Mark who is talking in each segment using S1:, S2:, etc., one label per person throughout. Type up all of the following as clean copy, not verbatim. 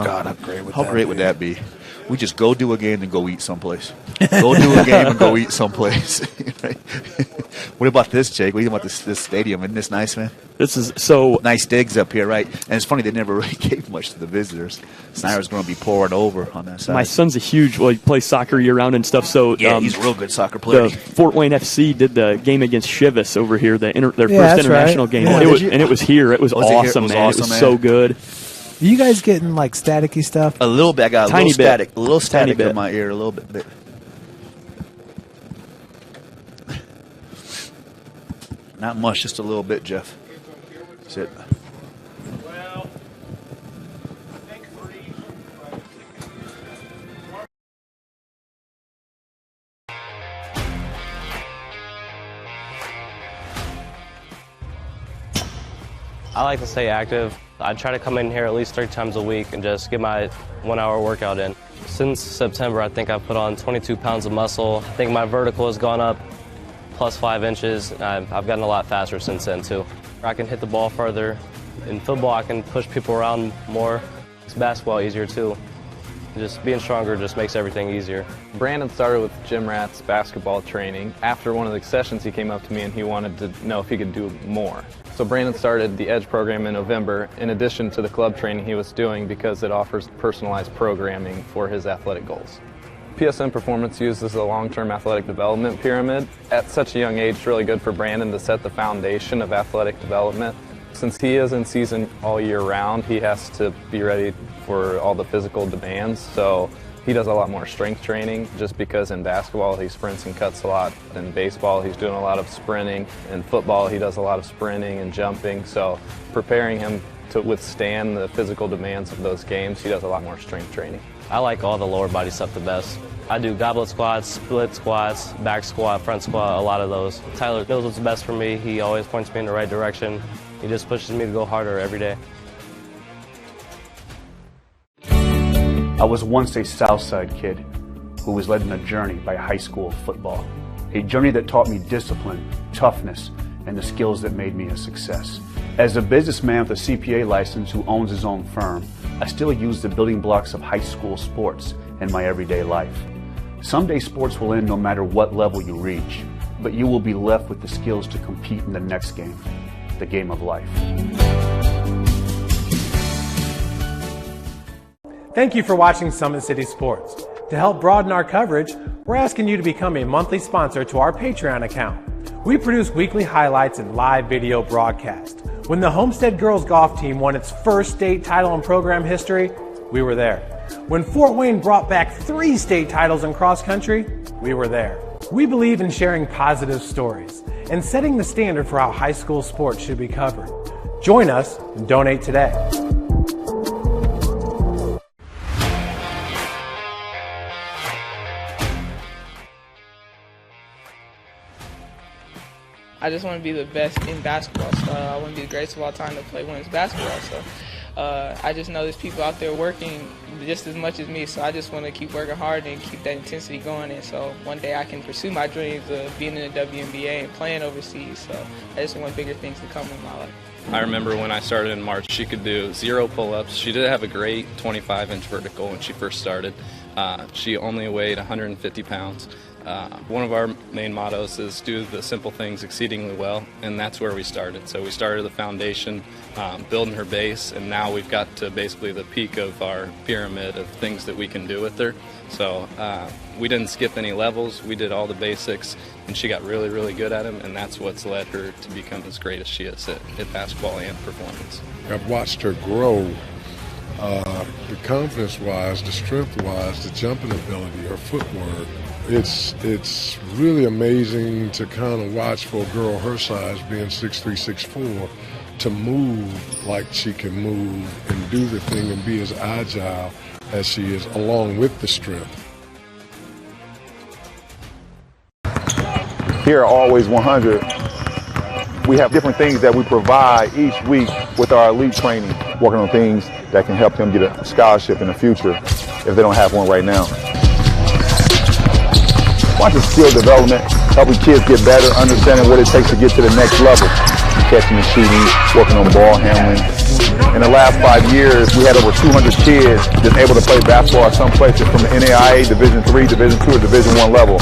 S1: God, how great would that be? We just go do a game and go eat someplace. Go do a game and go eat someplace. Right? What about this, Jake? What do you think about this stadium? Isn't this nice, man?
S2: This is so
S1: nice digs up here, right? And it's funny, they never really gave much to the visitors. Snyder's going to be pouring over on that side.
S2: My son's a huge, he plays soccer year-round and stuff. So
S1: yeah, he's a real good soccer player.
S2: The Fort Wayne FC did the game against Chivas over here, their first international game.
S3: Yeah,
S2: and it was here. It was awesome, man. It was so good.
S3: Are you guys getting, like, staticky stuff?
S1: A little bit. I got a little static in my ear, a little bit. Not much, just a little bit, Jeff. That's it.
S4: I like to stay active. I try to come in here at least 3 times a week and just get my 1-hour workout in. Since September, I think I've put on 22 pounds of muscle. I think my vertical has gone up plus 5 inches. I've gotten a lot faster since then, too. I can hit the ball further. In football, I can push people around more. It's basketball easier, too. Just being stronger just makes everything easier.
S5: Brandon started with Gym Rat's basketball training. After one of the sessions, he came up to me and he wanted to know if he could do more. So Brandon started the EDGE program in November, in addition to the club training he was doing, because it offers personalized programming for his athletic goals. PSN Performance uses a long-term athletic development pyramid. At such a young age, it's really good for Brandon to set the foundation of athletic development. Since he is in season all year round, he has to be ready for all the physical demands. So he does a lot more strength training, just because in basketball he sprints and cuts a lot. In baseball he's doing a lot of sprinting. In football he does a lot of sprinting and jumping. So preparing him to withstand the physical demands of those games, he does a lot more strength training.
S4: I like all the lower body stuff the best. I do goblet squats, split squats, back squat, front squat, a lot of those. Tyler knows what's best for me. He always points me in the right direction. He just pushes me to go harder every day.
S6: I was once a Southside kid who was led on a journey by high school football. A journey that taught me discipline, toughness, and the skills that made me a success. As a businessman with a CPA license who owns his own firm, I still use the building blocks of high school sports in my everyday life. Someday sports will end no matter what level you reach, but you will be left with the skills to compete in the next game, the game of life.
S7: Thank you for watching Summit City Sports. To help broaden our coverage, we're asking you to become a monthly sponsor to our Patreon account. We produce weekly highlights and live video broadcast. When the Homestead girls golf team won its first state title in program history, we were there. When Fort Wayne brought back 3 state titles in cross country, we were there. We believe in sharing positive stories and setting the standard for how high school sports should be covered. Join us and donate today.
S8: I just want to be the best in basketball, so I want to be the greatest of all time to play women's basketball. So I just know there's people out there working just as much as me, so I just want to keep working hard and keep that intensity going. And so one day I can pursue my dreams of being in the WNBA and playing overseas. So I just want bigger things to come in my life.
S5: I remember when I started in March, she could do 0 pull-ups. She did have a great 25-inch vertical when she first started. She only weighed 150 pounds. One of our main mottos is do the simple things exceedingly well, and that's where we started. So we started the foundation, building her base, and now we've got to basically the peak of our pyramid of things that we can do with her. So we didn't skip any levels. We did all the basics, and she got really, really good at them, and that's what's led her to become as great as she is at basketball and performance.
S9: I've watched her grow, the confidence-wise, the strength-wise, the jumping ability, her footwork. It's really amazing to kind of watch for a girl her size, being 6'3", 6'4", to move like she can move and do the thing and be as agile as she is, along with the strength.
S10: Here at Always 100, we have different things that we provide each week with our elite training, working on things that can help them get a scholarship in the future if they don't have one right now. Watching skill development, helping kids get better, understanding what it takes to get to the next level. Catching and shooting, working on ball handling, In the last 5 years, we had over 200 kids that's able to play basketball at some places from the NAIA, Division III, Division II, or Division I level.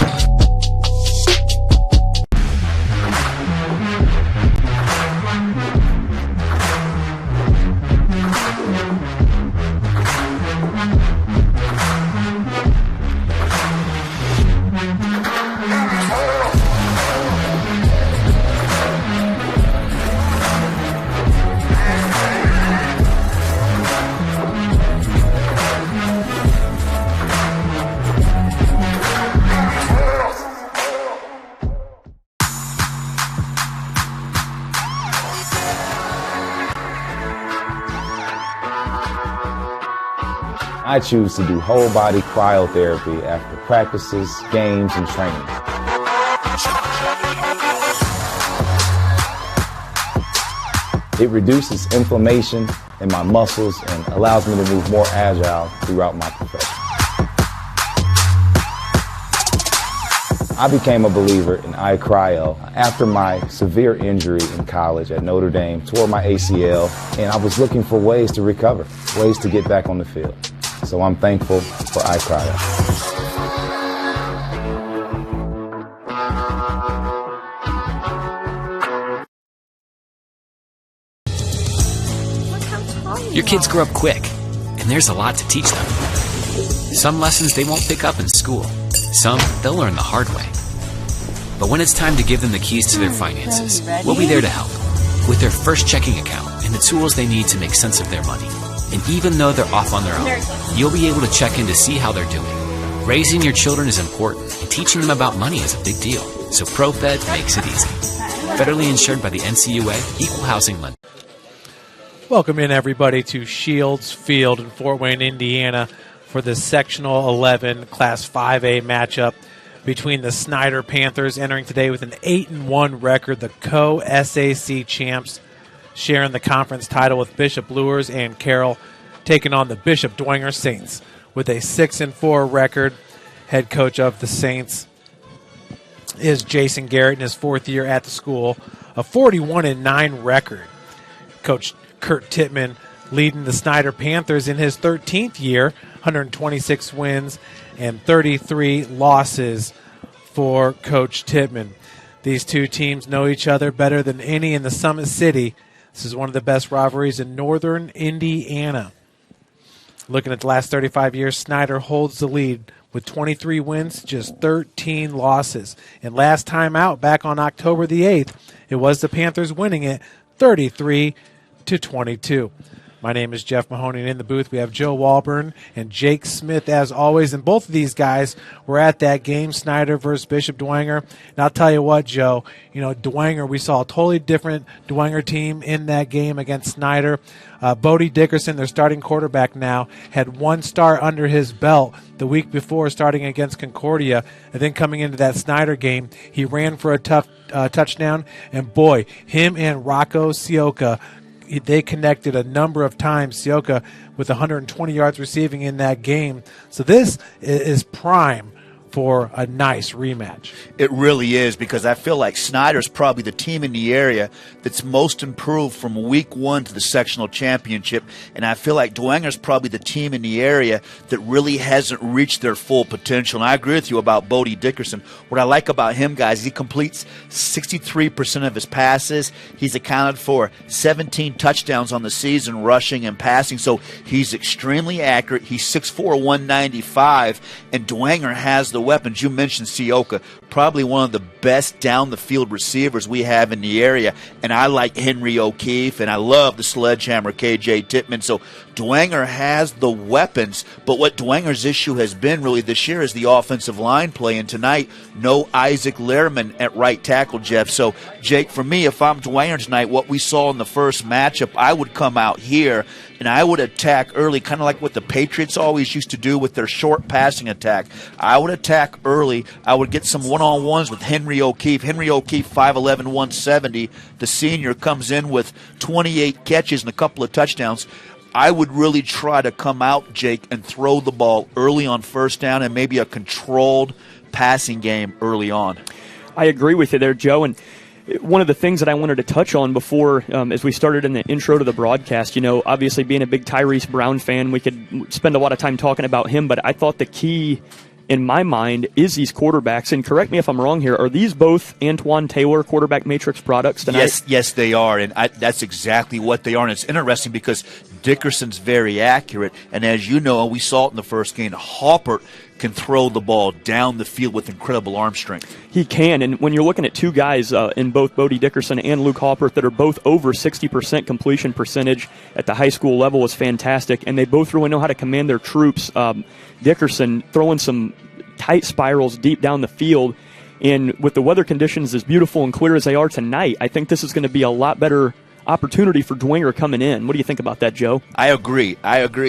S11: I choose to do whole body cryotherapy after practices, games, and training. It reduces inflammation in my muscles and allows me to move more agile throughout my profession. I became a believer in iCryo after my severe injury in college at Notre Dame, tore my ACL, and I was looking for ways to recover, ways to get back on the field. So I'm thankful for iCryo.
S12: Your kids grow up quick, and there's a lot to teach them. Some lessons they won't pick up in school. Some they'll learn the hard way. But when it's time to give them the keys to their finances, we'll be there to help with their first checking account and the tools they need to make sense of their money. And even though they're off on their own, you'll be able to check in to see how they're doing. Raising your children is important, and teaching them about money is a big deal. So ProFed makes it easy. Federally insured by the NCUA, Equal Housing Lender.
S7: Welcome in, everybody, to Shields Field in Fort Wayne, Indiana, for the Sectional 11 Class 5A matchup between the Snyder Panthers, entering today with an 8-1 record, the co-SAC champs, sharing the conference title with Bishop Luers and Carroll, taking on the Bishop Dwenger Saints with a 6-4 record. Head coach of the Saints is Jason Garrett in his fourth year at the school, a 41-9 record. Coach Kurt Titman leading the Snyder Panthers in his 13th year, 126 wins and 33 losses for Coach Titman. These two teams know each other better than any in the Summit City. This is one of the best rivalries in northern Indiana. Looking at the last 35 years, Snyder holds the lead with 23 wins, just 13 losses. And last time out, back on October the 8th, it was the Panthers winning it 33-22. My name is Jeff Mahoney, and in the booth we have Joe Walburn and Jake Smith, as always. And both of these guys were at that game, Snyder versus Bishop Dwenger. And I'll tell you what, Joe, Dwenger, we saw a totally different Dwenger team in that game against Snyder. Bodie Dickerson, their starting quarterback now, had one start under his belt the week before starting against Concordia. And then coming into that Snyder game, he ran for a tough touchdown. And boy, him and Rocco Sioka, they connected a number of times, Sioka with 120 yards receiving in that game. So this is prime for a nice rematch.
S1: It really is, because I feel like Snyder's probably the team in the area that's most improved from week one to the sectional championship, and I feel like Dwenger's probably the team in the area that really hasn't reached their full potential. And I agree with you about Bodie Dickerson. What I like about him, guys, he completes 63% of his passes. He's accounted for 17 touchdowns on the season, rushing and passing, so he's extremely accurate. He's 6'4", 195, and Dwenger has the weapons. You mentioned Sioka, probably one of the best down-the-field receivers we have in the area, and I like Henry O'Keefe, and I love the Sledgehammer KJ Titman. So Dwenger has the weapons, but what Dwenger's issue has been really this year is the offensive line play, and tonight, no Isaac Lehrman at right tackle, Jeff. So, Jake, for me, if I'm Dwenger tonight, what we saw in the first matchup, I would come out here and I would attack early, kind of like what the Patriots always used to do with their short passing attack. I would attack early. I would get some one-on-ones with Henry O'Keefe. Henry O'Keefe, 5'11", 170. The senior comes in with 28 catches and a couple of touchdowns. I would really try to come out, Jake, and throw the ball early on first down and maybe a controlled passing game early on.
S2: I agree with you there, Joe. And one of the things that I wanted to touch on before, as we started in the intro to the broadcast, obviously being a big Tyrese Brown fan, we could spend a lot of time talking about him, but I thought the key in my mind is these quarterbacks, and correct me if I'm wrong here, are these both Antoine Taylor quarterback matrix products tonight?
S1: Yes, they are, and that's exactly what they are, and it's interesting because Dickerson's very accurate, and as you know, we saw it in the first game, Hopper can throw the ball down the field with incredible arm strength.
S2: He can, and when you're looking at two guys in both Bodie Dickerson and Luke Hopper that are both over 60% completion percentage at the high school level is fantastic, and they both really know how to command their troops. Dickerson throwing some tight spirals deep down the field, and with the weather conditions as beautiful and clear as they are tonight, I think this is going to be a lot better opportunity for Dwenger coming in. What do you think about that, Joe?
S1: I agree,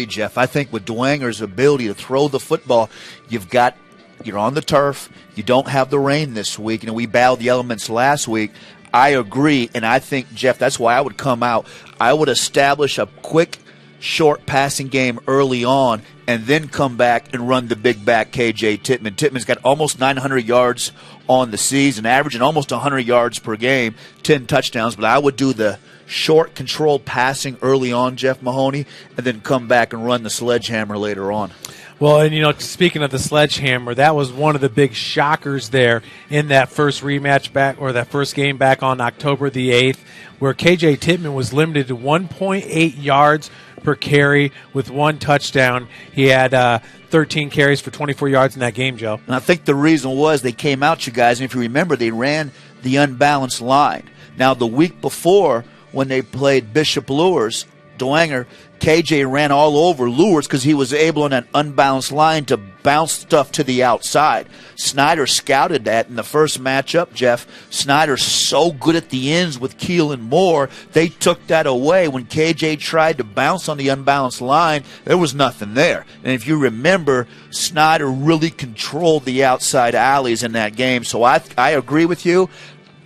S1: Jeff. I think with Dwenger's ability to throw the football, you're on the turf, you don't have the rain this week, and we battled the elements last week. I agree, and I think, Jeff, that's why I would come out. I would establish a quick, short passing game early on and then come back and run the big back KJ Titman. Titman's got almost 900 yards on the season, averaging almost 100 yards per game, 10 touchdowns, but I would do the short, controlled passing early on, Jeff Mahoney, and then come back and run the sledgehammer later on.
S7: Well, and, speaking of the sledgehammer, that was one of the big shockers there in that first rematch back, or that first game back on October the 8th, where KJ Titman was limited to 1.8 yards per carry with one touchdown. He had 13 carries for 24 yards in that game, Joe.
S1: And I think the reason was they came out, you guys, and if you remember, they ran the unbalanced line. Now, the week before, when they played Bishop Lures, Dwenger, KJ ran all over Lures because he was able on that unbalanced line to bounce stuff to the outside. Snyder scouted that in the first matchup, Jeff. Snyder's so good at the ends with Keel and Moore, they took that away. When KJ tried to bounce on the unbalanced line, there was nothing there. And if you remember, Snyder really controlled the outside alleys in that game. So I agree with you.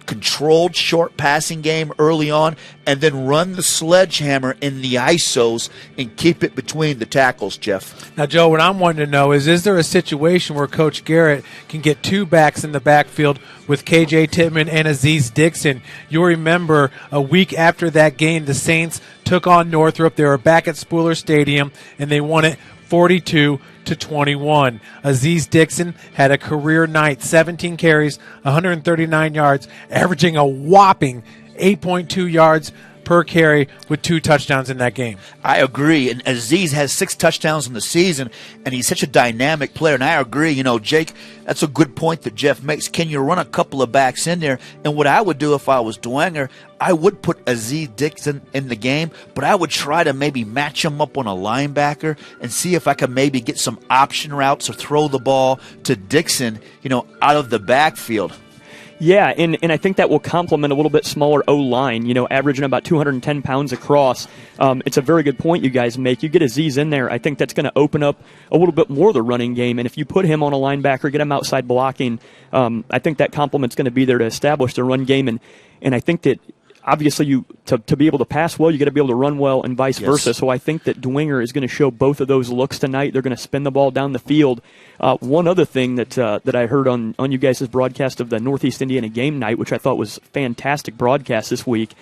S1: Controlled short passing game early on, and then run the sledgehammer in the ISOs and keep it between the tackles, Jeff.
S7: Now, Joe, what I'm wanting to know is there a situation where Coach Garrett can get two backs in the backfield with KJ Titman and Aziz Dixon? You'll remember a week after that game, the Saints took on Northrop. They were back at Spooler Stadium, and they won it 42-21. Aziz Dixon had a career night, 17 carries, 139 yards, averaging a whopping 8.2 yards per carry with 2 touchdowns in that game.
S1: I agree, and Aziz has 6 touchdowns in the season, and he's such a dynamic player, and I agree. Jake, that's a good point that Jeff makes. Can you run a couple of backs in there? And what I would do if I was Dwenger, I would put Aziz Dixon in the game, but I would try to maybe match him up on a linebacker and see if I could maybe get some option routes or throw the ball to Dixon, out of the backfield.
S2: Yeah, and I think that will complement a little bit smaller O-line, averaging about 210 pounds across. It's a very good point you guys make. You get Aziz in there, I think that's going to open up a little bit more of the running game, and if you put him on a linebacker, get him outside blocking, I think that complement's going to be there to establish the run game, and I think that obviously to be able to pass well, you got to be able to run well and vice versa. So I think that Dwenger is going to show both of those looks tonight. They're going to spin the ball down the field. One other thing that I heard on you guys' broadcast of the Northeast Indiana game night, which I thought was fantastic broadcast this week,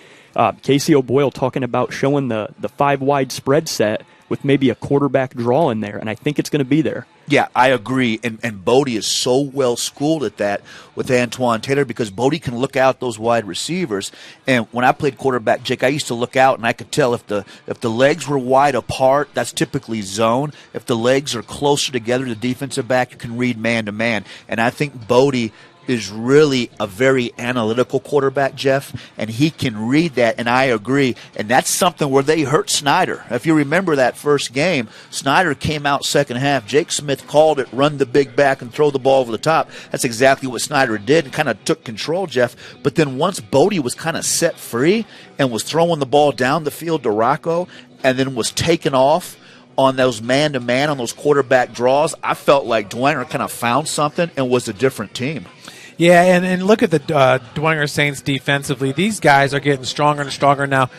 S2: Casey O'Boyle talking about showing the 5-wide spread set with maybe a quarterback draw in there, and I think it's going to be there.
S1: Yeah, I agree, and Bodie is so well schooled at that with Antoine Taylor because Bodie can look out those wide receivers. And when I played quarterback, Jake, I used to look out and I could tell if the legs were wide apart, that's typically zone. If the legs are closer together, the defensive back, you can read man to man. And I think Bodie is really a very analytical quarterback, Jeff, and he can read that, and I agree. And that's something where they hurt Snyder. If you remember that first game, Snyder came out second half. Jake Smith called it, run the big back and throw the ball over the top. That's exactly what Snyder did and kind of took control, Jeff. But then once Bodie was kind of set free and was throwing the ball down the field to Rocco and then was taken off on those man-to-man, on those quarterback draws, I felt like Dwenger kind of found something and was a different team.
S7: Yeah, and look at the Dwenger Saints defensively. These guys are getting stronger and stronger now.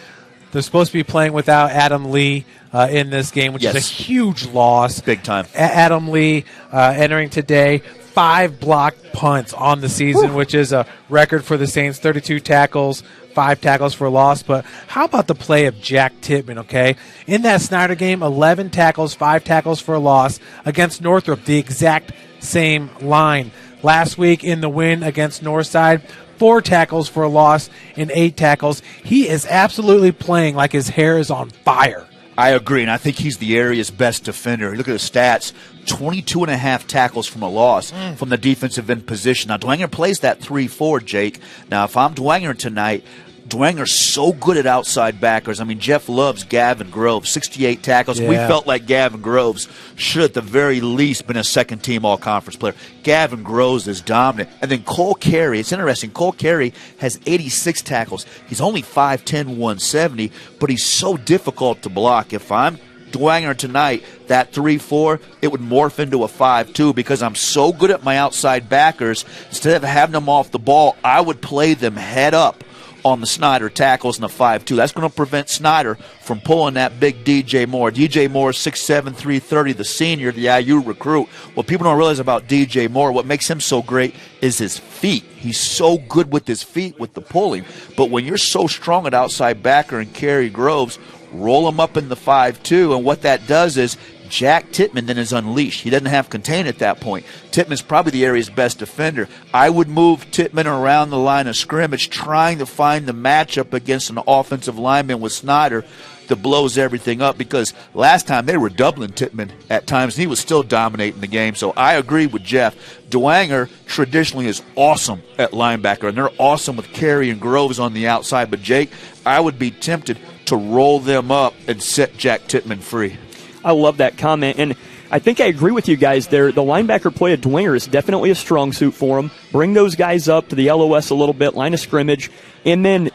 S7: They're supposed to be playing without Adam Lee in this game, which is a huge loss.
S1: Big time.
S7: Adam Lee entering today, 5 blocked punts on the season, which is a record for the Saints, 32 tackles, 5 tackles for loss. But how about the play of Jack Titman, okay? In that Snyder game, 11 tackles, 5 tackles for a loss against Northrop, the exact same line. Last week in the win against Northside, 4 tackles for a loss and 8 tackles. He is absolutely playing like his hair is on fire.
S1: I agree, and I think he's the area's best defender. Look at his stats, 22.5 tackles from a loss from the defensive end position. Now, Dwenger plays that 3-4, Jake. Now, if I'm Dwenger tonight, Dwenger's so good at outside backers. I mean, Jeff loves Gavin Groves, 68 tackles.
S7: Yeah.
S1: We felt like Gavin Groves should at the very least been a second-team all-conference player. Gavin Groves is dominant. And then Cole Carey, it's interesting, Cole Carey has 86 tackles. He's only 5'10", 170, but he's so difficult to block. If I'm Dwenger tonight, that 3-4, it would morph into a 5-2 because I'm so good at my outside backers. Instead of having them off the ball, I would play them head up on the Snyder tackles in the 5-2. That's going to prevent Snyder from pulling that big DJ Moore. DJ Moore is 6'7", 330, the senior, the IU recruit. What people don't realize about DJ Moore, what makes him so great is his feet. He's so good with his feet, with the pulling. But when you're so strong at outside backer and Kerry Groves, roll him up in the 5-2, and what that does is Jack Titman then is unleashed. He doesn't have contain at that point. Titman's probably the area's best defender. I would move Titman around the line of scrimmage, trying to find the matchup against an offensive lineman with Snyder that blows everything up, because last time they were doubling Titman at times, and he was still dominating the game. So I agree with Jeff. Dwenger traditionally is awesome at linebacker, and they're awesome with Carey and Groves on the outside. But, Jake, I would be tempted to roll them up and set Jack Titman free.
S2: I love that comment, and I think I agree with you guys there. The linebacker play of Dwenger is definitely a strong suit for him. Bring those guys up to the LOS a little bit, line of scrimmage, and then,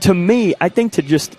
S2: to me, I think to just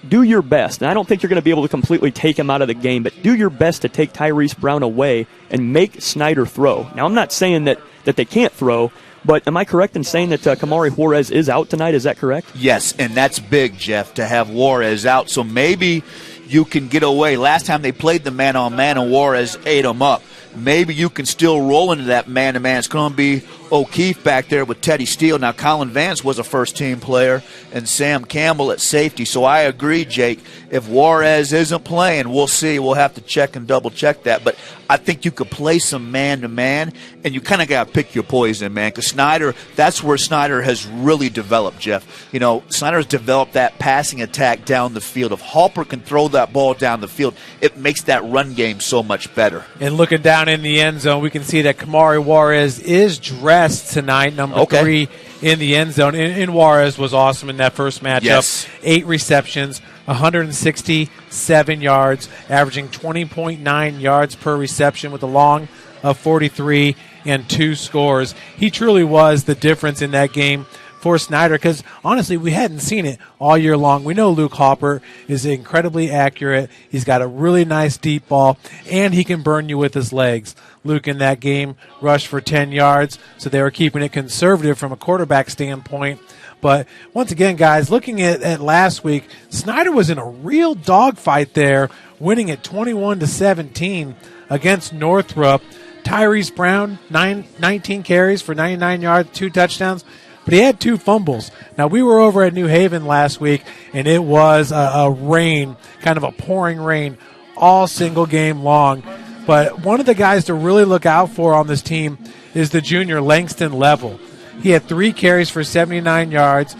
S2: do your best. And I don't think you're going to be able to completely take him out of the game, but do your best to take Tyrese Brown away and make Snyder throw. Now, I'm not saying that they can't throw, but am I correct in saying that Kamari Juarez is out tonight? Is that correct?
S1: Yes, and that's big, Jeff, to have Juarez out. So maybe you can get away. Last time they played the man-on-man and Juarez ate him up. Maybe you can still roll into that man-to-man. It's going to be O'Keefe back there with Teddy Steele. Now, Colin Vance was a first-team player, and Sam Campbell at safety. So I agree, Jake. If Juarez isn't playing, we'll see. We'll have to check and double-check that. But I think you could play some man-to-man, and you kind of got to pick your poison, man, because Snyder, that's where Snyder has really developed, Jeff. You know, Snyder's developed that passing attack down the field. If Halper can throw that ball down the field, it makes that run game so much better.
S7: And looking down in the end zone, we can see that Kamari Juarez is dressed tonight, number 3 in the end zone. And Juarez was awesome in that first matchup.
S1: Yes.
S7: 8 receptions, 167 yards, averaging 20.9 yards per reception with a long of 43 and 2 scores. He truly was the difference in that game for Snyder, because honestly, we hadn't seen it all year long. We know Luke Hopper is incredibly accurate. He's got a really nice deep ball, and he can burn you with his legs. Luke in that game rushed for 10 yards, so they were keeping it conservative from a quarterback standpoint. But once again, guys, looking at last week, Snyder was in a real dogfight there, winning at 21-17 against Northrop. Tyrese Brown, 19 carries for 99 yards, 2 touchdowns. But he had 2 fumbles. Now, we were over at New Haven last week, and it was a rain, kind of a pouring rain, all single game long. But one of the guys to really look out for on this team is the junior Langston Level. He had 3 carries for 79 yards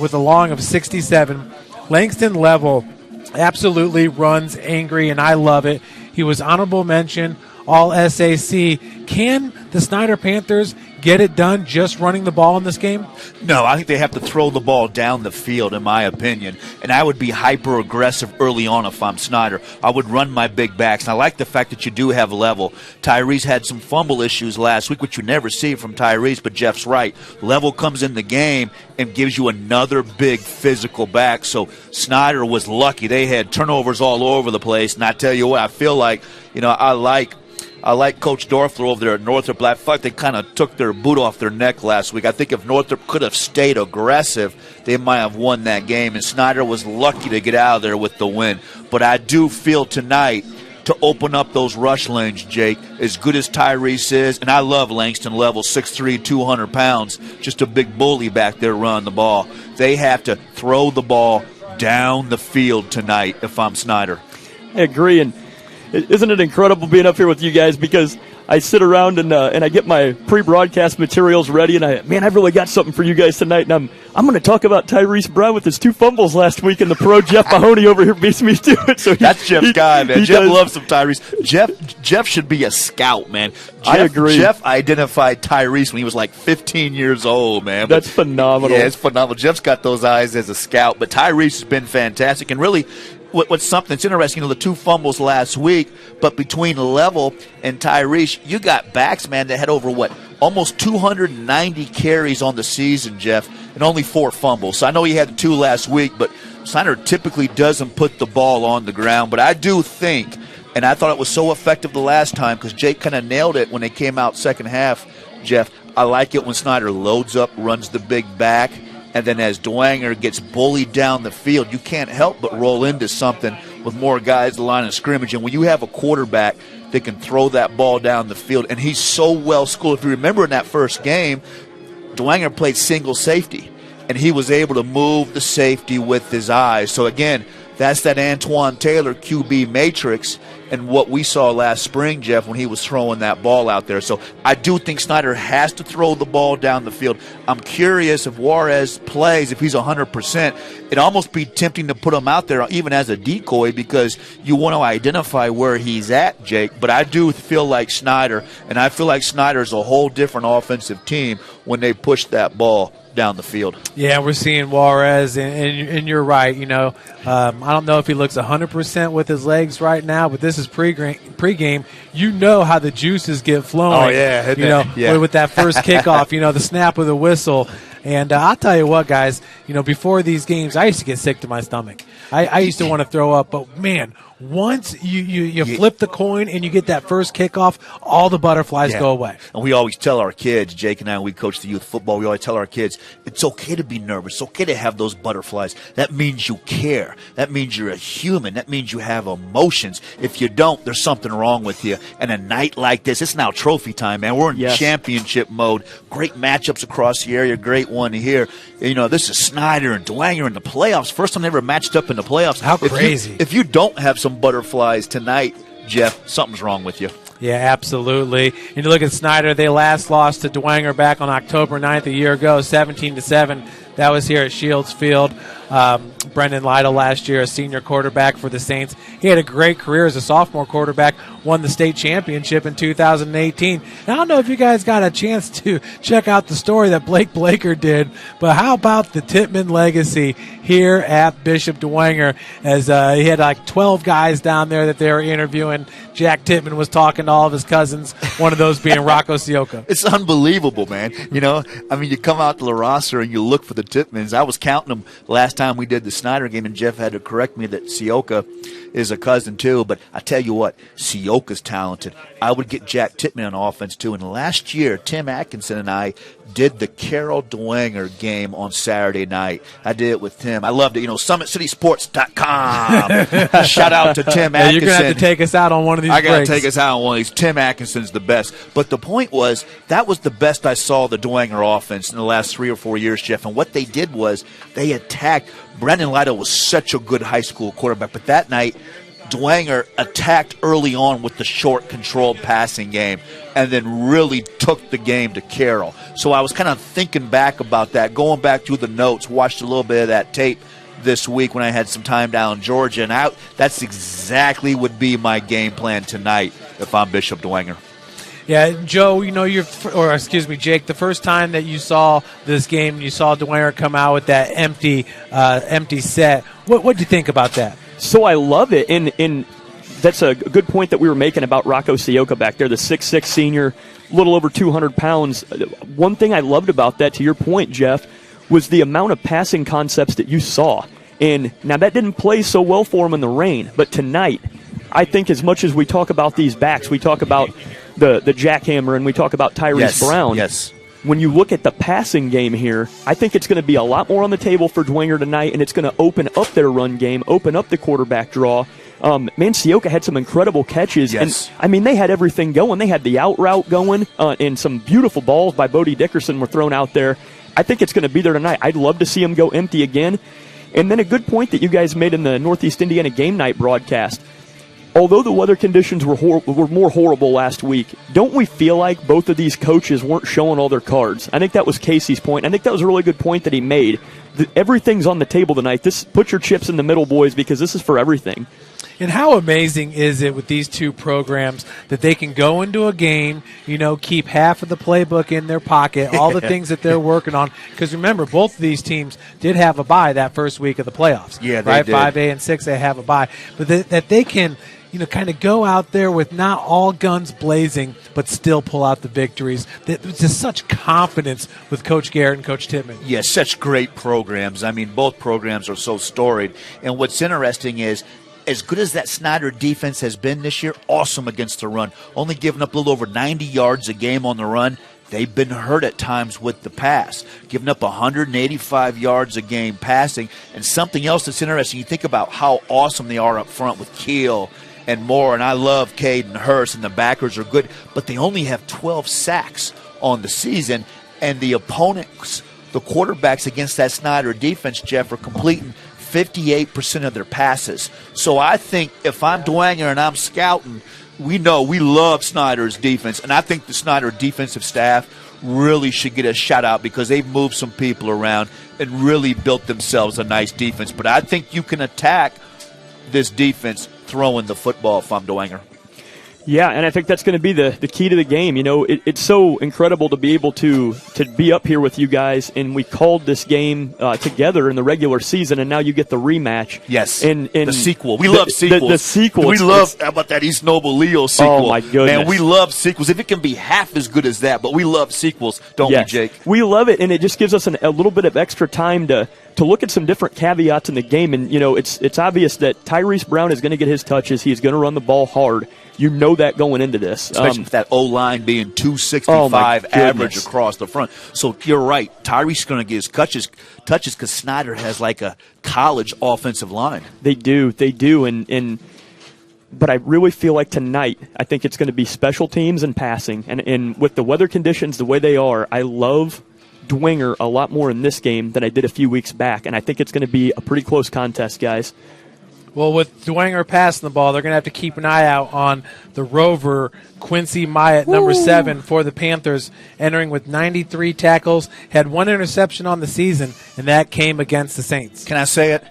S7: with a long of 67. Langston Level absolutely runs angry, and I love it. He was honorable mention, all SAC. Can the Snyder Panthers get it done just running the ball in this game?
S1: No, I think they have to throw the ball down the field, in my opinion. And I would be hyper-aggressive early on if I'm Snyder. I would run my big backs. And I like the fact that you do have Level. Tyrese had some fumble issues last week, which you never see from Tyrese, but Jeff's right. Level comes in the game and gives you another big physical back. So Snyder was lucky. They had turnovers all over the place. And I tell you what, I feel like, you know, I like Coach Northrop over there at Northrop. I feel like they kind of took their boot off their neck last week. I think if Northrop could have stayed aggressive, they might have won that game. And Snyder was lucky to get out of there with the win. But I do feel tonight, to open up those rush lanes, Jake. As good as Tyrese is, and I love Langston Level, 6'3", 200 pounds, just a big bully back there running the ball. They have to throw the ball down the field tonight if I'm Snyder.
S2: I agree, and isn't it incredible being up here with you guys, because I sit around and I get my pre-broadcast materials ready, and I've really got something for you guys tonight, and I'm going to talk about Tyrese Brown with his 2 fumbles last week, and the pro Jeff Mahoney over here beats me to it. So
S1: that's Jeff's guy, man. Jeff loves some Tyrese. Jeff should be a scout, man.
S2: I agree.
S1: Jeff identified Tyrese when he was like 15 years old, man.
S2: That's phenomenal.
S1: Yeah, it's phenomenal. Jeff's got those eyes as a scout, but Tyrese has been fantastic, and really, what's something that's interesting, the 2 fumbles last week, but between Level and Tyrese, you got backs, man, that had over, almost 290 carries on the season, Jeff, and only 4 fumbles. So I know he had 2 last week, but Snyder typically doesn't put the ball on the ground. But I do think, and I thought it was so effective the last time because Jake kind of nailed it when they came out second half, Jeff, I like it when Snyder loads up, runs the big back, and then as Dwenger gets bullied down the field, you can't help but roll into something with more guys at the line of scrimmage. And when you have a quarterback that can throw that ball down the field, and he's so well schooled. If you remember in that first game, Dwenger played single safety, and he was able to move the safety with his eyes. So, again, that's that Antoine Taylor QB matrix and what we saw last spring, Jeff, when he was throwing that ball out there. So I do think Snyder has to throw the ball down the field. I'm curious if Juarez plays, if he's 100%. It'd almost be tempting to put him out there even as a decoy because you want to identify where he's at, Jake. But I do feel like Snyder, and I feel like Snyder's a whole different offensive team when they push that ball down the field.
S3: Yeah, we're seeing Juarez, and you're right. I don't know if he looks 100% with his legs right now, but this is pregame. You know how the juices get flowing.
S1: Oh, yeah.
S3: With that first kickoff, the snap of the whistle. And I'll tell you what, guys, before these games, I used to get sick to my stomach. I used to want to throw up, but, man, once you flip the coin and you get that first kickoff, all the butterflies go away.
S1: And we always tell our kids, Jake and I, we coach the youth football, we always tell our kids, it's okay to be nervous. It's okay to have those butterflies. That means you care. That means you're a human. That means you have emotions. If you don't, there's something wrong with you. And a night like this, it's now trophy time, man. We're in championship mode. Great matchups across the area. Great one here. This is Snyder and Dwenger in the playoffs. First time they ever matched up in the playoffs.
S3: How crazy.
S1: If you don't have some butterflies tonight, Jeff, something's wrong with you.
S3: Yeah, absolutely. And you look at Snyder, they last lost to Dwenger back on October 9th a year ago, 17-7. That was here at Shields Field. Brendan Lytle last year, a senior quarterback for the Saints. He had a great career as a sophomore quarterback, won the state championship in 2018. And I don't know if you guys got a chance to check out the story that Blake Blaker did, but how about the Titman legacy here at Bishop Dwenger, as he had like 12 guys down there that they were interviewing. Jack Titman was talking to all of his cousins, one of those being Rocco Sioka.
S1: It's unbelievable, man. You come out to the roster and you look for the Titmans. I was counting them last time we did the Snyder game, and Jeff had to correct me that Sioka is a cousin too. But I tell you what, Sioka's talented. I would get Jack Titman on offense too. And last year, Tim Atkinson and I did the Carroll Dwenger game on Saturday night. I did it with Tim. I loved it. SummitCitySports.com. Shout out to Tim Atkinson.
S3: You're going to have to take us out on one of these
S1: I got to
S3: breaks.
S1: take us out on one of these. Tim Atkinson's the best. But the point was, that was the best I saw the Dwenger offense in the last 3 or 4 years, Jeff. And what they did was they attacked. Brendan Lytle was such a good high school quarterback. But that night, Dwenger attacked early on with the short, controlled passing game and then really took the game to Carroll. So I was kind of thinking back about that, going back through the notes, watched a little bit of that tape this week when I had some time down in Georgia, and that's exactly would be my game plan tonight if I'm Bishop Dwenger.
S3: Yeah, Joe, Jake, the first time that you saw this game, you saw Dwenger come out with that empty set. What did you think about that?
S2: So I love it, and that's a good point that we were making about Rocco Sioka back there, the 6'6 senior, a little over 200 pounds. One thing I loved about that, to your point, Jeff, was the amount of passing concepts that you saw. And now that didn't play so well for him in the rain, but tonight, I think as much as we talk about these backs, we talk about the jackhammer and we talk about Tyrese Brown.
S1: Yes.
S2: When you look at the passing game here, I think it's going to be a lot more on the table for Dwenger tonight, and it's going to open up their run game, open up the quarterback draw. Mancioka had some incredible catches.
S1: Yes.
S2: And, I mean, they had everything going. They had the out route going, and some beautiful balls by Bodie Dickerson were thrown out there. I think it's going to be there tonight. I'd love to see them go empty again. And then a good point that you guys made in the Northeast Indiana game night broadcast. Although the weather conditions were more horrible last week, don't we feel like both of these coaches weren't showing all their cards? I think that was Casey's point. I think that was a really good point that he made. Everything's on the table tonight. Put your chips in the middle, boys, because this is for everything.
S3: And how amazing is it with these two programs that they can go into a game, keep half of the playbook in their pocket, all the things that they're working on. Because remember, both of these teams did have a bye that first week of the playoffs.
S1: Yeah, they
S3: right?
S1: did.
S3: 5A and 6A have a bye. But that they can – kind of go out there with not all guns blazing, but still pull out the victories. There's just such confidence with Coach Garrett and Coach Titman.
S1: Yeah, such great programs. I mean, both programs are so storied. And what's interesting is, as good as that Snyder defense has been this year, awesome against the run. Only giving up a little over 90 yards a game on the run. They've been hurt at times with the pass, giving up 185 yards a game passing. And something else that's interesting, you think about how awesome they are up front with Keel and Moore, and I love Caden Hurst, and the backers are good, but they only have 12 sacks on the season, and the opponents, the quarterbacks against that Snyder defense, Jeff, are completing 58% of their passes. So I think if I'm Dwenger and I'm scouting, we know we love Snyder's defense, and I think the Snyder defensive staff really should get a shout out because they've moved some people around and really built themselves a nice defense. But I think you can attack this defense throwing the football if I'm Dwenger.
S2: Yeah, and I think that's going to be the key to the game. It's so incredible to be able to be up here with you guys, and we called this game together in the regular season, and now you get the rematch.
S1: Yes,
S2: and
S1: the sequel. We love sequels.
S2: The sequel.
S1: We love, how about that East Noble Leo sequel?
S2: Oh, my goodness.
S1: Man, we love sequels. If it can be half as good as that, but we love sequels, don't we, Jake?
S2: We love it, and it just gives us a little bit of extra time to look at some different caveats in the game. And, it's obvious that Tyrese Brown is going to get his touches. He's going to run the ball hard. You know that going into this.
S1: Especially with that O-line being 265 average across the front. So you're right. Tyree's going to get his touches because Snyder has like a college offensive line.
S2: They do. But I really feel like tonight, I think it's going to be special teams and passing. And with the weather conditions the way they are, I love Dwenger a lot more in this game than I did a few weeks back. And I think it's going to be a pretty close contest, guys.
S3: Well, with Dwenger passing the ball, they're going to have to keep an eye out on the Rover, Quincy Myatt, number 7 for the Panthers, entering with 93 tackles, had 1 interception on the season, and that came against the Saints.
S1: Can I say it?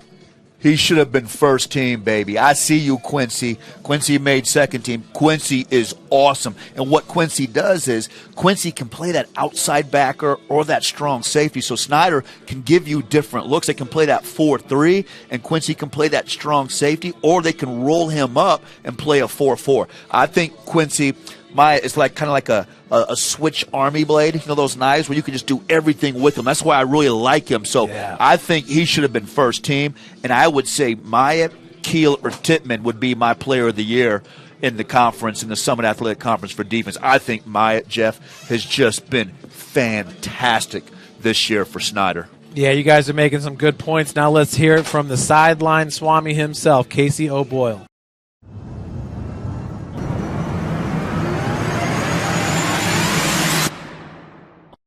S1: He should have been first team, baby. I see you, Quincy. Quincy made second team. Quincy is awesome. And what Quincy does is Quincy can play that outside backer or that strong safety. So Snyder can give you different looks. They can play that 4-3, and Quincy can play that strong safety, or they can roll him up and play a 4-4. I think Quincy is kind of like a switch army blade, those knives where you can just do everything with them. That's why I really like him. So I think he should have been first team, and I would say Myatt, Keel, or Titman would be my player of the year in the conference, in the Summit Athletic Conference for defense. I think Myatt, Jeff, has just been fantastic this year for Snyder.
S3: Yeah, you guys are making some good points. Now let's hear it from the sideline Swami himself, Casey O'Boyle.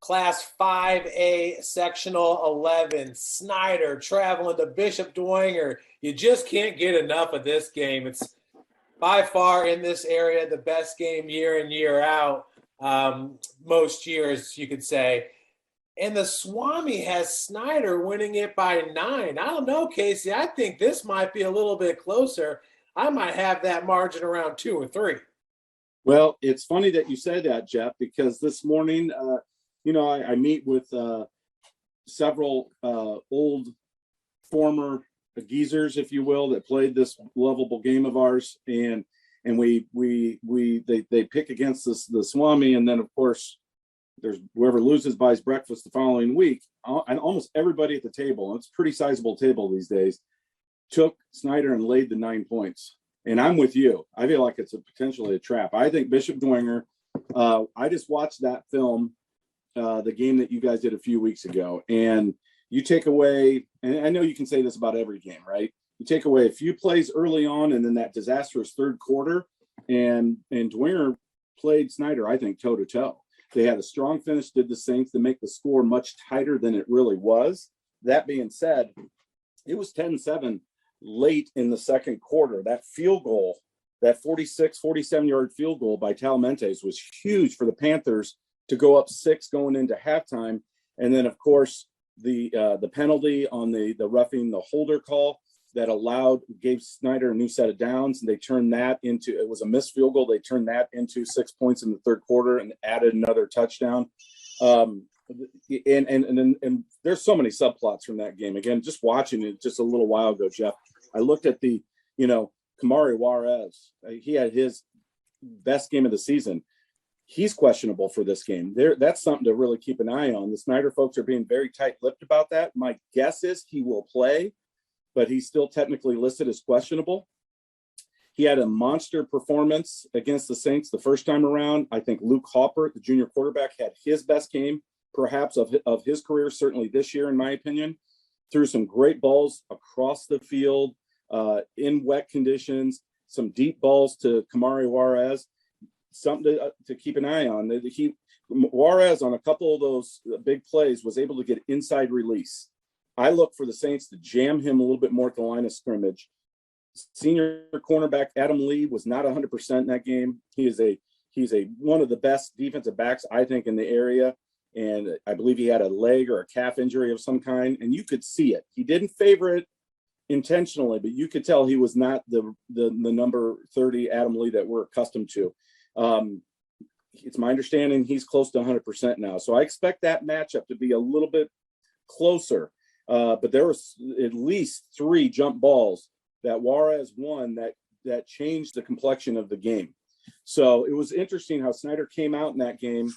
S7: Class 5A, Sectional 11, Snyder traveling to Bishop Dwenger. You just can't get enough of this game. It's by far in this area the best game year in, year out, most years, you could say. And the Swami has Snyder winning it by 9. I don't know, Casey. I think this might be a little bit closer. I might have that margin around 2 or 3.
S13: Well, it's funny that you say that, Jeff, because this morning I meet with several old former geezers, if you will, that played this lovable game of ours, and they pick against the Swami, and then of course there's whoever loses buys breakfast the following week. And almost everybody at the table, and it's a pretty sizable table these days, took Snyder and laid the 9 points. And I'm with you. I feel like it's potentially a trap. I think Bishop Dwenger. I just watched that film. The game that you guys did a few weeks ago, and you take away, and I know you can say this about every game, right? You take away a few plays early on, and then that disastrous third quarter, and Dwenger played Snyder, I think, toe to toe. They had a strong finish, did the Saints to make the score much tighter than it really was. That being said, it was 10-7 late in the second quarter. That field goal, that 47-yard field goal by Talamentes was huge for the Panthers to go up 6 going into halftime. And then, of course, the penalty on the roughing the holder call that gave Snyder a new set of downs, and they turned that into, it was a missed field goal. They turned that into 6 points in the third quarter and added another touchdown. And there's so many subplots from that game. Again, just watching it just a little while ago, Jeff, I looked at Kamari Juarez. He had his best game of the season. He's questionable for this game. That's something to really keep an eye on. The Snyder folks are being very tight-lipped about that. My guess is he will play, but he's still technically listed as questionable. He had a monster performance against the Saints the first time around. I think Luke Hopper, the junior quarterback, had his best game, perhaps of his career, certainly this year, in my opinion. Threw some great balls across the field in wet conditions, some deep balls to Kamari Juarez, something to keep an eye on. Juarez, on a couple of those big plays, was able to get inside release. I look for the Saints to jam him a little bit more at the line of scrimmage. Senior cornerback Adam Lee was not 100% in that game. He's one of the best defensive backs, I think, in the area. And I believe he had a leg or a calf injury of some kind, and you could see it. He didn't favor it intentionally, but you could tell he was not the number 30 Adam Lee that we're accustomed to. It's my understanding he's close to 100% now. So I expect that matchup to be a little bit closer. But there was at least 3 jump balls that Juarez won that changed the complexion of the game. So it was interesting how Snyder came out in that game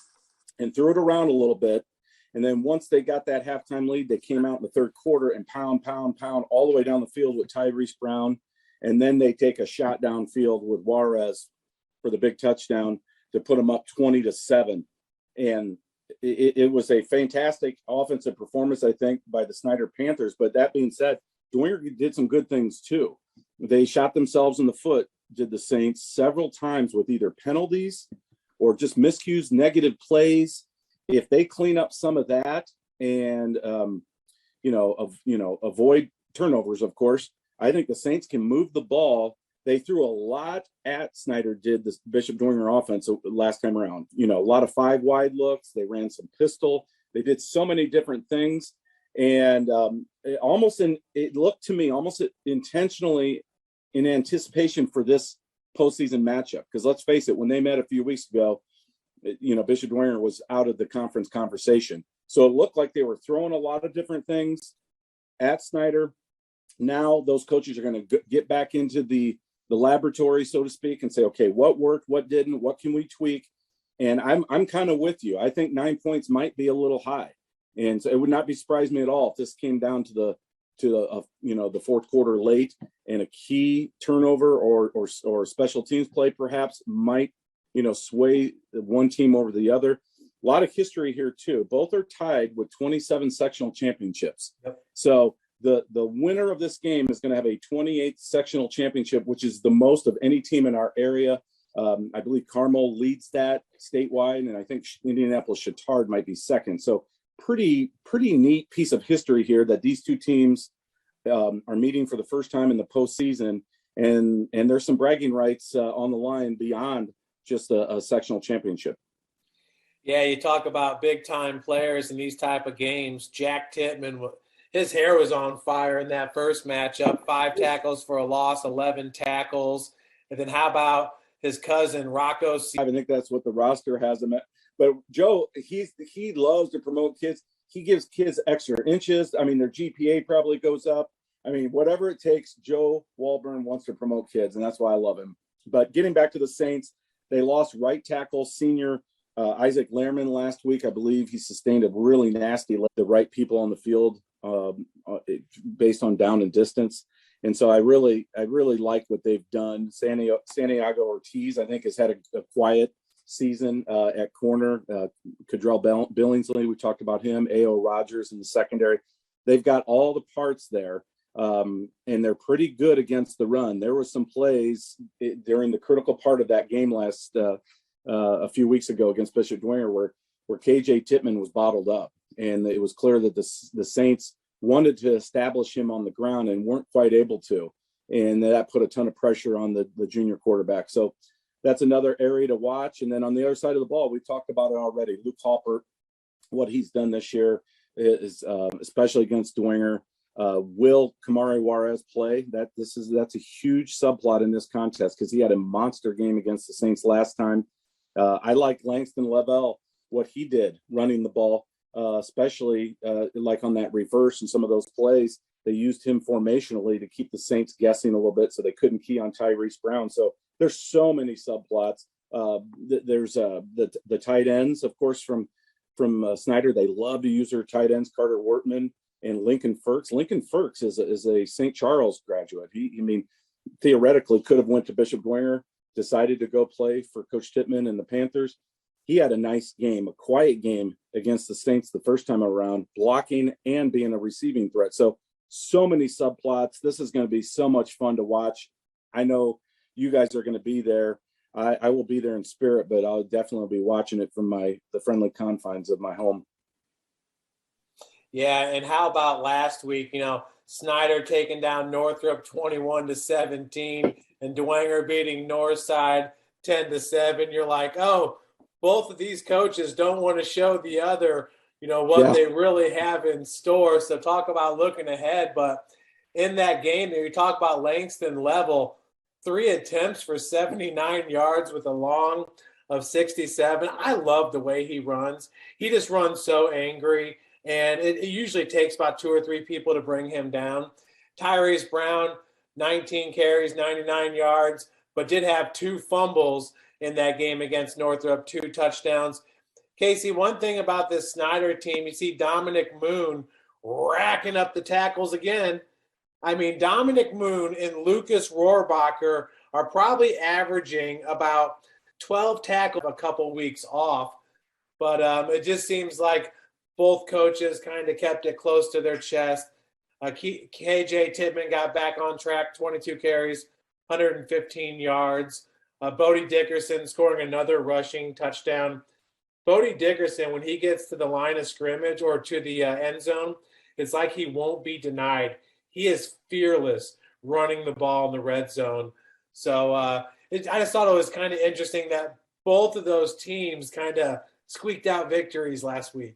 S13: and threw it around a little bit. And then once they got that halftime lead, they came out in the third quarter and pound all the way down the field with Tyrese Brown. And then they take a shot downfield with Juarez for the big touchdown to put them up 20-7. And it was a fantastic offensive performance, I think, by the Snyder Panthers. But that being said, Dwenger did some good things too. They shot themselves in the foot, did the Saints, several times with either penalties or just miscues, negative plays. If they clean up some of that and avoid turnovers, of course, I think the Saints can move the ball. They threw a lot at Snyder, did this Bishop Dwenger offense last time around. A lot of 5 wide looks. They ran some pistol. They did so many different things. And it looked to me almost intentionally in anticipation for this postseason matchup. Because let's face it, when they met a few weeks ago, Bishop Dwenger was out of the conference conversation. So it looked like they were throwing a lot of different things at Snyder. Now those coaches are going to get back into the laboratory, so to speak, and say, okay, what worked, what didn't, what can we tweak? And I'm kind of with you. I think 9 points might be a little high. And so it would not be surprised me at all if this came down to the fourth quarter late, and a key turnover or special teams play perhaps might sway one team over the other. A lot of history here too. Both are tied with 27 sectional championships. Yep. So the winner of this game is going to have a 28th sectional championship, which is the most of any team in our area. I believe Carmel leads that statewide, and I think Indianapolis Chatard might be second. So pretty neat piece of history here that these two teams are meeting for the first time in the postseason, and there's some bragging rights on the line beyond just a sectional championship.
S3: Yeah, you talk about big-time players in these type of games. Jack Titman, his hair was on fire in that first matchup. 5 tackles for a loss, 11 tackles. And then how about his cousin, Rocco?
S13: I think that's what the roster has him at. But Joe, he loves to promote kids. He gives kids extra inches. I mean, their GPA probably goes up. I mean, whatever it takes, Joe Walburn wants to promote kids, and that's why I love him. But getting back to the Saints, they lost right tackle senior Isaac Lehrman last week. I believe he sustained a really nasty, the right people on the field based on down and distance. And so I really like what they've done. Santiago Ortiz, I think, has had a quiet season at corner. Cadrell Billingsley, we talked about him. A.O. Rogers in the secondary. They've got all the parts there. and they're pretty good against the run. There were some plays during the critical part of that game a few weeks ago against Bishop Dwenger where KJ Titman was bottled up, and it was clear that the Saints wanted to establish him on the ground and weren't quite able to, and that put a ton of pressure on the junior quarterback. So that's another area to watch. And then on the other side of the ball, we talked about it already. Luke Halpert, what he's done this year is especially against Dwenger. Will Kamari Juarez play? That's a huge subplot in this contest because he had a monster game against the Saints last time. I like Langston Lavelle, what he did running the ball, especially like on that reverse and some of those plays. They used him formationally to keep the Saints guessing a little bit so they couldn't key on Tyrese Brown. So there's so many subplots. There's the tight ends, of course, from Snyder. They love to use their tight ends, Carter Wortman and Lincoln Ferks. Lincoln Ferks is a St. Charles graduate. He theoretically could have went to Bishop Dwenger, decided to go play for Coach Titman and the Panthers. He had a nice game, a quiet game against the Saints the first time around, blocking and being a receiving threat. So many subplots. This is going to be so much fun to watch. I know you guys are going to be there. I will be there in spirit, but I'll definitely be watching it from the friendly confines of my home.
S7: Yeah, and how about last week? Snyder taking down Northrop 21-17, and Dwenger beating Northside 10-7. You're like, oh, both of these coaches don't want to show the other, what they really have in store. So talk about looking ahead. But in that game, you talk about Langston Level, 3 attempts for 79 yards with a long of 67. I love the way he runs. He just runs so angry, and it usually takes about 2 or 3 people to bring him down. Tyrese Brown, 19 carries, 99 yards, but did have 2 fumbles in that game against Northrop, 2 touchdowns. Casey, one thing about this Snyder team, you see Dominic Moon racking up the tackles again. I mean, Dominic Moon and Lucas Rohrbacher are probably averaging about 12 tackles a couple weeks off. But it just seems like both coaches kind of kept it close to their chest. KJ Titman got back on track, 22 carries, 115 yards. Bodie Dickerson scoring another rushing touchdown. Bodie Dickerson, when he gets to the line of scrimmage or to the end zone, it's like he won't be denied. He is fearless running the ball in the red zone. So I just thought it was kind of interesting that both of those teams kind of squeaked out victories last week.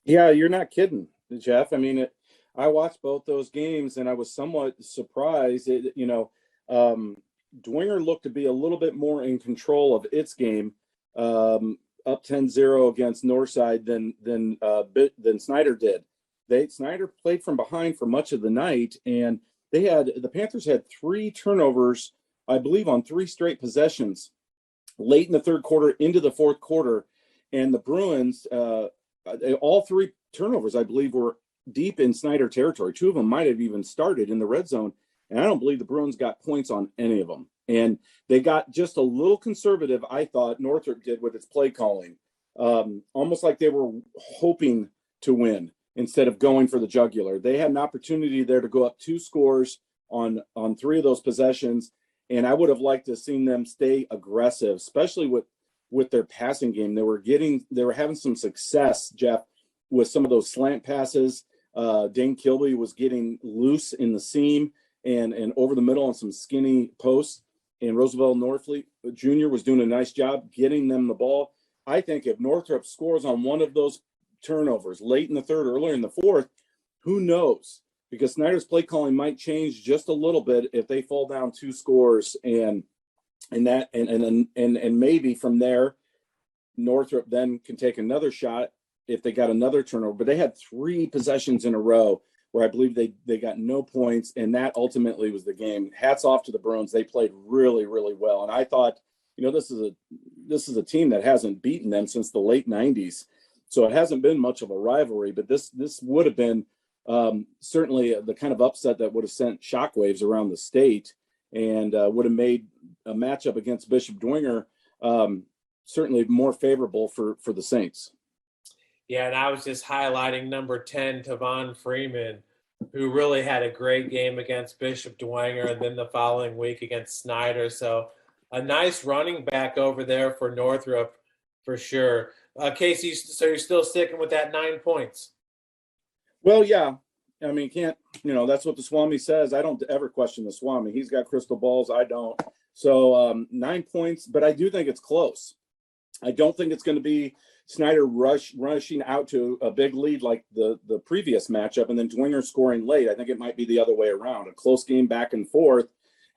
S13: Yeah, you're not kidding, Jeff. I mean, I watched both those games, and I was somewhat surprised. Dwenger looked to be a little bit more in control of its game, up 10-0 against Northside than Snyder did. Snyder played from behind for much of the night, and the Panthers had 3 turnovers, I believe, on 3 straight possessions late in the third quarter into the fourth quarter, and the Bruins, all 3 turnovers, I believe, were deep in Snyder territory. 2 of them might have even started in the red zone, and I don't believe the Bruins got points on any of them. And they got just a little conservative, I thought Northrop did with its play calling, almost like they were hoping to win instead of going for the jugular. They had an opportunity there to go up 2 scores on 3 of those possessions, and I would have liked to have seen them stay aggressive, especially with their passing game. They were having some success, Jeff, with some of those slant passes. Dane Kilby was getting loose in the seam and over the middle on some skinny posts. And Roosevelt Norfleet Jr. was doing a nice job getting them the ball. I think if Northrop scores on one of those turnovers late in the third, earlier in the fourth, who knows? Because Snyder's play calling might change just a little bit if they fall down 2 scores, and maybe from there, Northrop then can take another shot if they got another turnover. But they had 3 possessions in a row where I believe they got no points, and that ultimately was the game. Hats off to the Bruins. They played really, really well. And I thought, this is a team that hasn't beaten them since the late 90s. So it hasn't been much of a rivalry, but this would have been certainly the kind of upset that would have sent shockwaves around the state and would have made a matchup against Bishop Dwenger certainly more favorable for the Saints.
S7: Yeah, and I was just highlighting number 10, Tavon Freeman, who really had a great game against Bishop Dwenger, and then the following week against Snyder. So a nice running back over there for Northrop for sure. Casey, so you're still sticking with that 9 points?
S13: Well, yeah. I mean, that's what the Swami says. I don't ever question the Swami. He's got crystal balls. I don't. So 9 points, but I do think it's close. I don't think it's going to be Snyder rushing out to a big lead like the previous matchup and then Dwenger scoring late. I think it might be the other way around, a close game back and forth,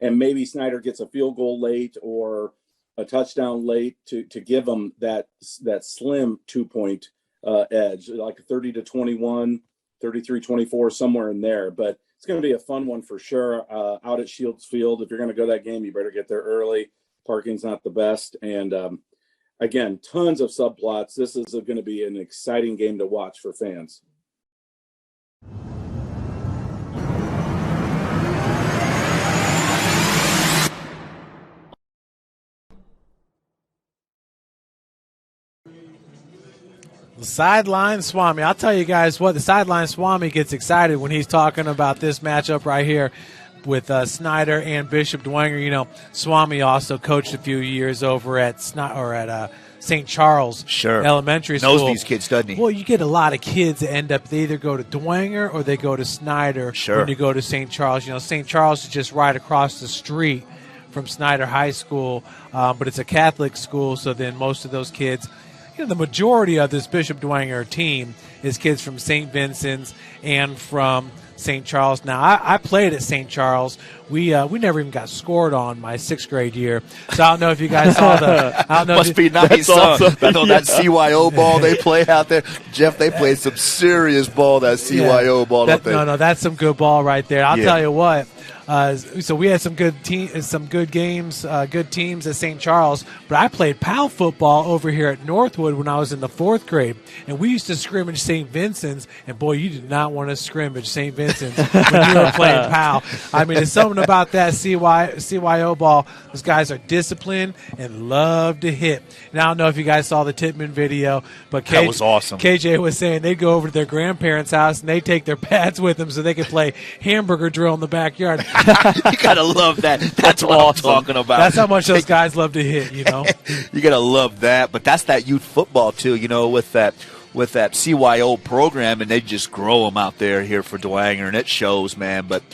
S13: and maybe Snyder gets a field goal late or a touchdown late to give them that slim 2-point edge, like 30-21, 33-24, somewhere in there. But it's going to be a fun one for sure out at Shields Field. If you're going to go that game, you better get there early. Parking's not the best. And again, tons of subplots. This is going to be an exciting game to watch for fans.
S3: The sideline Swami. I'll tell you guys what, the sideline Swami gets excited when he's talking about this matchup right here with Snyder and Bishop Dwenger. Swami also coached a few years over at St. Charles Elementary School.
S1: Knows these kids, doesn't he?
S3: Well, you get a lot of kids that end up, they either go to Dwenger or they go to Snyder when you go to St. Charles. St. Charles is just right across the street from Snyder High School, but it's a Catholic school, so then most of those kids, the majority of this Bishop Dwenger team is kids from St. Vincent's and from St. Charles. Now, I played at St. Charles. We never even got scored on my 6th grade year. So I don't know if you guys saw
S1: Must be nice. Awesome. I know that CYO ball they play out there. Jeff, they played some serious ball, that CYO ball out there.
S3: No, that's some good ball right there. I'll tell you what. So we had some good games, good teams at St. Charles. But I played PAL football over here at Northwood when I was in the 4th grade, and we used to scrimmage St. Vincent's. And boy, you did not want to scrimmage St. Vincent's when you were playing PAL. I mean, it's something about that CYO ball. Those guys are disciplined and love to hit. And I don't know if you guys saw the Titman video, but
S1: that was awesome.
S3: KJ was saying they'd go over to their grandparents' house and they take their pads with them so they could play hamburger drill in the backyard.
S1: You gotta love that. That's what I'm talking about.
S3: That's how much those guys love to hit,
S1: You gotta love that. But that's that youth football too, with that CYO program, and they just grow them out there here for Dwenger, and it shows, man. But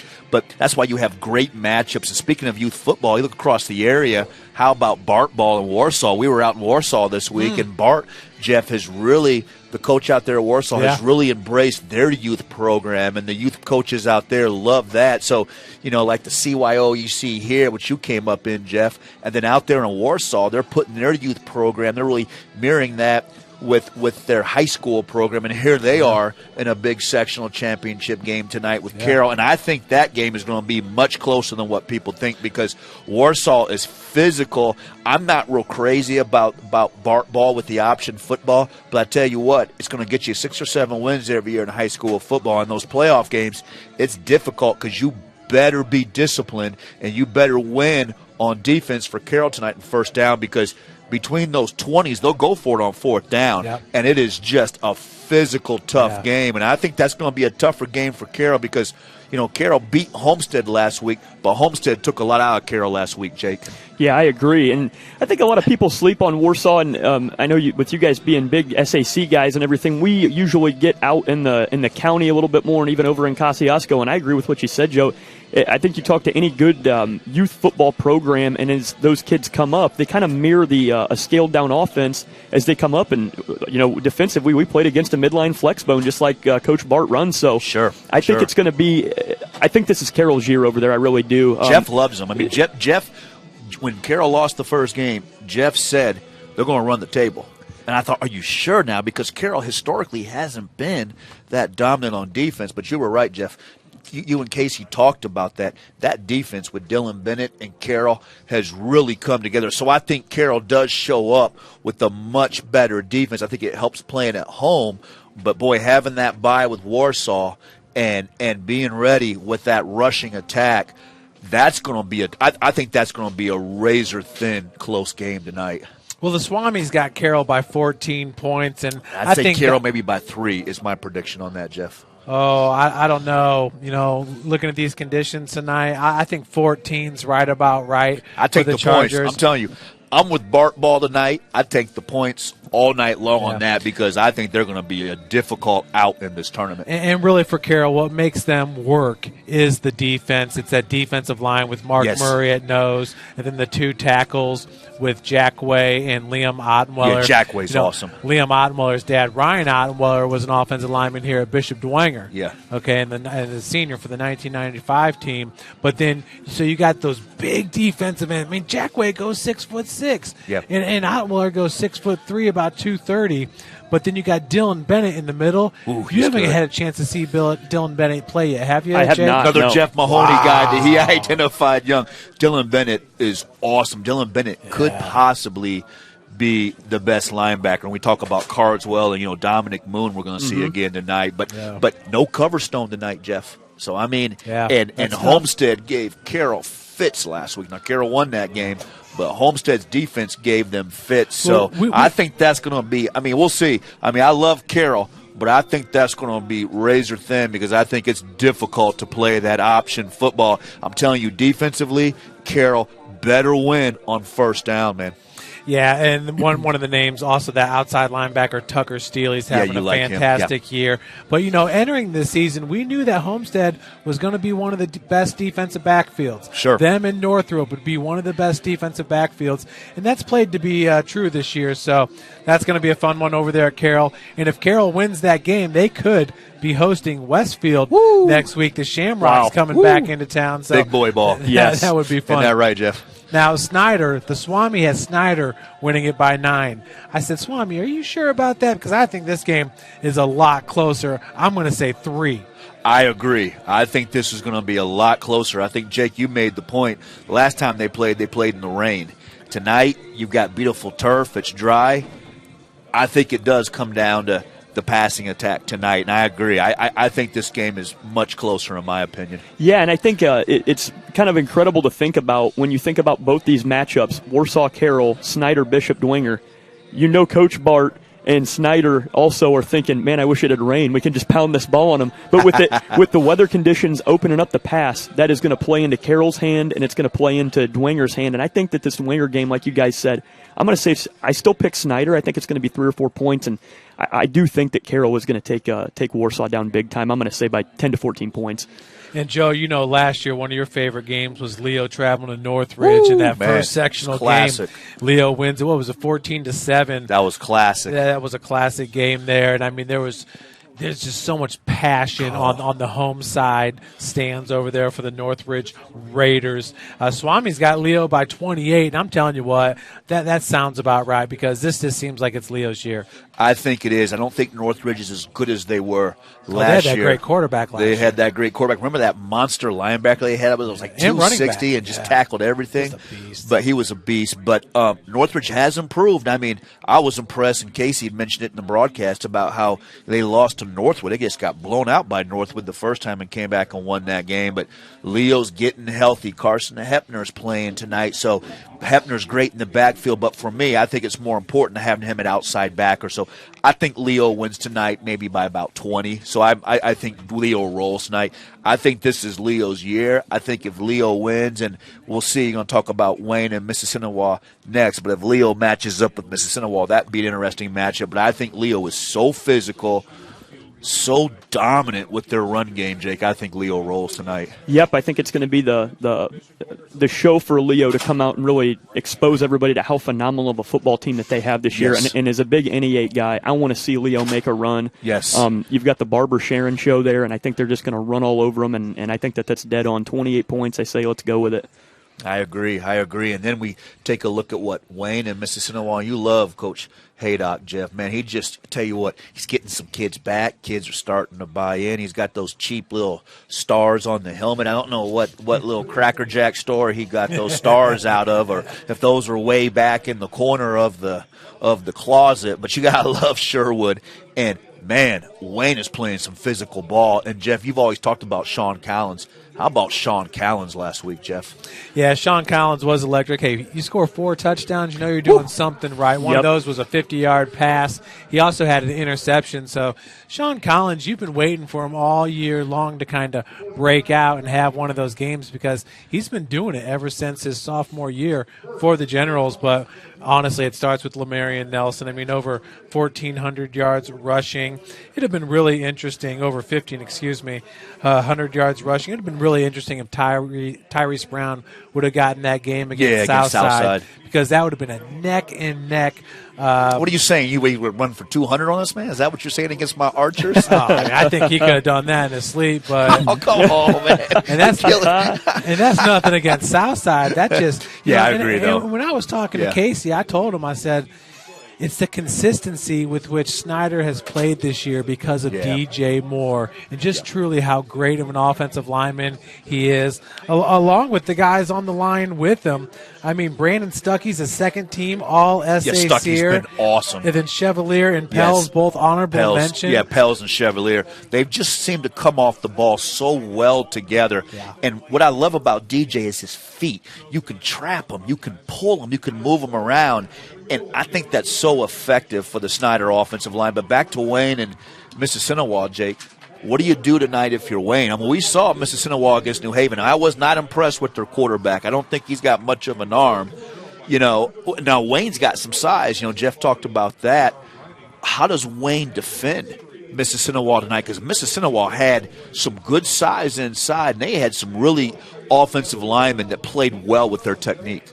S1: that's why you have great matchups. And speaking of youth football, you look across the area. How about Bart Ball in Warsaw? We were out in Warsaw this week, and Bart, Jeff, has really, the coach out there at Warsaw, has really embraced their youth program, and the youth coaches out there love that. So, like the CYO you see here, which you came up in, Jeff, and then out there in Warsaw, they're putting their youth program, they're really mirroring that with their high school program, and here they are in a big sectional championship game tonight with Carroll. And I think that game is going to be much closer than what people think, because Warsaw is physical. I'm not real crazy about Bart Ball with the option football, but I tell you what, it's going to get you 6 or 7 wins every year in high school football. In those playoff games, it's difficult because you better be disciplined and you better win on defense for Carroll tonight in first down, because between those 20s, they'll go for it on 4th down, and it is just a physical, tough game. And I think that's going to be a tougher game for Carroll because, Carroll beat Homestead last week, but Homestead took a lot out of Carroll last week, Jake.
S2: Yeah, I agree. And I think a lot of people sleep on Warsaw, and I know with you guys being big SAC guys and everything, we usually get out in the county a little bit more, and even over in Kosciuszko, and I agree with what you said, Joe. I think you talk to any good youth football program, and as those kids come up, they kind of mirror a scaled-down offense as they come up. And, defensively, we played against a midline flex bone just like Coach Bart runs. So I think it's going to be – I think this is Carroll's year over there. I really do.
S1: Jeff loves them. I mean, Jeff, when Carroll lost the first game, Jeff said they're going to run the table. And I thought, are you sure now? Because Carroll historically hasn't been that dominant on defense. But you were right, Jeff. You and Casey talked about that. That defense with Dylan Bennett and Carroll has really come together. So I think Carroll does show up with a much better defense. I think it helps playing at home. But, boy, having that bye with Warsaw and being ready with that rushing attack, that's going to be I think that's going to be a razor-thin close game tonight.
S3: Well, the Swami's got Carroll by 14 points. And
S1: I'd say Carroll maybe by 3 is my prediction on that, Jeff.
S3: Oh, I don't know. Looking at these conditions tonight, I think 14's right about right.
S1: I take
S3: for
S1: the
S3: Chargers.
S1: points. I'm telling you, I'm with Bart Ball tonight. I take the points all night long on that because I think they're going to be a difficult out in this tournament.
S3: And really for Carroll, what makes them work is the defense. It's that defensive line with Mark Murray at nose, and then the 2 tackles with Jackway and Liam Ottenweller.
S1: Yeah, Jackway's awesome.
S3: Liam Ottenweller's dad, Ryan Ottenweller, was an offensive lineman here at Bishop Dwenger.
S1: Yeah.
S3: Okay, and the senior for the 1995 team. But then, so you got those big defensive ends. I mean, Jackway goes 6'6".
S1: Yep.
S3: And Ottenweller goes 6'3", about 230. But then you got Dylan Bennett in the middle.
S1: Ooh,
S3: you haven't had a chance to see Dylan Bennett play yet, have you?
S2: I have
S3: Jay?
S2: not.
S1: Another
S2: No.
S1: Jeff Mahoney guy that he identified young. Dylan Bennett is awesome. Dylan Bennett could possibly be the best linebacker. And we talk about Carswell and Dominic Moon we're going to see again tonight. But no cover stone tonight, Jeff. So, I mean, and Homestead gave Carroll fits last week. Now, Carroll won that game, but Homestead's defense gave them fits. So I think that's going to be – I mean, we'll see. I mean, I love Carroll, but I think that's going to be razor thin because I think it's difficult to play that option football. I'm telling you, defensively, Carroll better win on first down, man.
S3: Yeah, and one of the names, also that outside linebacker, Tucker Steele's having a fantastic year. But, entering this season, we knew that Homestead was going to be one of the best defensive backfields.
S1: Sure.
S3: Them and Northrop would be one of the best defensive backfields, and that's played to be true this year. So that's going to be a fun one over there at Carroll. And if Carroll wins that game, they could be hosting Westfield next week. The Shamrocks coming back into town. So
S1: big boy ball.
S3: Yes. That would be fun.
S1: Isn't that right, Jeff?
S3: Now, Snyder, the Swami has Snyder winning it by 9. I said, Swami, are you sure about that? Because I think this game is a lot closer. I'm going to say 3.
S1: I agree. I think this is going to be a lot closer. I think, Jake, you made the point. Last time they played in the rain. Tonight, you've got beautiful turf. It's dry. I think it does come down to the passing attack tonight, and I agree. I think this game is much closer, in my opinion.
S2: Yeah, and I think it's kind of incredible to think about when you think about both these matchups, Warsaw-Carroll, Snyder-Bishop Dwenger. Coach Bart and Snyder also are thinking, man, I wish it had rained. We can just pound this ball on them. But with the weather conditions opening up the pass, that is going to play into Carroll's hand, and it's going to play into Dwenger's hand. And I think that this Dwenger game, like you guys said, I'm going to say I still pick Snyder. I think it's going to be 3 or 4 points, and I do think that Carroll is going to take Warsaw down big time. I'm going to say by 10 to 14 points.
S3: And, Joe, last year one of your favorite games was Leo traveling to Northridge in that first sectional game. Leo wins it. What was it, 14-7?
S1: That was classic.
S3: That was a classic game there. And, I mean, there's just so much passion on the home side stands over there for the Northridge Raiders. Swami's got Leo by 28, and I'm telling you what, that sounds about right because this just seems like it's Leo's year.
S1: I think it is. I don't think Northridge is as good as they were last year.
S3: They had that great quarterback last year.
S1: They had that great quarterback. Remember that monster linebacker they had? It was like 260 and just tackled everything. But he was a beast. But Northridge has improved. I mean, I was impressed, and Casey had mentioned it in the broadcast about how they lost to Northwood. They just got blown out by Northwood the first time and came back and won that game. But Leo's getting healthy. Carson Hepner's playing tonight. So Hepner's great in the backfield. But for me, I think it's more important to have him at outside backer. So I think Leo wins tonight maybe by about 20. So I think Leo rolls tonight. I think this is Leo's year. I think if Leo wins, and we'll see, you're going to talk about Wayne and Mississinawa next, but if Leo matches up with Mississinawa, that'd be an interesting matchup. But I think Leo is so physical, so dominant with their run game, Jake. I think Leo rolls tonight.
S2: Yep, I think it's going to be the show for Leo to come out and really expose everybody to how phenomenal of a football team that they have this year. And as a big NE8 guy, I want to see Leo make a run.
S1: Yes.
S2: You've got the Barber Sharon show there, and I think they're just going to run all over them, and I think that's dead on. 28 points, I say let's go with it.
S1: I agree. And then we take a look at what Wayne and Mississinawa. You love Coach Haydock, Jeff. Man, he just, tell you what, he's getting some kids back. Kids are starting to buy in. He's got those cheap little stars on the helmet. I don't know what little Cracker Jack store he got those stars out of, or if those are way back in the corner of the closet. But you got to love Sherwood. And, man, Wayne is playing some physical ball. And, Jeff, you've always talked about Sean Collins, How about Sean Callens last week, Jeff?
S3: Yeah, Sean Collins was electric. Hey, you score 4 touchdowns, you know you're doing something right. One of those was a 50-yard pass. He also had an interception. So, Sean Collins, you've been waiting for him all year long to kind of break out and have one of those games because he's been doing it ever since his sophomore year for the Generals. But honestly, it starts with Lamarian Nelson. I mean, over 1,400 yards rushing. It'd have been really interesting, over 100 yards rushing. It would have been really interesting if Tyrese Brown would have gotten that game against Southside, because that would have been a neck and neck.
S1: What are you saying? You would run for 200 on this man? Is that what you're saying against my Archers?
S3: I think he could have done that in his sleep. But
S1: oh, come on, man!
S3: And that's nothing against Southside. That just
S1: I agree. Though
S3: when I was talking to Casey, I told him, I said, it's the consistency with which Snyder has played this year because of DJ Moore and just truly how great of an offensive lineman he is, along with the guys on the line with him. I mean, Brandon Stuckey's a second-team All-SAC.
S1: Yeah, Stuckey's been awesome.
S3: And then Chevalier and Pels, both honorable mention.
S1: Yeah, Pels and Chevalier. They've just seemed to come off the ball so well together. Yeah. And what I love about DJ is his feet. You can trap him. You can pull him. You can move him around. And I think that's so effective for the Snyder offensive line. But back to Wayne and Mississinawa, Jake. What do you do tonight if you're Wayne? I mean, we saw Mississinawa against New Haven. I was not impressed with their quarterback. I don't think he's got much of an arm. Now Wayne's got some size. Jeff talked about that. How does Wayne defend Mississinawa tonight? Because Mississinawa had some good size inside, and they had some really offensive linemen that played well with their technique.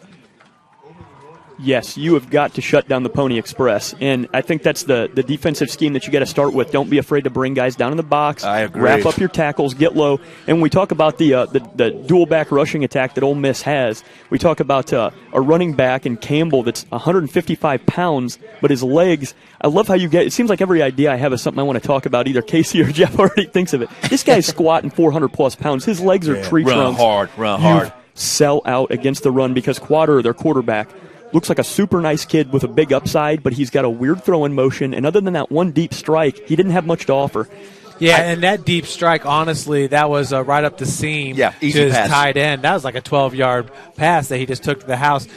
S2: Yes, you have got to shut down the Pony Express, and I think that's the defensive scheme that you got to start with. Don't be afraid to bring guys down in the box.
S1: I agree.
S2: Wrap up your tackles, get low. And when we talk about the dual back rushing attack that Ole Miss has, we talk about a running back in Campbell that's 155 pounds, but his legs. I love how you get. It seems like every idea I have is something I want to talk about. Either Casey or Jeff already thinks of it. This guy's squatting 400 plus pounds. His legs are tree trunks.
S1: Run hard.
S2: Sell out against the run because Quader, their quarterback, looks like a super nice kid with a big upside, but he's got a weird throwing motion. And other than that one deep strike, he didn't have much to offer.
S3: Yeah, and that deep strike, honestly, that was right up the seam to his tight end. That was like a 12-yard pass that he just took to the house.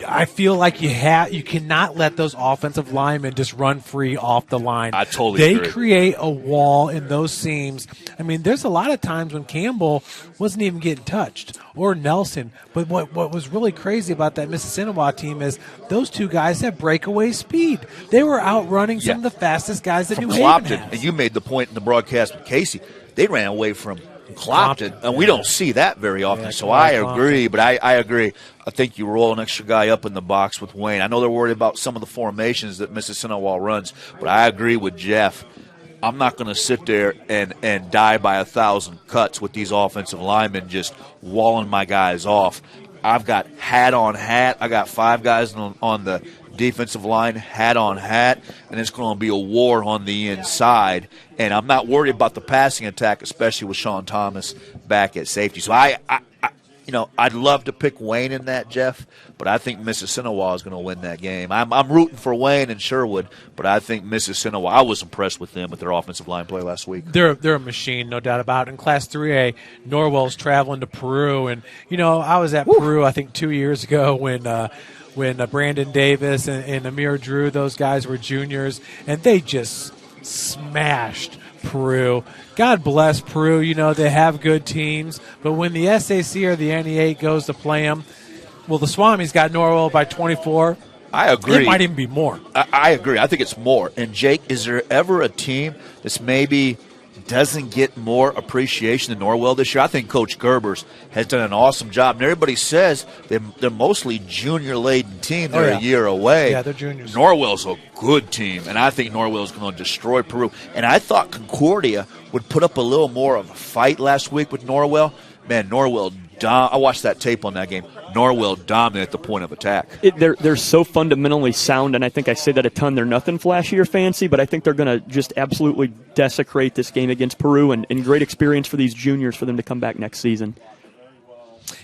S3: I feel like you cannot let those offensive linemen just run free off the line.
S1: I totally agree.
S3: They create a wall in those seams. I mean, there's a lot of times when Campbell wasn't even getting touched, or Nelson. But what was really crazy about that Mississinawa team is those two guys have breakaway speed. They were outrunning some of the fastest guys that New Haven has.
S1: And you made the point in the broadcast with Casey. They ran away from Clopton, and we don't see that very often. So I agree, but I agree. I think you roll an extra guy up in the box with Wayne. I know they're worried about some of the formations that Mississinawa runs, but I agree with Jeff. I'm not going to sit there and die by 1,000 cuts with these offensive linemen just walling my guys off. I've got hat on hat. I got 5 guys on the defensive line, hat on hat, and it's going to be a war on the inside. And I'm not worried about the passing attack, especially with Sean Thomas back at safety. So I'd love to pick Wayne in that, Jeff, but I think Mississinawa is going to win that game. I'm rooting for Wayne and Sherwood, but I think Mississinawa. I was impressed with them with their offensive line play last week.
S3: They're a machine, no doubt about it. In Class 3A, Norwell's traveling to Peru, and I was at Peru I think 2 years ago when Brandon Davis and Amir Drew, those guys were juniors, and they just smashed Peru. God bless Peru. They have good teams, but when the SAC or the NE8 goes to play them, well, the Swamis got Norwell by 24.
S1: I agree.
S3: It might even be more.
S1: I agree. I think it's more. And, Jake, is there ever a team that's maybe doesn't get more appreciation than Norwell this year? I think Coach Gerbers has done an awesome job. And everybody says they're mostly junior-laden team. They're a year away.
S3: Yeah, they're juniors.
S1: Norwell's a good team, and I think Norwell's going to destroy Peru. And I thought Concordia would put up a little more of a fight last week with Norwell. Man, Norwell I watched that tape on that game. Norwell dominated at the point of attack.
S2: They're so fundamentally sound, and I think I say that a ton. They're nothing flashy or fancy, but I think they're going to just absolutely desecrate this game against Peru, and great experience for these juniors for them to come back next season.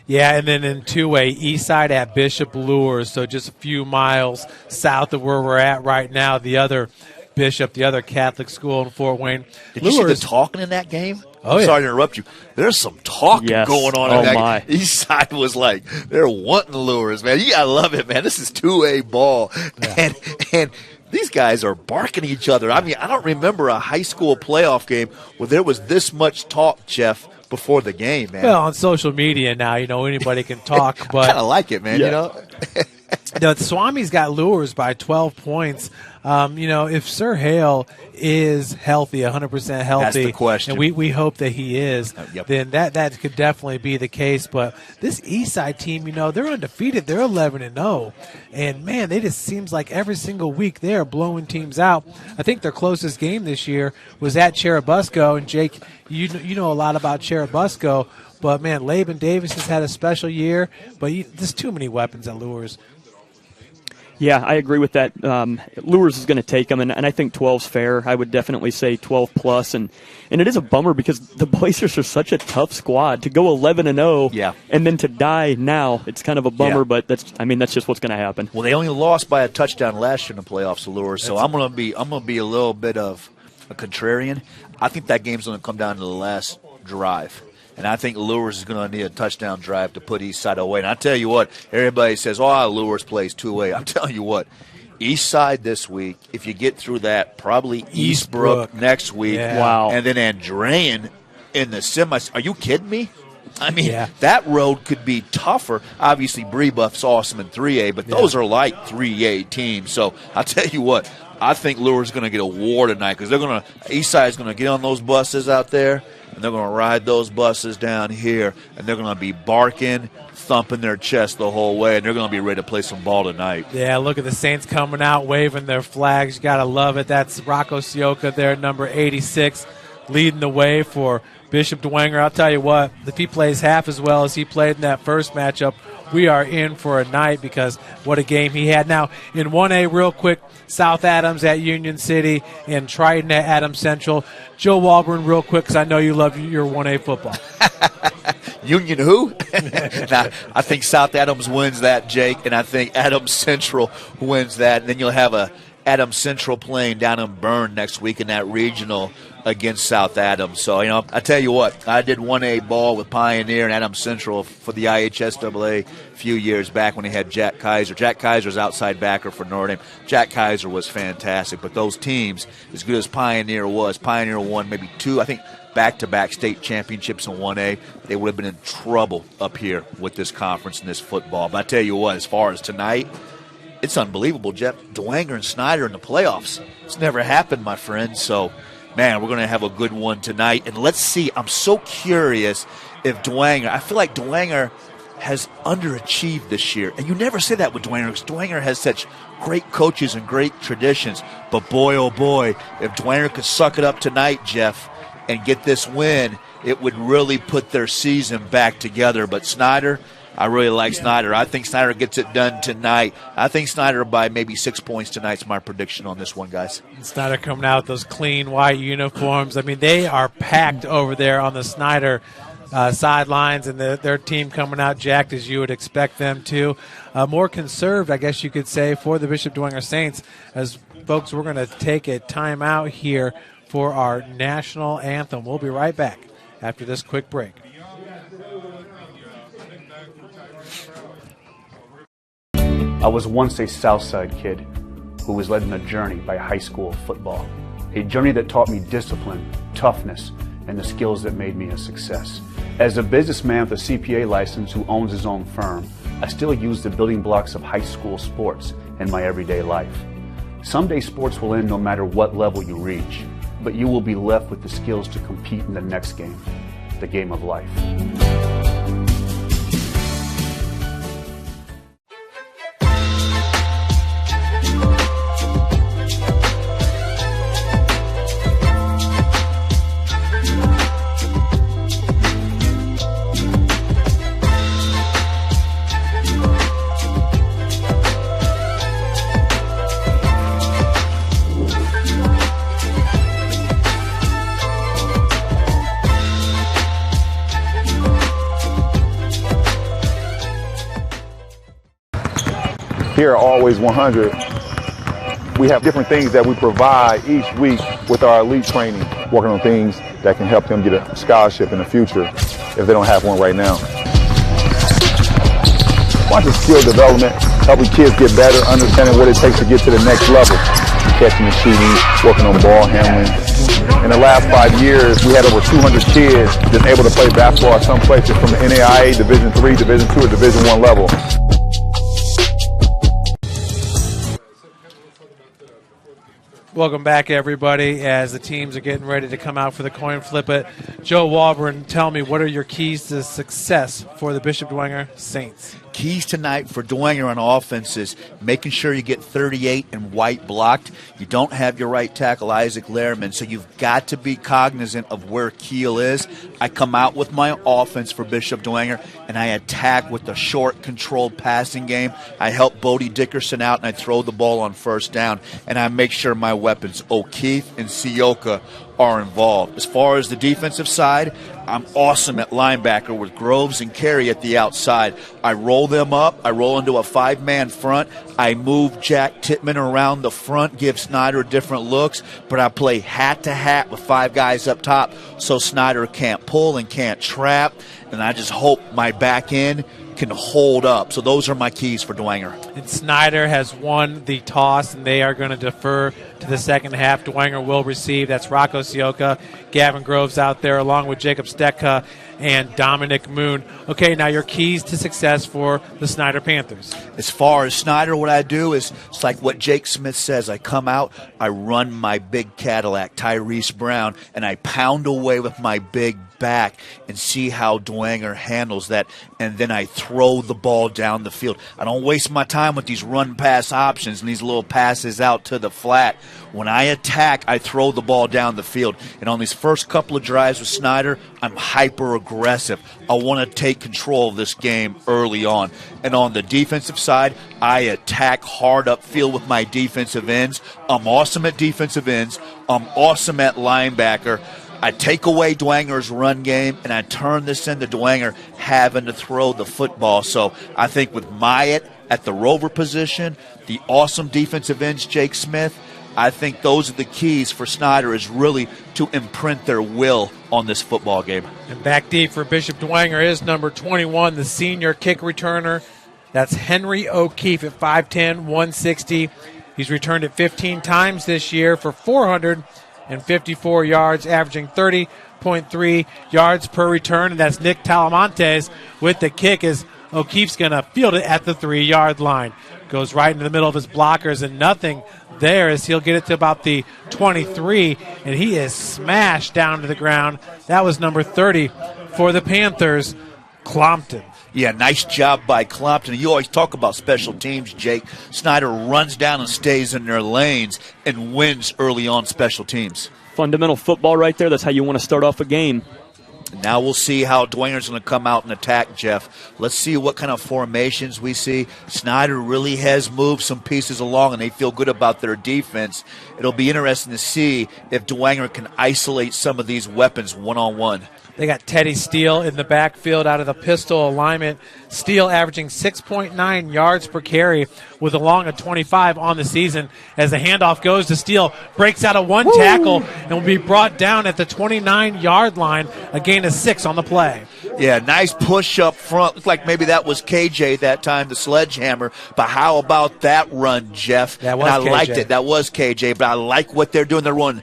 S3: Yeah, and then in 2A, Eastside at Bishop Lures, so just a few miles south of where we're at right now, the other Bishop, the other Catholic school in Fort Wayne.
S1: Did you see the talking in that game?
S3: Oh,
S1: sorry to interrupt you. There's some talking going on.
S2: Oh,
S1: in that.
S2: my.
S1: East side was like, they're wanting lures, man. You got to love it, man. This is 2A ball. Yeah. And these guys are barking at each other. I mean, I don't remember a high school playoff game where there was this much talk, Jeff, before the game, man.
S3: Well, on social media now, anybody can talk. But
S1: I kind of like it, man,
S3: the Swami's got lures by 12 points. If Sir Hale is healthy, 100% healthy,
S1: that's the question.
S3: And we hope that he is, then that could definitely be the case. But this Eastside team, they're undefeated. They're 11-0. And, man, they just seems like every single week they are blowing teams out. I think their closest game this year was at Cherubusco. And, Jake, you know a lot about Cherubusco. But, man, Laban Davis has had a special year. But there's too many weapons at Lures.
S2: Yeah, I agree with that. Lures is going to take them, and I think 12's fair. I would definitely say 12 plus, and it is a bummer because the Blazers are such a tough squad. To go 11-0, and then to die now, it's kind of a bummer. But that's just what's going to happen.
S1: Well, they only lost by a touchdown last year in the playoffs, Lures. So I'm going to be a little bit of a contrarian. I think that game's going to come down to the last drive. And I think Lures is going to need a touchdown drive to put Eastside away. And I tell you what, everybody says, Lures plays 2A. I'm telling you what, Eastside this week, if you get through that, probably Eastbrook next week.
S3: Yeah.
S2: Wow.
S1: And then Andrean in the semis. Are you kidding me? I mean, that road could be tougher. Obviously, Brebuff's awesome in 3A, but those are like 3A teams. So I'll tell you what, I think Lures is going to get a war tonight because Eastside is going to get on those buses out there. And they're going to ride those buses down here, and they're going to be barking, thumping their chest the whole way, and they're going to be ready to play some ball tonight.
S3: Yeah, look at the Saints coming out, waving their flags. You got to love it. That's Rocco Sioka there, number 86, leading the way for Bishop Dwenger. I'll tell you what, if he plays half as well as he played in that first matchup, we are in for a night because what a game he had. Now, in 1A, real quick, South Adams at Union City and Triton at Adams Central. Joe Walburn, real quick, because I know you love your 1A football.
S1: Union who? Now, I think South Adams wins that, Jake, and I think Adams Central wins that. And then you'll have a Adams Central playing down in Bern next week in that regional against South Adams. So, I tell you what, I did 1A ball with Pioneer and Adams Central for the IHSAA a few years back when they had Jack Kaiser. Jack Kaiser's outside backer for Notre Dame. Jack Kaiser was fantastic, but those teams, as good as Pioneer was, Pioneer won maybe 2, I think, back-to-back state championships in 1A. They would have been in trouble up here with this conference and this football. But I tell you what, as far as tonight, it's unbelievable, Jeff. Dwenger and Snyder in the playoffs. It's never happened, my friend. So, man, we're going to have a good one tonight. And let's see, I'm so curious if Dwenger, I feel like Dwenger has underachieved this year. And you never say that with Dwenger because Dwenger has such great coaches and great traditions. But boy, oh boy, if Dwenger could suck it up tonight, Jeff, and get this win, it would really put their season back together. But Snyder, I really like Snyder. I think Snyder gets it done tonight. I think Snyder by maybe 6 points tonight's my prediction on this one, guys.
S3: Snyder coming out with those clean white uniforms. I mean, they are packed over there on the Snyder sidelines, and their team coming out jacked as you would expect them to. More conserved, I guess you could say, for the Bishop Dwenger Saints. As folks, we're going to take a timeout here for our national anthem. We'll be right back after this quick break.
S6: I was once a Southside kid who was led on a journey by high school football. A journey that taught me discipline, toughness, and the skills that made me a success. As a businessman with a CPA license who owns his own firm, I still use the building blocks of high school sports in my everyday life. Someday sports will end no matter what level you reach, but you will be left with the skills to compete in the next game, the game of life.
S10: Here at Always 100, we have different things that we provide each week with our elite training. working on things that can help them get a scholarship in the future if they don't have one right now. Watching skill development, helping kids get better, understanding what it takes to get to the next level. Catching and shooting, working on ball handling. In the last 5 years, we had over 200 kids that's able to play basketball at some places from the NAIA, Division III, Division II, or Division I level.
S3: Welcome back, everybody, as the teams are getting ready to come out for the coin flip it. Joe Walburn, tell me, what are your keys to success for the Bishop Dwenger Saints?
S1: Keys tonight for Dwenger on offense is making sure you get 38 and white blocked. You don't have your right tackle, Isaac Lehrman, so you've got to be cognizant of where Keel is. I come out with my offense for Bishop Dwenger, and I attack with the short, controlled passing game. I help Bodie Dickerson out, and I throw the ball on first down, and I make sure my weapons, O'Keefe and Sioka, are involved. As far as the defensive side, I'm awesome at linebacker with Groves and Carey at the outside. I roll them up. I roll into a 5-man front. I move Jack Titman around the front, give Snyder different looks, but I play hat-to-hat with 5 guys up top so Snyder can't pull and can't trap, and I just hope my back end can hold up. So those are my keys for Dwenger.
S3: And Snyder has won the toss, and they are going to defer to the second half. Dwenger will receive. That's Rocco Sioka, Gavin Groves out there, along with Jacob Stetka and Dominic Moon. Okay, now your keys to success for the Snyder Panthers.
S1: As far as Snyder, what I do is it's like what Jake Smith says. I come out, I run my big Cadillac, Tyrese Brown, and I pound away with my big back and see how Dwenger handles that, and then I throw the ball down the field. I don't waste my time with these run-pass options and these little passes out to the flat. When I attack, I throw the ball down the field. And on these first couple of drives with Snyder, I'm hyper-aggressive. I want to take control of this game early on. And on the defensive side, I attack hard upfield with my defensive ends. I'm awesome at defensive ends. I'm awesome at linebacker. I take away Dwenger's run game, and I turn this into Dwenger having to throw the football. So I think with Myatt at the rover position, the awesome defensive ends, Jake Smith, I think those are the keys for Snyder, is really to imprint their will on this football game.
S3: And back deep for Bishop Dwenger is number 21, the senior kick returner. That's Henry O'Keefe at 5'10", 160. He's returned it 15 times this year for 454 yards, averaging 30.3 yards per return. And that's Nick Talamontes with the kick, as O'Keefe's going to field it at the 3-yard line. Goes right into the middle of his blockers, and nothing there, as he'll get it to about the 23, and he is smashed down to the ground. That was number 30 for the Panthers, Clompton.
S1: Yeah, nice job by Clompton. You always talk about special teams, Jake. Snyder runs down and stays in their lanes and wins early on special teams.
S2: Fundamental football right there. That's how you want to start off a game.
S1: Now we'll see how Dwenger's going to come out and attack, Jeff. Let's see what kind of formations we see. Snyder really has moved some pieces along, and they feel good about their defense. It'll be interesting to see if Dwenger can isolate some of these weapons one-on-one.
S3: They got Teddy Steele in the backfield out of the pistol alignment. Steele averaging 6.9 yards per carry with a long of 25 on the season. As the handoff goes to Steele, breaks out of one tackle and will be brought down at the 29-yard line. A gain of 6 on the play.
S1: Yeah, nice push up front. Looked like maybe that was KJ that time, the Sledgehammer. But how about that run, Jeff?
S3: That was
S1: and I
S3: KJ.
S1: liked it. That was KJ, but I like what they're doing. They're running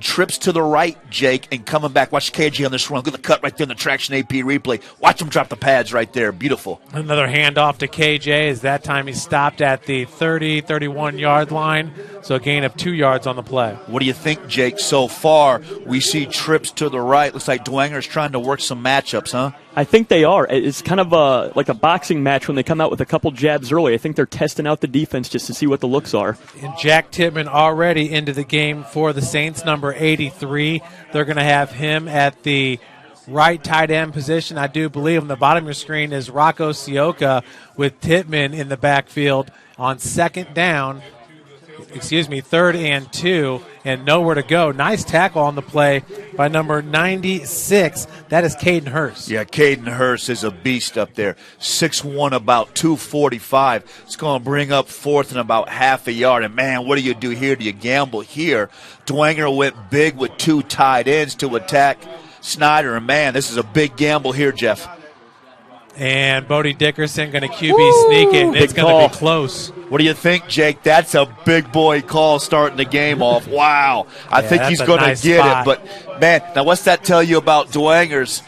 S1: trips to the right, Jake, and coming back. Watch KJ on this run. Look at the cut right there in the traction AP replay. Watch him drop the pads right there. Beautiful.
S3: Another handoff to KJ, as that time he stopped at the 31-yard line. So a gain of 2 yards on the play.
S1: What do you think, Jake? So far, we see trips to the right. Looks like Dwenger's trying to work some matchups, huh?
S2: I think they are. It's kind of like a boxing match when they come out with a couple jabs early. I think they're testing out the defense just to see what the looks are.
S3: And Jack Titman already into the game for the Saints, number 83. They're going to have him at the right tight end position. I do believe on the bottom of your screen is Rocco Sioka with Titman in the backfield on second down. 3rd and 2, and nowhere to go. Nice tackle on the play by number 96. That is Caden Hurst.
S1: Yeah, Caden Hurst is a beast up there. 6'1", about 245. It's going to bring up 4th and about half a yard. And, man, what do you do here? Do you gamble here? Dwenger went big with 2 tight ends to attack Snyder. And, man, this is a big gamble here, Jeff.
S3: And Bodie Dickerson going to QB sneak it, and it's going to be close.
S1: What do you think, Jake? That's a big boy call starting the game off. Wow. I think he's going to get it. But, man, now what's that tell you about Dwenger's,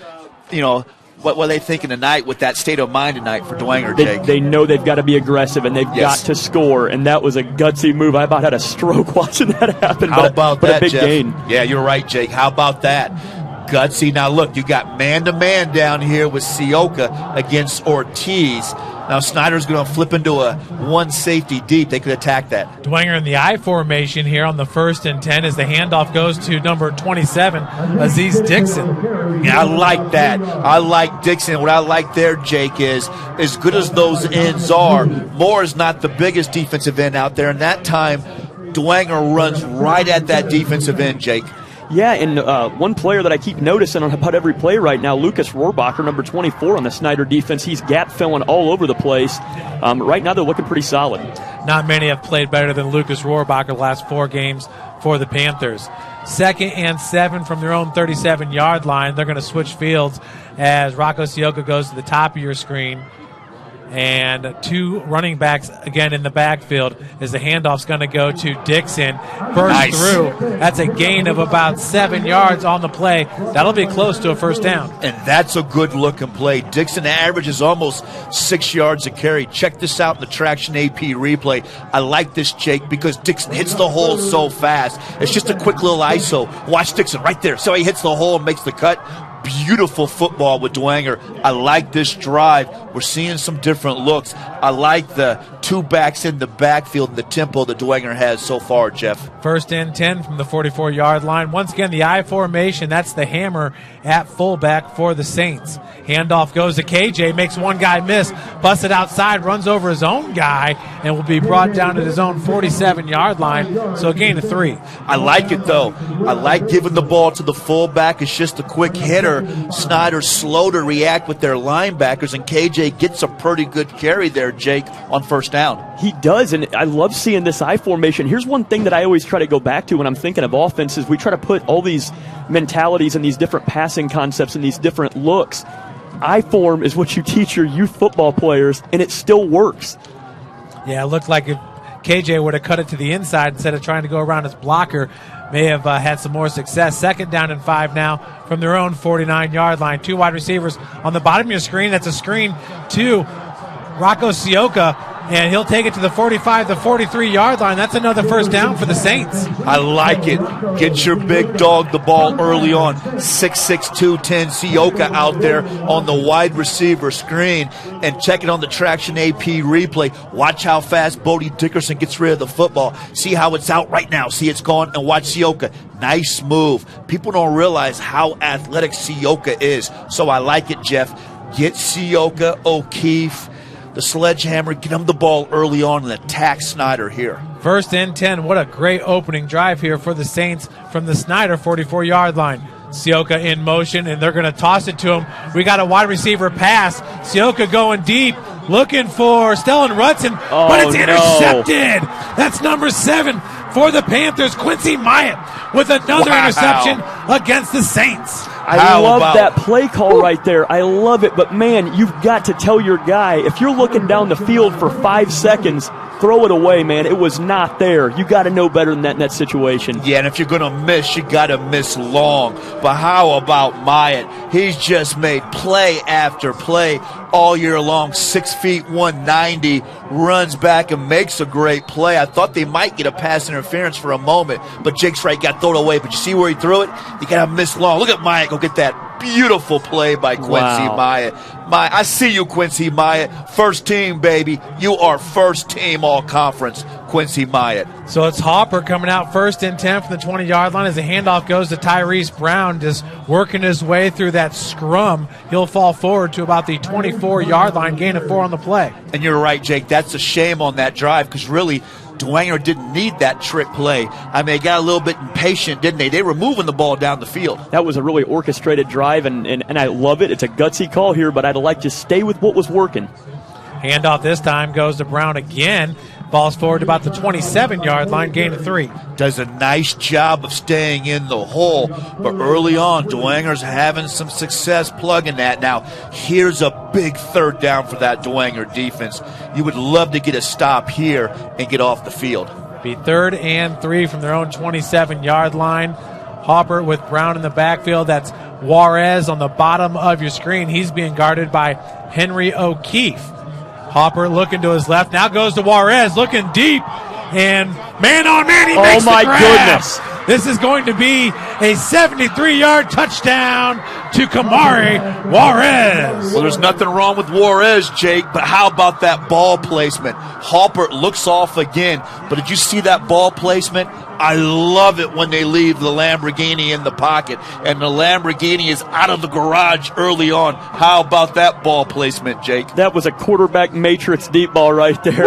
S1: what were they thinking tonight with that state of mind tonight for Dwenger, Jake?
S2: They know they've got to be aggressive, and they've got to score, and that was a gutsy move. I about had a stroke watching that happen.
S1: How about that,
S2: a big
S1: Jeff?
S2: gain.
S1: Yeah, you're right, Jake. How about that? Gutsy. Now, look, you got man-to-man down here with Sioka against Ortiz. Now, Snyder's going to flip into a 1 safety deep. They could attack that.
S3: Dwenger in the I formation here on the 1st and 10 as the handoff goes to number 27, Aziz Dixon.
S1: Yeah, I like that. I like Dixon. What I like there, Jake, is as good as those ends are, Moore is not the biggest defensive end out there. And that time, Dwenger runs right at that defensive end, Jake.
S2: Yeah, and one player that I keep noticing on about every play right now, Lucas Rohrbacher, number 24 on the Snyder defense. He's gap filling all over the place. Right now they're looking pretty solid.
S3: Not many have played better than Lucas Rohrbacher the last 4 games for the Panthers. 2nd and 7 from their own 37-yard line. They're going to switch fields as Rocco Sioka goes to the top of your screen. And 2 running backs again in the backfield as the handoff's going to go to Dixon. Burst through. That's a gain of about 7 yards on the play. That'll be close to a first down.
S1: And that's a good-looking play. Dixon averages almost 6 yards a carry. Check this out in the Traction AP replay. I like this, Jake, because Dixon hits the hole so fast. It's just a quick little ISO. Watch Dixon right there. So he hits the hole and makes the cut. Beautiful football with Dwenger. I like this drive. We're seeing some different looks. I like the 2 backs in the backfield and the tempo that Dwenger has so far, Jeff.
S3: 1st and 10 from the 44-yard line. Once again, the I formation. That's the hammer at fullback for the Saints. Handoff goes to KJ, makes one guy miss, busts it outside, runs over his own guy, and will be brought down to his own 47-yard line. So a gain of 3.
S1: I like it, though. I like giving the ball to the fullback. It's just a quick hitter. Snyder's slow to react with their linebackers, and KJ gets a pretty good carry there, Jake, on 1st down.
S2: He does, and I love seeing this I formation. Here's one thing that I always try to go back to when I'm thinking of offense is we try to put all these mentalities and these different passing concepts and these different looks. I form is what you teach your youth football players, and it still works.
S3: Yeah, it looked like if KJ would have cut it to the inside instead of trying to go around his blocker, may have had some more success. 2nd down and 5 now from their own 49-yard line. 2 wide receivers on the bottom of your screen. That's a screen to Rocco Sioka, and he'll take it to the 45, the 43-yard line. That's another first down for the Saints.
S1: I like it. Get your big dog the ball early on. 6'6", 210 Sioka out there on the wide receiver screen. And check it on the Traction AP replay. Watch how fast Bodie Dickerson gets rid of the football. See how it's out right now. See it's gone, and watch Sioka. Nice move. People don't realize how athletic Sioka is. So I like it, Jeff. Get Sioka, O'Keefe, the Sledgehammer, get him the ball early on and attack Snyder here.
S3: 1st and 10. What a great opening drive here for the Saints from the Snyder 44-yard line. Sioka in motion, and they're going to toss it to him. We got a wide receiver pass. Sioka going deep, looking for Stellan Rudson, but it's intercepted. That's number 7 for the Panthers, Quincy Myatt, with another interception against the Saints.
S2: I love that play call right there. I love it. But, man, you've got to tell your guy, if you're looking down the field for 5 seconds, throw it away, man. It was not there. You got to know better than that in that situation.
S1: Yeah, and if you're going to miss, you got to miss long. But how about Myatt? He's just made play after play all year long. 6 feet, 190, runs back and makes a great play. I thought they might get a pass interference for a moment, but Jake's right, got thrown away. But you see where he threw it? You got to miss long. Look at Myatt go get that beautiful play by Quincy Myatt. I see you, Quincy Myatt. First team, baby. You are first team all conference, Quincy Myatt.
S3: So it's Hopper coming out 1st and 10 from the 20-yard line as the handoff goes to Tyrese Brown, just working his way through that scrum. He'll fall forward to about the 24-yard line, gain of 4 on the play.
S1: And you're right, Jake. That's a shame on that drive because really Dwenger didn't need that trick play. I mean, they got a little bit impatient, didn't they? They were moving the ball down the field.
S2: That was a really orchestrated drive, and I love it. It's a gutsy call here, but I'd like to stay with what was working.
S3: Handoff this time goes to Brown again. Ball's forward to about the 27-yard line, gain of 3.
S1: Does a nice job of staying in the hole, but early on, Dwenger's having some success plugging that. Now, here's a big third down for that Dwenger defense. You would love to get a stop here and get off the field.
S3: Be 3rd and 3 from their own 27-yard line. Hopper with Brown in the backfield. That's Juarez on the bottom of your screen. He's being guarded by Henry O'Keefe. Hopper looking to his left. Now goes to Juarez, looking deep. And man on man, he makes the grab. Oh, my goodness. This is going to be a 73-yard touchdown to Kamari Juarez.
S1: Well, there's nothing wrong with Juarez, Jake, but how about that ball placement? Hopper looks off again, but did you see that ball placement? I love it when they leave the Lamborghini in the pocket, and the Lamborghini is out of the garage early on. How about that ball placement, Jake?
S2: That was a quarterback matrix deep ball right there.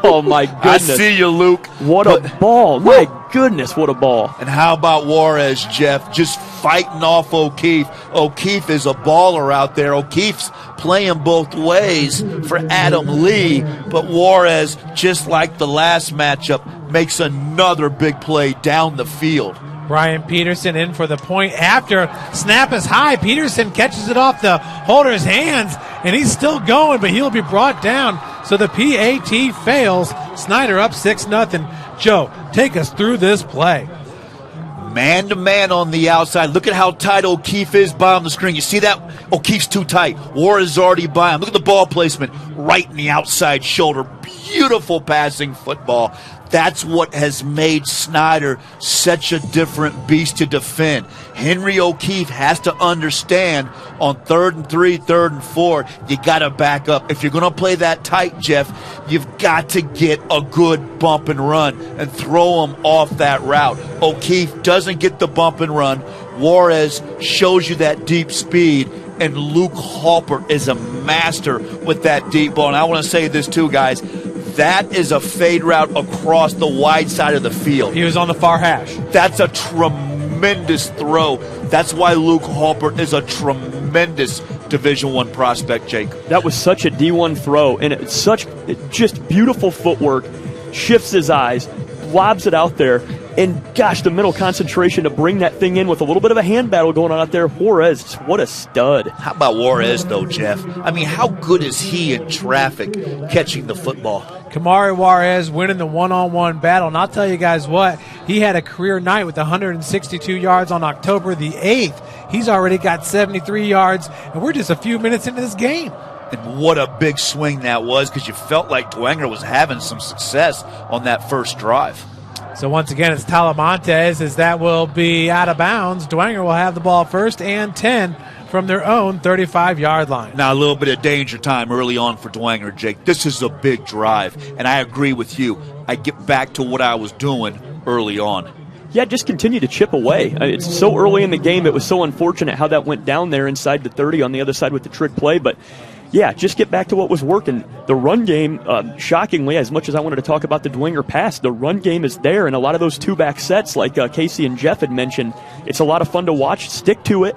S2: Oh, my goodness.
S1: I see you, Luke.
S2: What a ball. My goodness, what a ball.
S1: And how about Juarez, Jeff? Just fighting off O'Keefe. O'Keefe is a baller out there. O'Keefe's playing both ways for Adam Lee, but Juarez, just like the last matchup, makes another big play down the field.
S3: Brian Peterson in for the point after. Snap is high. Peterson catches it off the holder's hands, and he's still going, but he'll be brought down. So the PAT fails. Snyder up 6-0. Joe, take us through this play.
S1: Man-to-man on the outside. Look at how tight O'Keefe is by on the screen. You see that? O'Keefe's too tight. Juarez is already by him. Look at the ball placement right in the outside shoulder. Beautiful passing football. That's what has made Snyder such a different beast to defend. Henry O'Keefe has to understand on 3rd and 3, 3rd and 4, you got to back up. If you're going to play that tight, Jeff, you've got to get a good bump and run and throw him off that route. O'Keefe doesn't get the bump and run. Juarez shows you that deep speed, and Luke Hopper is a master with that deep ball. And I want to say this too, guys. That is a fade route across the wide side of the field.
S3: He was on the far hash.
S1: That's a tremendous throw. That's why Luke Hopper is a tremendous Division I prospect, Jake.
S2: That was such a D1 throw, and it's such just beautiful footwork. Shifts his eyes, lobs it out there, and gosh, the mental concentration to bring that thing in with a little bit of a hand battle going on out there. Juarez, what a stud.
S1: How about Juarez, though, Jeff? I mean, how good is he in traffic catching the football?
S3: Kamari Juarez winning the one-on-one battle. And I'll tell you guys what, he had a career night with 162 yards on October the 8th. He's already got 73 yards, and we're just a few minutes into this game.
S1: And what a big swing that was, because you felt like Dwenger was having some success on that first drive.
S3: So once again, it's Talamontes as that will be out of bounds. Dwenger will have the ball 1st and 10 from their own 35-yard line.
S1: Now a little bit of danger time early on for Dwenger, Jake. This is a big drive, and I agree with you. I get back to what I was doing early on.
S2: Yeah, just continue to chip away. It's so early in the game. It was so unfortunate how that went down there inside the 30 on the other side with the trick play, but yeah, just get back to what was working. The run game, shockingly, as much as I wanted to talk about the Dwenger pass, the run game is there, and a lot of those two-back sets, like Casey and Jeff had mentioned, it's a lot of fun to watch. Stick to it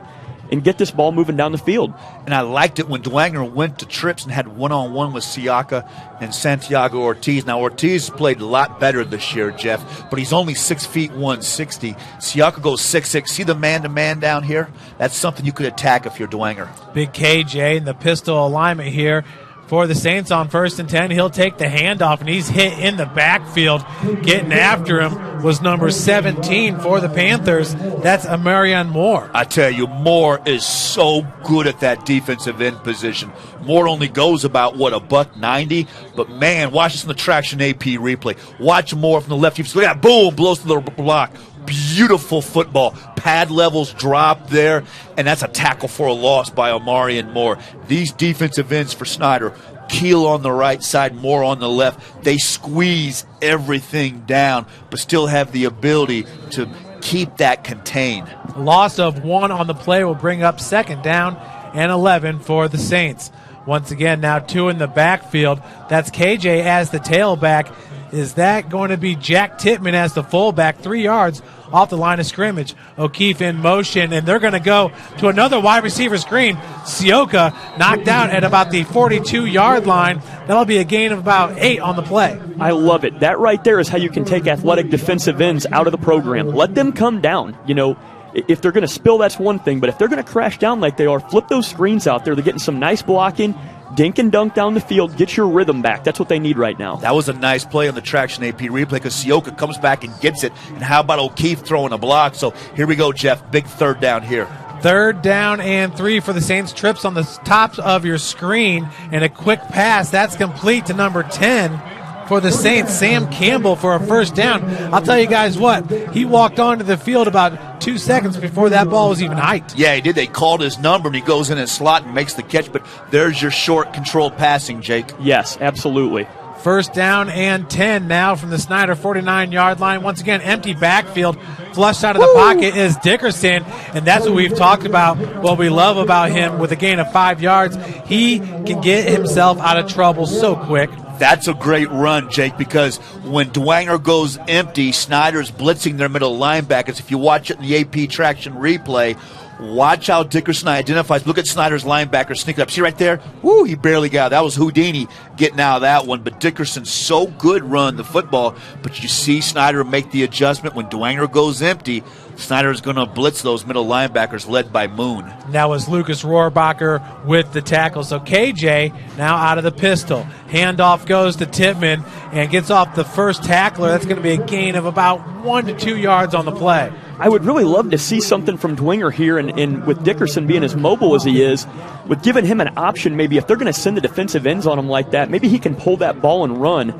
S2: and get this ball moving down the field.
S1: And I liked it when Dwenger went to trips and had one-on-one with Siaka and Santiago Ortiz. Now, Ortiz played a lot better this year, Jeff, but he's only 6 feet 160. Siaka goes 6'6". See the man-to-man down here? That's something you could attack if you're Dwenger.
S3: Big KJ in the pistol alignment here for the Saints on 1st and 10. He'll take the handoff, and he's hit in the backfield. Getting after him was number 17 for the Panthers. That's Amarion Moore.
S1: I tell you, Moore is so good at that defensive end position. Moore only goes about, $190? But, man, watch this in the Traction AP replay. Watch Moore from the left. Look at that, boom, blows to the block. Beautiful football. Pad levels drop there, and that's a tackle for a loss by Amarion Moore. These defensive ends for Snyder, Keel on the right side, Moore on the left, they squeeze everything down, but still have the ability to keep that contained.
S3: Loss of 1 on the play will bring up 2nd down and 11 for the Saints. Once again, now 2 in the backfield. That's KJ as the tailback.
S7: Is that going to be Jack Titman as the fullback, 3 yards off the line of scrimmage? O'Keefe in motion, and they're going to go to another wide receiver screen. Sioka knocked out at about the 42-yard line. That'll be a gain of about 8 on the play.
S2: I love it. That right there is how you can take athletic defensive ends out of the program. Let them come down. You know, if they're going to spill, that's one thing, but if they're going to crash down like they are, flip those screens out there. They're getting some nice blocking. Dink and dunk down the field. Get your rhythm back. That's what they need right now.
S1: That was a nice play on the traction AP replay because Sioka comes back and gets it. And how about O'Keefe throwing a block? So here we go, Jeff. Big third down here.
S7: 3rd down and 3 for the Saints. Trips on the tops of your screen and a quick pass. That's complete to number 10 for the Saints, Sam Campbell, for a first down. I'll tell you guys what, he walked onto the field about 2 seconds before that ball was even hiked.
S1: Yeah, he did. They called his number, and he goes in his slot and makes the catch. But there's your short, controlled passing, Jake.
S2: Yes, absolutely.
S7: 1st down and 10 now from the Snyder 49-yard line. Once again, empty backfield. Flushed out of the pocket is Dickerson, and that's what we've talked about, what we love about him with a gain of 5 yards. He can get himself out of trouble so quick.
S1: That's a great run, Jake, because when Dwenger goes empty, Snyder's blitzing their middle linebackers. If you watch it in the AP traction replay, watch how Dickerson identifies. Look at Snyder's linebacker sneaking up. See right there? Woo, he barely got it. That was Houdini getting out of that one. But Dickerson's so good running the football. But you see Snyder make the adjustment. When Dwenger goes empty, Snyder is going to blitz those middle linebackers led by Moon.
S7: That was Lucas Rohrbacher with the tackle. So KJ now out of the pistol. Handoff goes to Titman and gets off the first tackler. That's going to be a gain of about 1 to 2 yards on the play.
S2: I would really love to see something from Dwenger here, and with Dickerson being as mobile as he is, with giving him an option, maybe if they're going to send the defensive ends on him like that, maybe he can pull that ball and run.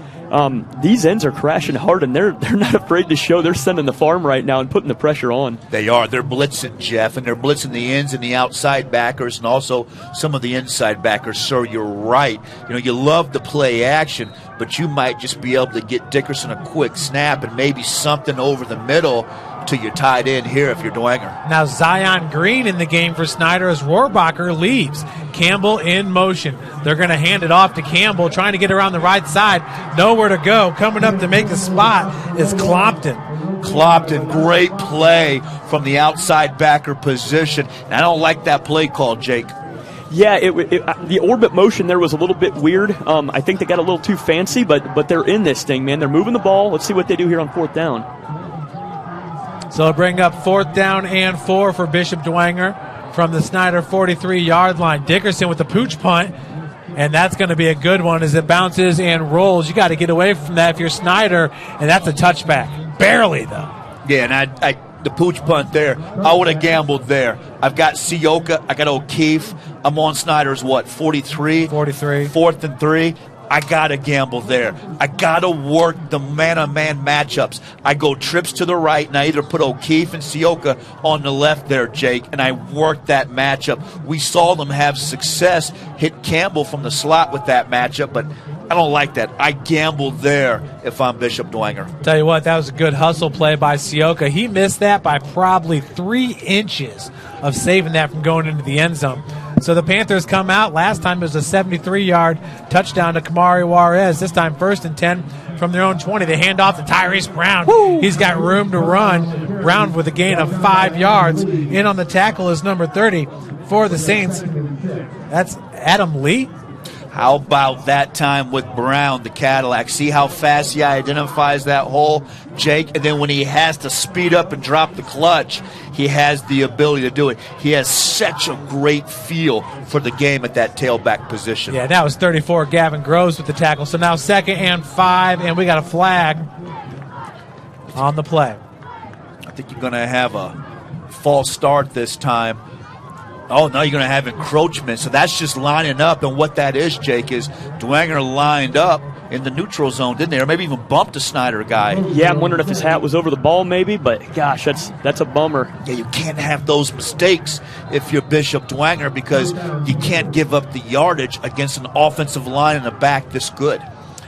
S2: These ends are crashing hard, and they're not afraid to show. They're sending the farm right now and putting the pressure on.
S1: They are. They're blitzing, Jeff, and they're blitzing the ends and the outside backers and also some of the inside backers. So you're right. You know, you love the play action, but you might just be able to get Dickerson a quick snap and maybe something over the middle till you're tied in here if you're Dwenger.
S7: Now Zion Green in the game for Snyder as Rohrbacher leaves. Campbell in motion. They're going to hand it off to Campbell, trying to get around the right side. Nowhere to go. Coming up to make the spot is Clopton.
S1: Clopton, great play from the outside backer position. And I don't like that play call, Jake.
S2: Yeah, the orbit motion there was a little bit weird. I think they got a little too fancy, but they're in this thing, man. They're moving the ball. Let's see what they do here on 4th down.
S7: So it'll bring up 4th down and 4 for Bishop Dwenger from the Snyder 43-yard line. Dickerson with the pooch punt, and that's going to be a good one as it bounces and rolls. You got to get away from that if you're Snyder, and that's a touchback. Barely, though.
S1: Yeah, and the pooch punt there, I would have gambled there. I've got Sioka, I got O'Keefe. I'm on Snyder's, 43?
S7: 43.
S1: 4th and 3. I got to gamble there. I got to work the man-on-man matchups. I go trips to the right, and I either put O'Keefe and Sioka on the left there, Jake, and I work that matchup. We saw them have success, hit Campbell from the slot with that matchup, but I don't like that. I gambled there if I'm Bishop Dwenger.
S7: Tell you what, that was a good hustle play by Sioka. He missed that by probably 3 inches of saving that from going into the end zone. So the Panthers come out. Last time it was a 73-yard touchdown to Kamari Juarez. This time 1st and 10 from their own 20. They hand off to Tyrese Brown. Woo! He's got room to run. Brown with a gain of 5 yards. In on the tackle is number 30 for the Saints. That's Adam Lee.
S1: How about that time with Brown, the Cadillac? See how fast he identifies that hole, Jake? And then when he has to speed up and drop the clutch, he has the ability to do it. He has such a great feel for the game at that tailback position.
S7: Yeah, that was 34, Gavin Groves with the tackle. So now 2nd and 5, and we got a flag on the play.
S1: I think you're going to have a false start this time. Oh, now you're going to have encroachment. So that's just lining up. And what that is, Jake, is Dwenger lined up in the neutral zone, didn't they? Or maybe even bumped a Snyder guy.
S2: Yeah, I'm wondering if his hat was over the ball maybe, but gosh, that's a bummer.
S1: Yeah, you can't have those mistakes if you're Bishop Dwenger because you can't give up the yardage against an offensive line and a back this good.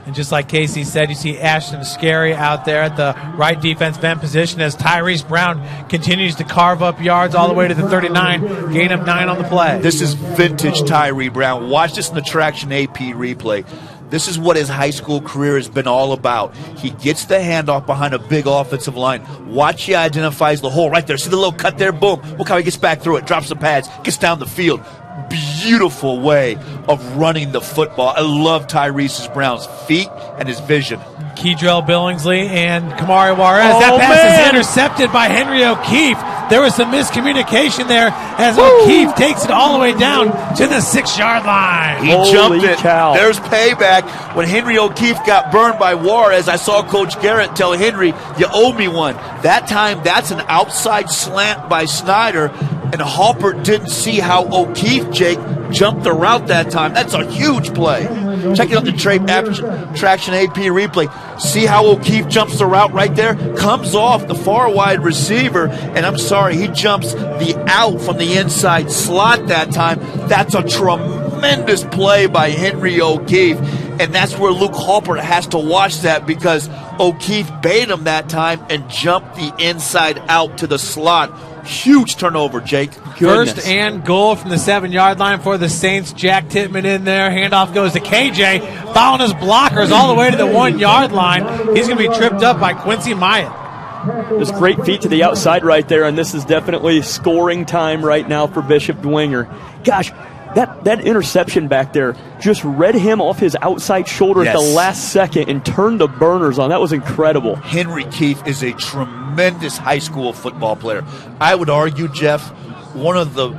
S7: And just like Casey said, you see Ashton Scary out there at the right defensive end position as Tyrese Brown continues to carve up yards all the way to the 39, gain of 9 on the play.
S1: This is vintage Tyree Brown. Watch this in the traction AP replay. This is what his high school career has been all about. He gets the handoff behind a big offensive line. Watch, he identifies the hole right there. See the little cut there? Boom. Look how he gets back through it, drops the pads, gets down the field. Beautiful way of running the football. I love Tyrese Brown's feet and his vision.
S3: Keydrell Billingsley and Kamari Juarez. That pass is intercepted by Henry O'Keefe. There was some miscommunication there as O'Keefe takes it all the way down to the 6-yard line.
S1: He jumped it. There's payback. When Henry O'Keefe got burned by Juarez, I saw Coach Garrett tell Henry, you owe me one. That time, that's an outside slant by Snyder, and Hopper didn't see how O'Keefe, Jake, jumped the route that time. That's a huge play. Check it out, the traction AP replay. See how O'Keefe jumps the route right there? Comes off the far wide receiver, and I'm sorry, he jumps the out from the inside slot that time. That's a tremendous play by Henry O'Keefe, and that's where Luke Hopper has to watch that because O'Keefe bait him that time and jumped the inside out to the slot. Huge turnover, Jake.
S3: Goodness. First and goal from the 7-yard line for the Saints. Jack Titman in there. Handoff goes to KJ, following his blockers all the way to the 1-yard line. He's going to be tripped up by Quincy Myatt.
S2: There's great feet to the outside right there, and this is definitely scoring time right now for Bishop Dwenger. Gosh, that interception back there just read him off his outside shoulder at the last second and turned the burners on. That was incredible.
S1: Henry Keefe is a tremendous high school football player. I would argue, Jeff, one of the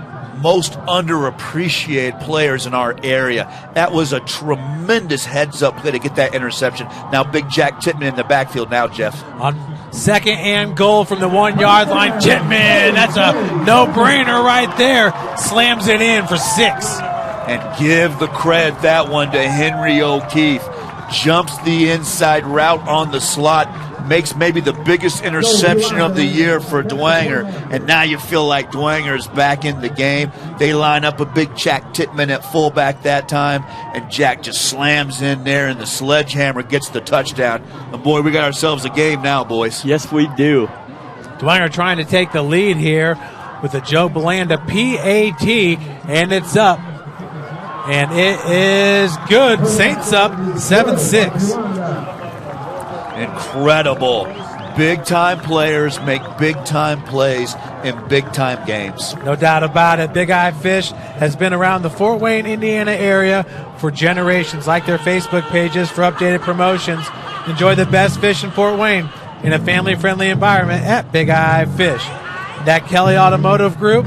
S1: most underappreciated players in our area. That was a tremendous heads-up play to get that interception. Now big Jack Titman in the backfield now, Jeff.
S3: On second and goal from the 1-yard line, Titman, that's a no-brainer right there. Slams it in for 6.
S1: And give the credit that one to Henry O'Keefe. Jumps the inside route on the slot, makes maybe the biggest interception of the year for Dwenger, and now you feel like Dwenger is back in the game. They line up a big Jack Titman at fullback that time, and Jack just slams in there, and the Sledgehammer gets the touchdown. And boy, we got ourselves a game now, boys.
S2: Yes, we do.
S3: Dwenger trying to take the lead here with a Joe Belanda PAT, and it's up. And it is good. Saints up 7-6.
S1: Incredible. Big-time players make big-time plays in big-time games.
S3: No doubt about it. Big Eye Fish has been around the Fort Wayne, Indiana area for generations. Like their Facebook pages for updated promotions. Enjoy the best fish in Fort Wayne in a family-friendly environment at Big Eye Fish. That Kelly Automotive Group.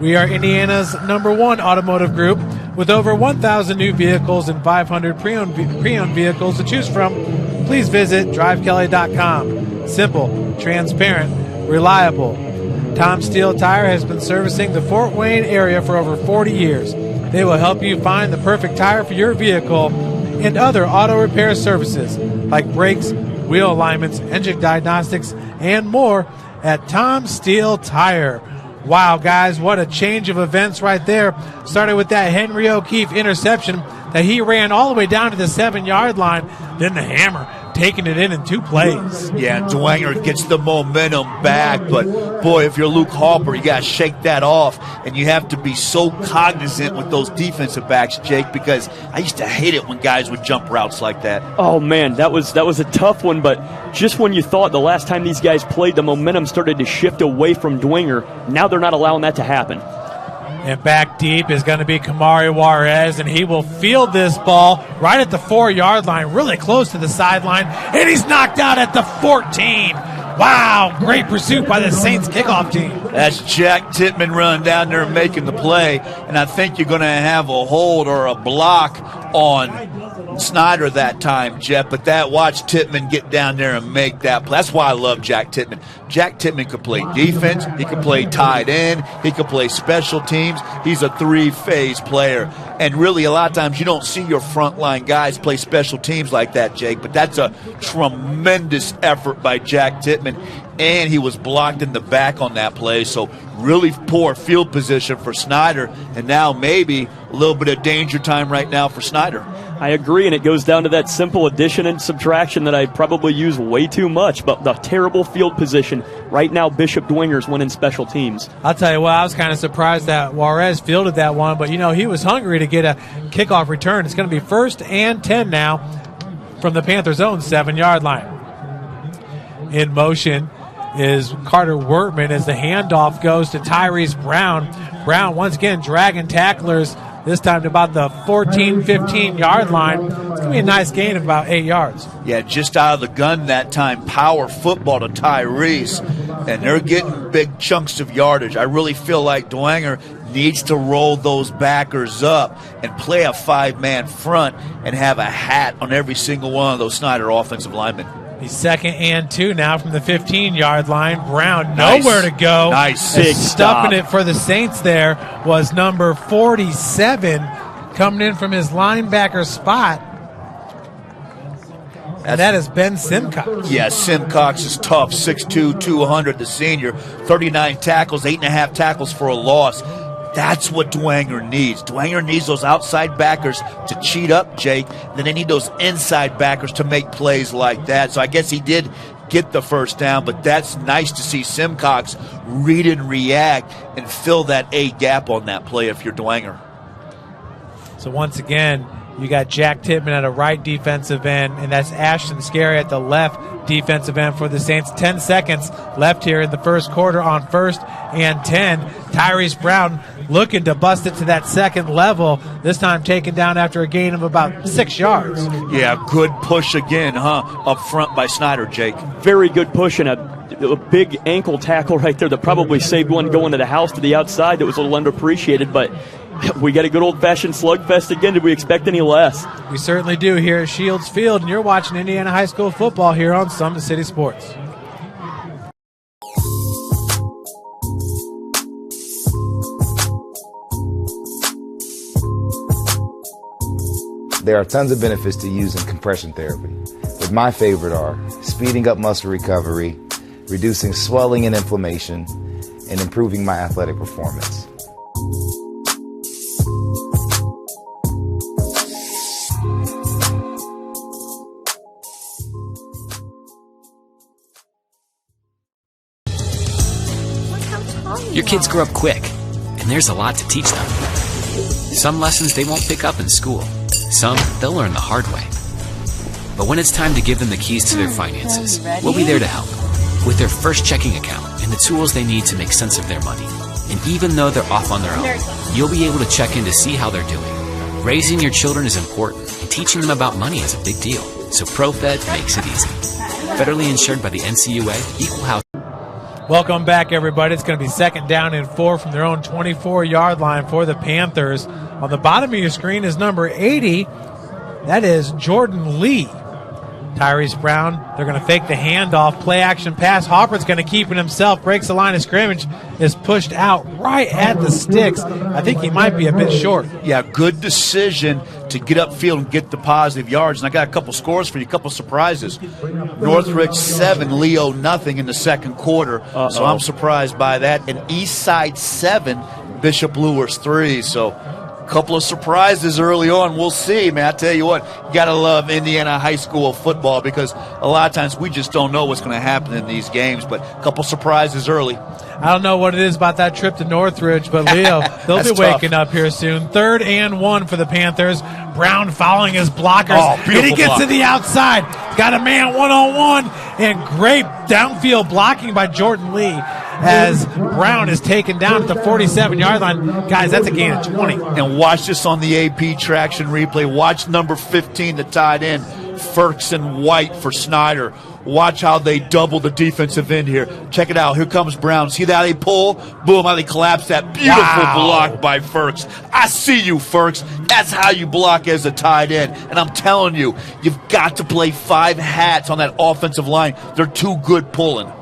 S3: We are Indiana's #1 automotive group with over 1,000 new vehicles and 500 pre-owned vehicles to choose from. Please visit drivekelly.com. Simple, transparent, reliable. Tom Steel Tire has been servicing the Fort Wayne area for over 40 years. They will help you find the perfect tire for your vehicle and other auto repair services like brakes, wheel alignments, engine diagnostics, and more at Tom Steel Tire. Wow, guys, what a change of events right there. Started with that Henry O'Keefe interception that he ran all the way down to the 7-yard line. Then the hammer taking it in 2 plays.
S1: Yeah, Dwenger gets the momentum back, but boy, if you're Luke Hopper, you got to shake that off, and you have to be so cognizant with those defensive backs, Jake, because I used to hate it when guys would jump routes like that.
S2: Oh man, that was a tough one, but just when you thought the last time these guys played, the momentum started to shift away from Dwenger, now they're not allowing that to happen.
S3: And back deep is going to be Kamari Juarez, and he will field this ball right at the 4-yard line, really close to the sideline, and he's knocked out at the 14. Wow, great pursuit by the Saints kickoff team.
S1: That's Jack Titman running down there and making the play, and I think you're going to have a hold or a block on Snyder that time, Jeff, but watch Titman get down there and make that play. That's why I love Jack Titman. Jack Titman could play defense, he could play tight end, he could play special teams. He's a 3-phase player, and really a lot of times you don't see your frontline guys play special teams like that, Jake, but that's a tremendous effort by Jack Titman, and he was blocked in the back on that play, so really poor field position for Snyder, and now maybe a little bit of danger time right now for Snyder.
S2: I agree, and it goes down to that simple addition and subtraction that I probably use way too much, but the terrible field position. Right now, Bishop Dwenger's winning special teams.
S3: I'll tell you what, I was kind of surprised that Juarez fielded that one, but, he was hungry to get a kickoff return. It's going to be 1st and 10 now from the Panthers' own 7-yard line. In motion is Carter Wortman as the handoff goes to Tyrese Brown. Brown once again dragging tacklers, this time to about the 14, 15-yard line. It's going to be a nice gain of about 8 yards.
S1: Yeah, just out of the gun that time. Power football to Tyrese, and they're getting big chunks of yardage. I really feel like Dwenger needs to roll those backers up and play a 5-man front and have a hat on every single one of those Snyder offensive linemen.
S3: He's 2nd and 2 now from the 15-yard line. Brown nowhere to go.
S1: Nice.
S3: Big stuffing it for the Saints there was number 47 coming in from his linebacker spot. And that is Ben Simcox.
S1: Yeah, Simcox is tough. 6'2", 200, the senior. 39 tackles, 8.5 tackles for a loss. That's what Dwenger needs. Dwenger needs those outside backers to cheat up, Jake. Then they need those inside backers to make plays like that. So I guess he did get the first down, but that's nice to see Simcox read and react and fill that A gap on that play if you're Dwenger.
S3: So once again, you got Jack Titman at a right defensive end, and that's Ashton Scarry at the left defensive end for the Saints. 10 seconds left here in the first quarter on 1st and 10. Tyrese Brown looking to bust it to that second level, this time taken down after a gain of about 6 yards.
S1: Yeah, good push again, up front by Snyder, Jake.
S2: Very good push and a big ankle tackle right there that probably saved one going to the house to the outside that was a little underappreciated, but we got a good old-fashioned slugfest again. Did we expect any less?
S3: We certainly do here at Shields Field, and you're watching Indiana High School football here on Summit City Sports.
S11: There are tons of benefits to using compression therapy, but my favorite are speeding up muscle recovery, reducing swelling and inflammation, and improving my athletic performance.
S12: Your kids grow up quick, and there's a lot to teach them. Some lessons they won't pick up in school. Some they'll learn the hard way. But when it's time to give them the keys to their finances, we'll be there to help. With their first checking account and the tools they need to make sense of their money. And even though they're off on their own, you'll be able to check in to see how they're doing. Raising your children is important, and teaching them about money is a big deal. So ProFed makes it easy. Federally insured by the NCUA, Equal Housing.
S3: Welcome back, everybody. It's going to be 2nd down and 4 from their own 24-yard line for the Panthers. On the bottom of your screen is number 80. That is Jordan Lee. Tyrese Brown, they're going to fake the handoff, play action pass. Hopper's going to keep it himself, breaks the line of scrimmage, is pushed out right at the sticks. I think he might be a bit short.
S1: Yeah, good decision to get upfield and get the positive yards. And I got a couple scores for you, a couple surprises. Northridge 7, Leo nothing in the second quarter. So I'm surprised by that. And Eastside 7, Bishop Lewis 3. So couple of surprises early on. We'll see, man. I tell you what, you got to love Indiana high school football because a lot of times we just don't know what's going to happen in these games, but a couple surprises early.
S3: I don't know what it is about that trip to Northridge, but Leo, they'll be waking up here soon. 3rd and 1 for the Panthers. Brown following his blockers. And he gets to the outside. Got a man one-on-one, and great downfield blocking by Jordan Lee as Brown is taken down at the 47-yard line. Guys, that's a gain of 20.
S1: And watch this on the AP traction replay. Watch number 15, the tight end, Ferguson White for Snyder. Watch how they double the defensive end here. Check it out. Here comes Brown. See how they pull? Boom, how they collapse that beautiful block by Ferks. I see you, Ferks. That's how you block as a tight end. And I'm telling you, you've got to play 5 hats on that offensive line. They're too good pulling.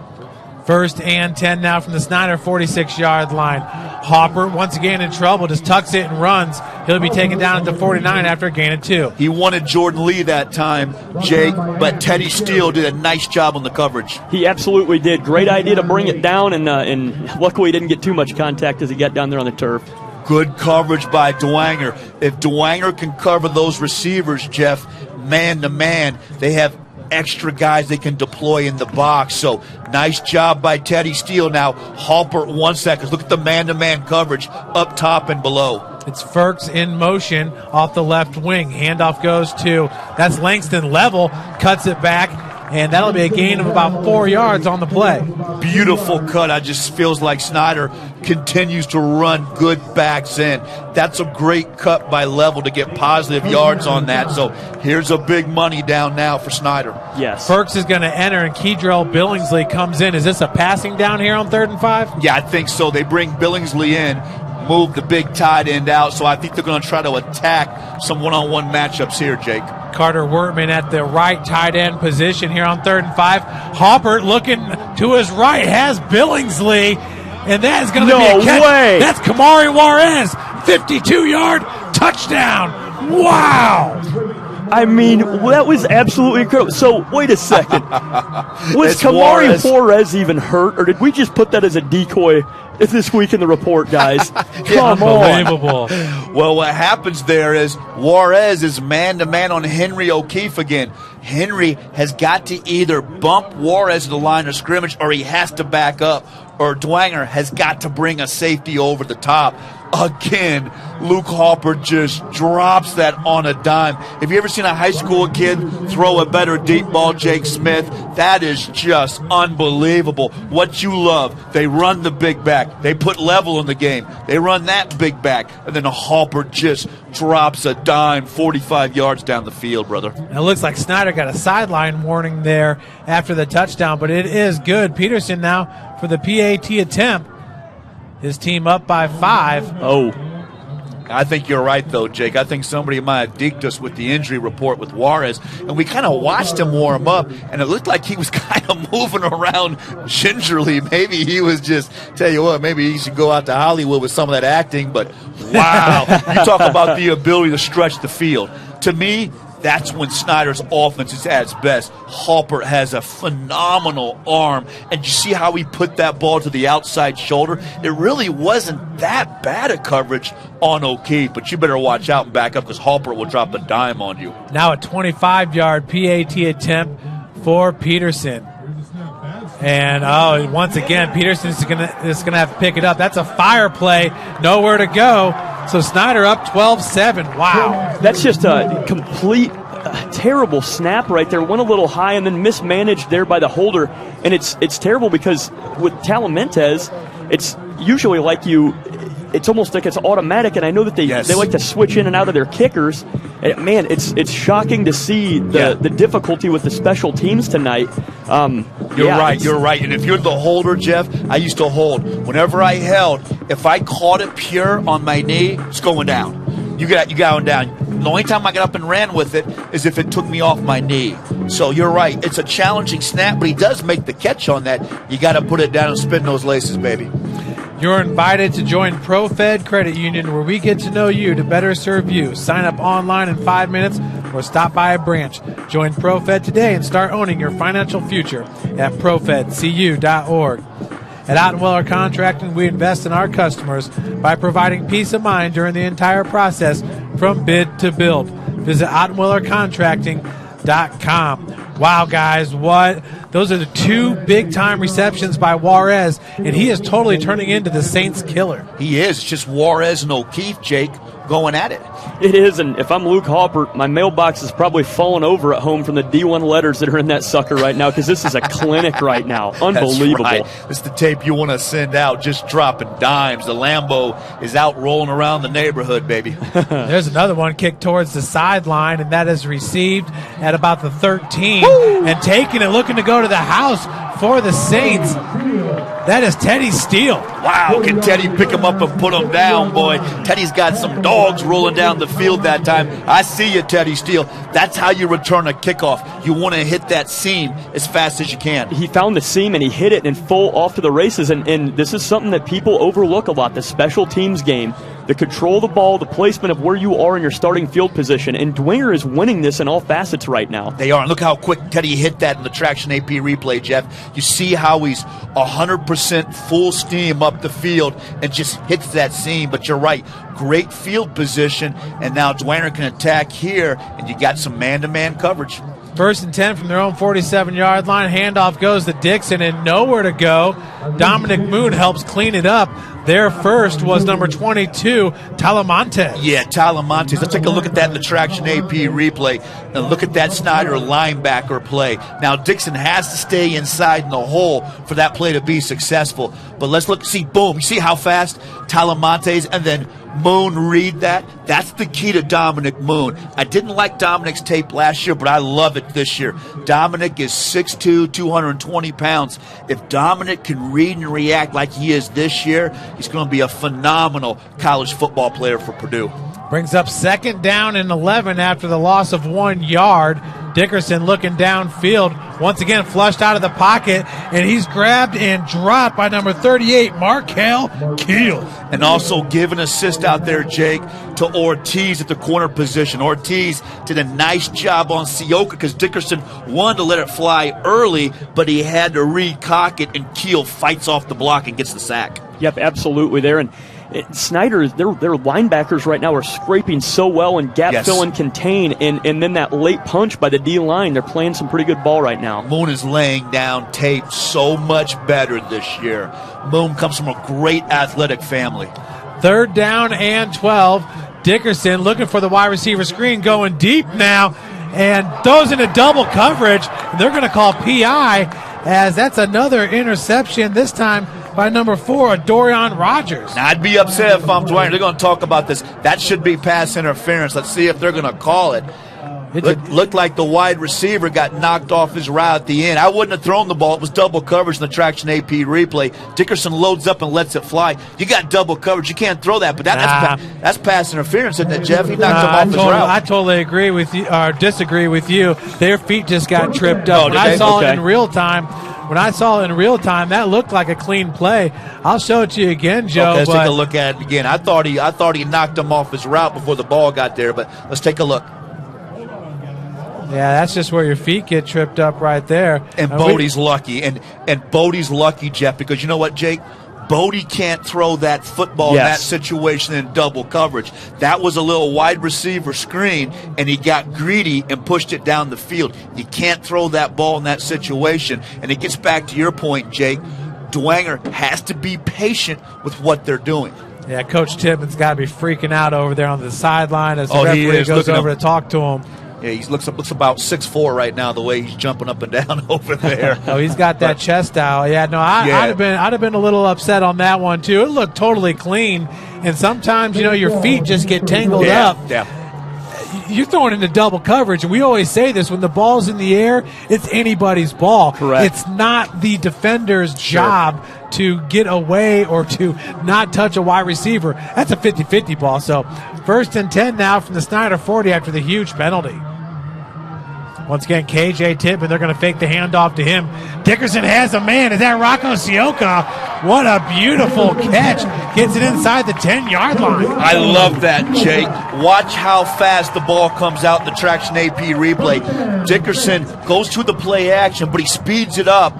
S3: 1st and 10 now from the Snyder 46-yard line. Hopper, once again in trouble, just tucks it and runs. He'll be taken down at the 49 after a gain of 2.
S1: He wanted Jordan Lee that time, Jake, but Teddy Steele did a nice job on the coverage.
S2: He absolutely did. Great idea to bring it down, and luckily he didn't get too much contact as he got down there on the turf.
S1: Good coverage by Dwenger. If Dwenger can cover those receivers, Jeff, man to man, they have extra guys they can deploy in the box. So nice job by Teddy Steele. Now Halpert 1 second. Look at the man-to-man coverage up top and below.
S3: It's Ferks in motion off the left wing. Handoff goes to, that's Langston level, cuts it back, and that'll be a gain of about 4 yards on the play.
S1: Beautiful cut. I just feels like Snyder continues to run good backs in. That's a great cut by Level to get positive yards on that. So here's a big money down now for Snyder.
S2: Yes.
S3: Ferks is going to enter, and Kedrell Billingsley comes in. Is this a passing down here on 3rd and 5?
S1: Yeah, I think so. They bring Billingsley in, move the big tight end out. So I think they're going to try to attack some one-on-one matchups here, Jake.
S3: Carter Wortman at the right tight end position here on 3rd and 5. Halpert looking to his right has Billingsley, and that is going to be a catch.
S2: Way.
S3: That's Kamari Juarez, 52-yard touchdown. Wow.
S2: I mean, that was absolutely incredible. So, wait a second. Was
S1: It's
S2: Kamari Juarez even hurt, or did we just put that as a decoy this week in the report, guys? Come on.
S3: Unbelievable.
S1: Well, what happens there is Juarez is man-to-man on Henry O'Keefe again. Henry has got to either bump Juarez to the line of scrimmage or he has to back up, or Dwenger has got to bring a safety over the top. Again, Luke Halpert just drops that on a dime. Have you ever seen a high school kid throw a better deep ball, Jake Smith? That is just unbelievable. What you love, they run the big back. They put Level in the game. They run that big back. And then Halpert just drops a dime 45 yards down the field, brother.
S3: It looks like Snyder got a sideline warning there after the touchdown, but it is good. Peterson now for the PAT attempt. His team up by 5.
S2: Oh.
S1: I think you're right, though, Jake. I think somebody might have deked us with the injury report with Juarez, and we kind of watched him warm up, and it looked like he was kind of moving around gingerly. Maybe he was just, tell you what, maybe he should go out to Hollywood with some of that acting, but wow. You talk about the ability to stretch the field. To me, that's when Snyder's offense is at its best. Halpert has a phenomenal arm, and you see how he put that ball to the outside shoulder? It really wasn't that bad a coverage on O'Keefe, but you better watch out and back up because Halpert will drop a dime on you.
S3: Now a 25-yard PAT attempt for Peterson. And, once again, Peterson is gonna have to pick it up. That's a fire play. Nowhere to go. So Snyder up 12-7. Wow.
S2: That's just a complete terrible snap right there. Went a little high and then mismanaged there by the holder. And it's terrible because with Talamentez, it's usually like it's almost like it's automatic, and I know that they like to switch in and out of their kickers. And man, it's shocking to see the difficulty with the special teams tonight.
S1: You're right. And if you're the holder, Jeff, I used to hold. Whenever I held, if I caught it pure on my knee, it's going down. You going down. The only time I got up and ran with it is if it took me off my knee. So you're right. It's a challenging snap, but he does make the catch on that. You got to put it down and spin those laces, baby.
S3: You're invited to join ProFed Credit Union, where we get to know you to better serve you. Sign up online in 5 minutes or stop by a branch. Join ProFed today and start owning your financial future at profedcu.org. At Ottenweller Contracting, we invest in our customers by providing peace of mind during the entire process from bid to build. Visit OttenwellerContracting.com. Wow, guys, what? Those are the 2 big-time receptions by Juarez, and he is totally turning into the Saints killer.
S1: He is. It's just Juarez and O'Keefe, Jake, going at it.
S2: It is, and if I'm Luke Halpert, my mailbox is probably falling over at home from the D1 letters that are in that sucker right now, because this is a clinic right now. Unbelievable.
S1: That's right. This is the tape you want to send out, just dropping dimes. The Lambo is out rolling around the neighborhood, baby.
S3: There's another one kicked towards the sideline, and that is received at about the 13.
S2: Woo!
S3: And taking it, looking to go to the house for the Saints. That is Teddy Steele.
S1: Wow, can Teddy pick him up and put him down, boy? Teddy's got some dogs rolling down the field that time. I see you, Teddy Steele. That's how you return a kickoff. You want to hit that seam as fast as you can.
S2: He found the seam and he hit it in full off to the races, and this is something that people overlook a lot, the special teams game. the control of the ball, the placement of where you are in your starting field position. And Dwenger is winning this in all facets right now.
S1: They are. And look how quick Teddy hit that in the Traction AP replay, Jeff. You see how he's 100% full steam up the field and just hits that seam. But you're right. Great field position. And now Dwenger can attack here, and you got some man-to-man coverage.
S3: 1st and 10 from their own 47-yard line. Handoff goes to Dixon and nowhere to go. Dominic Moon helps clean it up. Their first was number 22, Talamantes.
S1: Yeah, Talamantes. Let's take a look at that in the Traction AP replay. And look at that Snyder linebacker play. Now, Dixon has to stay inside in the hole for that play to be successful. But let's look, see, boom. You see how fast Talamantes and then Moon read that? That's the key to Dominic Moon. I didn't like Dominic's tape last year, but I love it this year. Dominic is 6'2", 220 pounds. If Dominic can read and react like he is this year, he's going to be a phenomenal college football player for Purdue.
S3: Brings up 2nd down and 11 after the loss of 1 yard. Dickerson looking downfield, once again flushed out of the pocket, and he's grabbed and dropped by number 38, Markel Keel.
S1: And also give an assist out there, Jake, to Ortiz at the corner position. Ortiz did a nice job on Sioka because Dickerson wanted to let it fly early, but he had to recock it, and Keel fights off the block and gets the sack.
S2: Yep, absolutely there. And Snyder, their linebackers right now are scraping so well and gap fill and contain, and then that late punch by the D-line, they're playing some pretty good ball right now.
S1: Moon is laying down tape so much better this year. Moon comes from a great athletic family.
S3: 3rd down and 12. Dickerson looking for the wide receiver screen, going deep now, and throws into double coverage. They're going to call PI, as that's another interception, this time by number 4, Dorian Rogers.
S1: Now, I'd be upset if I'm Dwayne. They're going to talk about this. That should be pass interference. Let's see if they're going to call it. Looked like the wide receiver got knocked off his route at the end. I wouldn't have thrown the ball. It was double coverage in the Traction AP replay. Dickerson loads up and lets it fly. You got double coverage. You can't throw that. But that's pass interference, isn't it, Jeff? He knocked him off his route.
S3: I totally agree with you, or disagree with you. Their feet just got tripped up. When I saw it in real time, that looked like a clean play. I'll show it to you again, Joe.
S1: Okay, let's take a look at it again. I thought he knocked him off his route before the ball got there, but let's take a look.
S3: Yeah, that's just where your feet get tripped up right there.
S1: And Bodie's lucky. And Bodie's lucky, Jeff, because you know what, Jake? Bodie can't throw that football in that situation in double coverage. That was a little wide receiver screen, and he got greedy and pushed it down the field. You can't throw that ball in that situation. And it gets back to your point, Jake. Dwenger has to be patient with what they're doing.
S3: Yeah, Coach Titman's got to be freaking out over there on the sideline as the referee goes over to talk to him.
S1: Yeah, he looks about 6'4" right now, the way he's jumping up and down over there.
S3: Oh, he's got that chest out. Yeah, no, I'd have been a little upset on that one too. It looked totally clean, and sometimes your feet just get tangled up.
S1: Yeah.
S3: You're throwing into double coverage, and we always say this: when the ball's in the air, it's anybody's ball.
S2: Correct.
S3: It's not the defender's job to get away or to not touch a wide receiver. That's a 50-50 ball. So 1st and 10 now from the Snyder 40 after the huge penalty. Once again, KJ Titman, they're going to fake the handoff to him. Dickerson has a man. Is that Rocco Sioka? What a beautiful catch. Gets it inside the 10-yard line.
S1: I love that, Jake. Watch how fast the ball comes out in the Traction AP replay. Dickerson goes to the play action, but he speeds it up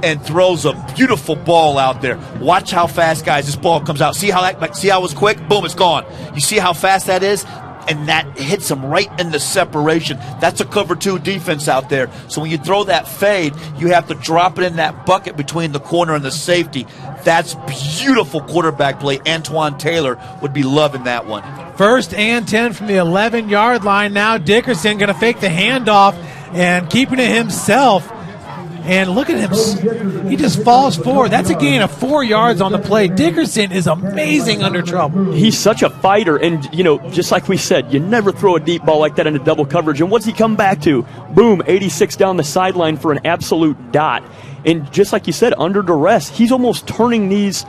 S1: and throws a beautiful ball out there. Watch how fast, guys, this ball comes out. See how it was quick? Boom, it's gone. You see how fast that is? And that hits him right in the separation. That's a cover 2 defense out there. So when you throw that fade, you have to drop it in that bucket between the corner and the safety. That's beautiful quarterback play. Antoine Taylor would be loving that one.
S3: 1st and 10 from the 11-yard line. Now Dickerson going to fake the handoff and keeping it himself. And look at him. He just falls forward. That's a gain of 4 yards on the play. Dickerson is amazing under trouble.
S2: He's such a fighter. And, just like we said, you never throw a deep ball like that into double coverage. And what's he come back to? Boom, 86 down the sideline for an absolute dot. And just like you said, under duress, he's almost turning these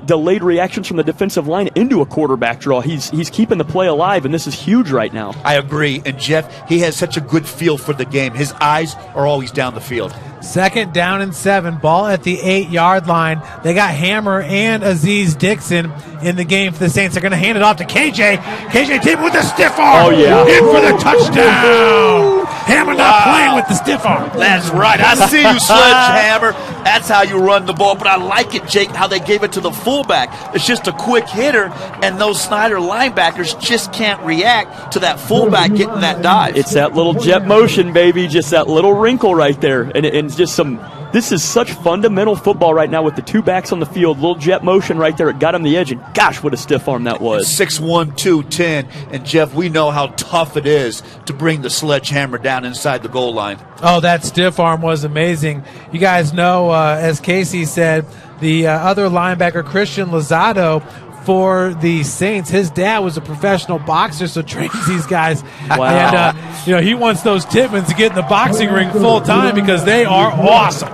S2: delayed reactions from the defensive line into a quarterback draw. He's keeping the play alive, and this is huge right now.
S1: I agree. And Jeff, he has such a good feel for the game. His eyes are always down the field.
S7: 2nd down and 7, ball at the 8-yard line. They got Hammer and Aziz Dixon in the game for the Saints. They're going to hand it off to KJ. KJ Titman with the stiff arm.
S2: Oh, yeah.
S7: In for the touchdown. Hammer not playing with the stiff arm.
S1: That's right. I see you, Sledgehammer. That's how you run the ball. But I like it, Jake, how they gave it to the fullback. It's just a quick hitter, and those Snyder linebackers just can't react to that fullback getting that dive.
S2: It's that little jet motion, baby, just that little wrinkle right there. And just this is such fundamental football right now with the two backs on the field. Little jet motion right there. It got him the edge, and gosh, what a stiff arm that was.
S1: 6'1", 210. And, Jeff, we know how tough it is to bring the Sledgehammer down inside the goal line.
S7: Oh, that stiff arm was amazing. You guys know, as Casey said, the other linebacker, Christian Lozado, for the Saints, his dad was a professional boxer, so trains these guys.
S2: Wow.
S7: And, he wants those Titmans to get in the boxing ring full time because they are awesome.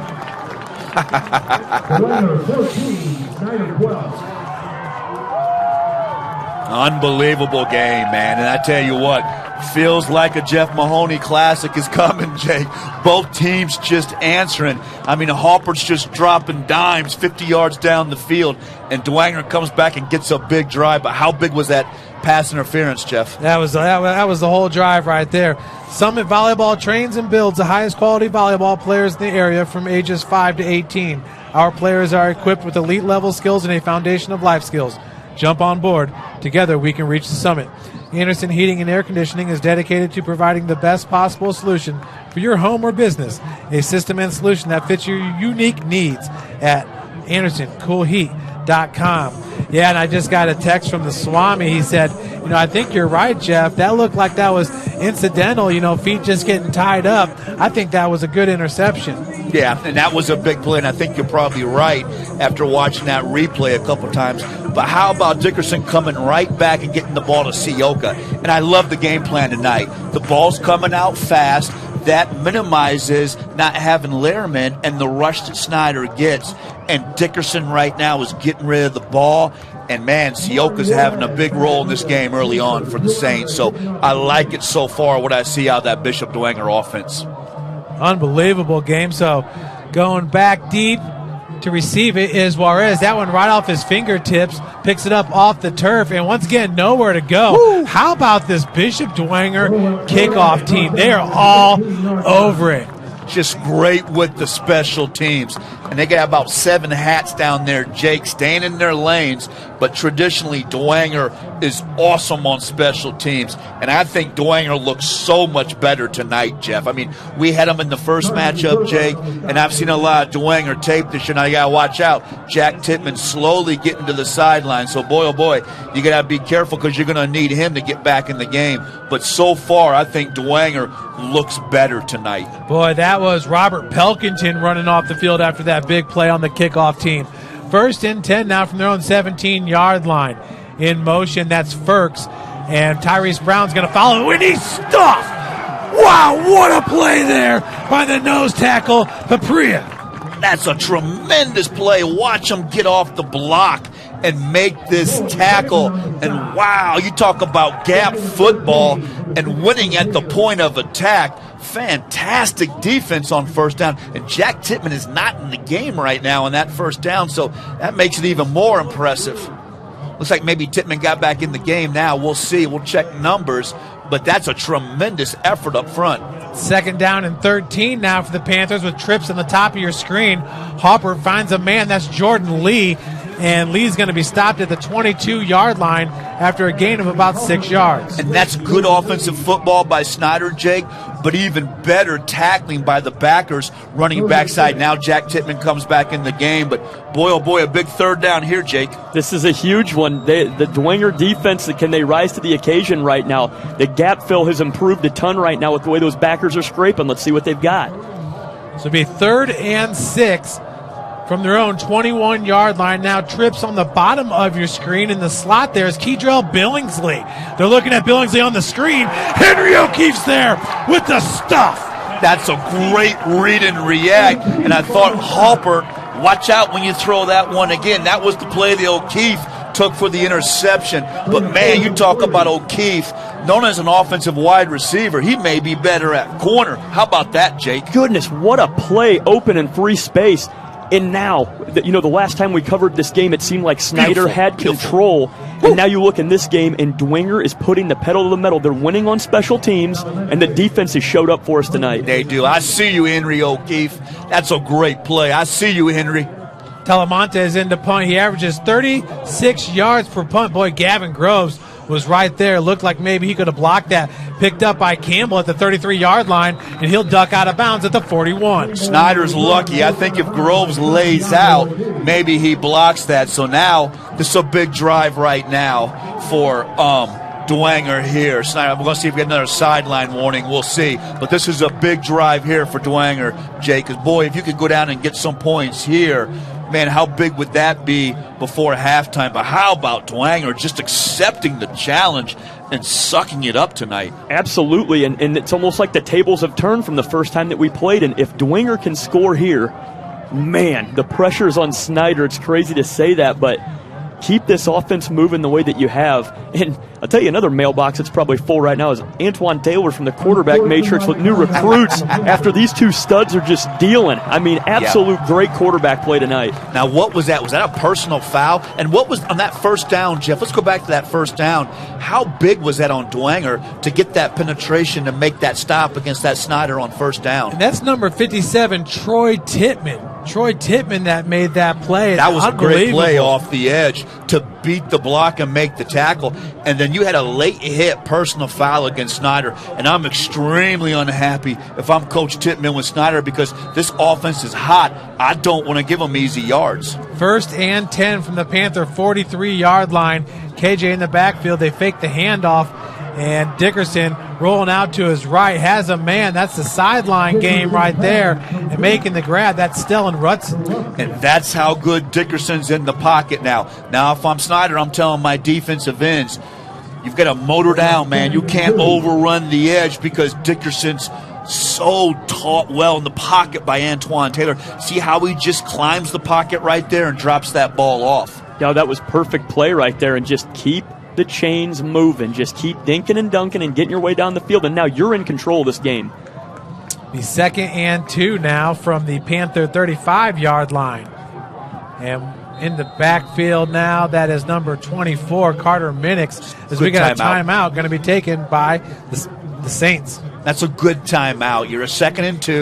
S1: Unbelievable game, man. And I tell you what, feels like a Jeff Mahoney classic is coming, Jake. Both teams just answering. I mean, Hopper's just dropping dimes 50 yards down the field, and Dwenger comes back and gets a big drive. But how big was that pass interference, Jeff?
S7: That was the whole drive right there. Summit Volleyball trains and builds the highest quality volleyball players in the area from ages 5 to 18. Our players are equipped with elite level skills and a foundation of life skills. Jump on board. Together we can reach the summit. Anderson Heating and Air Conditioning is dedicated to providing the best possible solution for your home or business, a system and solution that fits your unique needs at AndersonCoolHeat.com. Yeah, and I just got a text from the Swami. He said, I think you're right, Jeff. That looked like that was incidental, feet just getting tied up. I think that was a good interception.
S1: Yeah, and that was a big play, and I think you're probably right after watching that replay a couple times. But how about Dickerson coming right back and getting the ball to Sioka? And I love the game plan tonight. The ball's coming out fast. That minimizes not having Lehrman and the rush that Snyder gets. And Dickerson right now is getting rid of the ball. And, man, Sioka's having a big role in this game early on for the Saints. So I like it so far, what I see out of that Bishop Dwenger offense.
S7: Unbelievable game. So going back deep to receive it is Juarez. That one right off his fingertips, picks it up off the turf, and once again, nowhere to go. Woo! How about this Bishop Dwenger kickoff team? They are all over it.
S1: Just great with the special teams. And they got about 7 hats down there, Jake, staying in their lanes. But traditionally, Dwenger is awesome on special teams. And I think Dwenger looks so much better tonight, Jeff. I mean, we had him in the first matchup, Jake, and I've seen a lot of Dwenger tape this year. Now you got to watch out. Jack Titman slowly getting to the sideline. So, boy, oh, boy, you got to be careful because you're going to need him to get back in the game. But so far, I think Dwenger looks better tonight.
S7: Boy, that was Robert Pelkington running off the field after that big play on the kickoff team. 1st and 10 now from their own 17-yard line. In motion, that's Ferks. And Tyrese Brown's going to follow. And he's stuffed! Wow, what a play there by the nose tackle, Papria.
S1: That's a tremendous play. Watch him get off the block and make this tackle. And, wow, you talk about gap football and winning at the point of attack. Fantastic defense on first down. And Jack Titman is not in the game right now on that first down, so that makes it even more impressive. Looks like maybe Titman got back in the game now. We'll see. We'll check numbers. But that's a tremendous effort up front.
S7: 2nd down and 13 now for the Panthers with trips on the top of your screen. Hopper finds a man. That's Jordan Lee. And Lee's going to be stopped at the 22-yard line after a gain of about 6 yards.
S1: And that's good offensive football by Snyder, Jake, but even better tackling by the backers running backside. Now Jack Titman comes back in the game, but boy, oh boy, a big 3rd down here, Jake.
S2: This is a huge one. The Dwenger defense, can they rise to the occasion right now? The gap fill has improved a ton right now with the way those backers are scraping. Let's see what they've got.
S7: So it'll be 3rd and 6. From their own 21-yard line. Now trips on the bottom of your screen. In the slot there is Keydrell Billingsley. They're looking at Billingsley on the screen. Henry O'Keefe's there with the stuff.
S1: That's a great read and react. And I thought Hopper Watch out when you throw that one again. That was the play that O'Keefe took for the interception. But, man, you talk about O'Keefe, known as an offensive wide receiver. He may be better at corner. How about that, Jake?
S2: Goodness, what a play, open and free space. And now, the last time we covered this game, it seemed like Snyder had control. And now you look in this game, and Dwenger is putting the pedal to the metal. They're winning on special teams, and the defense has showed up for us tonight.
S1: They do. I see you, Henry O'Keefe. That's a great play. I see you, Henry.
S3: Telemonte is in the punt. He averages 36 yards per punt. Boy, Gavin Groves was right there. Looked like maybe he could have blocked that. Picked up by Campbell at the 33-yard line, and he'll duck out of bounds at the 41.
S1: Snyder's lucky. I think if Groves lays out, maybe he blocks that. So now this is a big drive right now for Dwenger here. Snyder, we're going to see if we get another sideline warning. We'll see. But this is a big drive here for Dwenger, Jake. Because, boy, if you could go down and get some points here, man, how big would that be before halftime? But how about Dwenger just accepting the challenge and sucking it up tonight?
S2: Absolutely, and it's almost like the tables have turned from the first time that we played. And if Dwenger can score here, man, the pressure's on Snyder. It's crazy to say that, but keep this offense moving the way that you have. And I'll tell you, another mailbox that's probably full right now is Antoine Taylor from the quarterback matrix with new recruits after these two studs are just dealing. I mean, absolute great quarterback play tonight.
S1: Now, what was that? Was that a personal foul? And what was on that first down, Jeff? Let's go back to that first down. How big was that on Dwenger to get that penetration to make that stop against that Snyder on first down?
S3: And that's number 57, Troy Titman. Troy Titman that made that play.
S1: That was a great play off the edge to beat the block and make the tackle. And then you had a late hit personal foul against Snyder. And I'm extremely unhappy if I'm Coach Titman with Snyder because this offense is hot. I don't want to give them easy yards.
S3: 1st and 10 from the Panther 43-yard line. KJ in the backfield. They fake the handoff. And Dickerson rolling out to his right has a man. That's the sideline game right there. And making the grab, that's Stellan Rutson.
S1: And that's how good Dickerson's in the pocket now. Now, if I'm Snyder, I'm telling my defensive ends, you've got to motor down, man. You can't overrun the edge because Dickerson's so taught well in the pocket by Antoine Taylor. See how he just climbs the pocket right there and drops that ball off.
S2: Yeah, that was perfect play right there, and just keep the chains moving. Just keep dinking and dunking and getting your way down the field, and now you're in control of this game.
S3: The 2nd and 2 now from the Panther 35-yard line. And in the backfield now, that is number 24, Carter Minix, as we got a timeout going to be taken by the Saints.
S1: That's a good timeout. You're a 2nd and 2.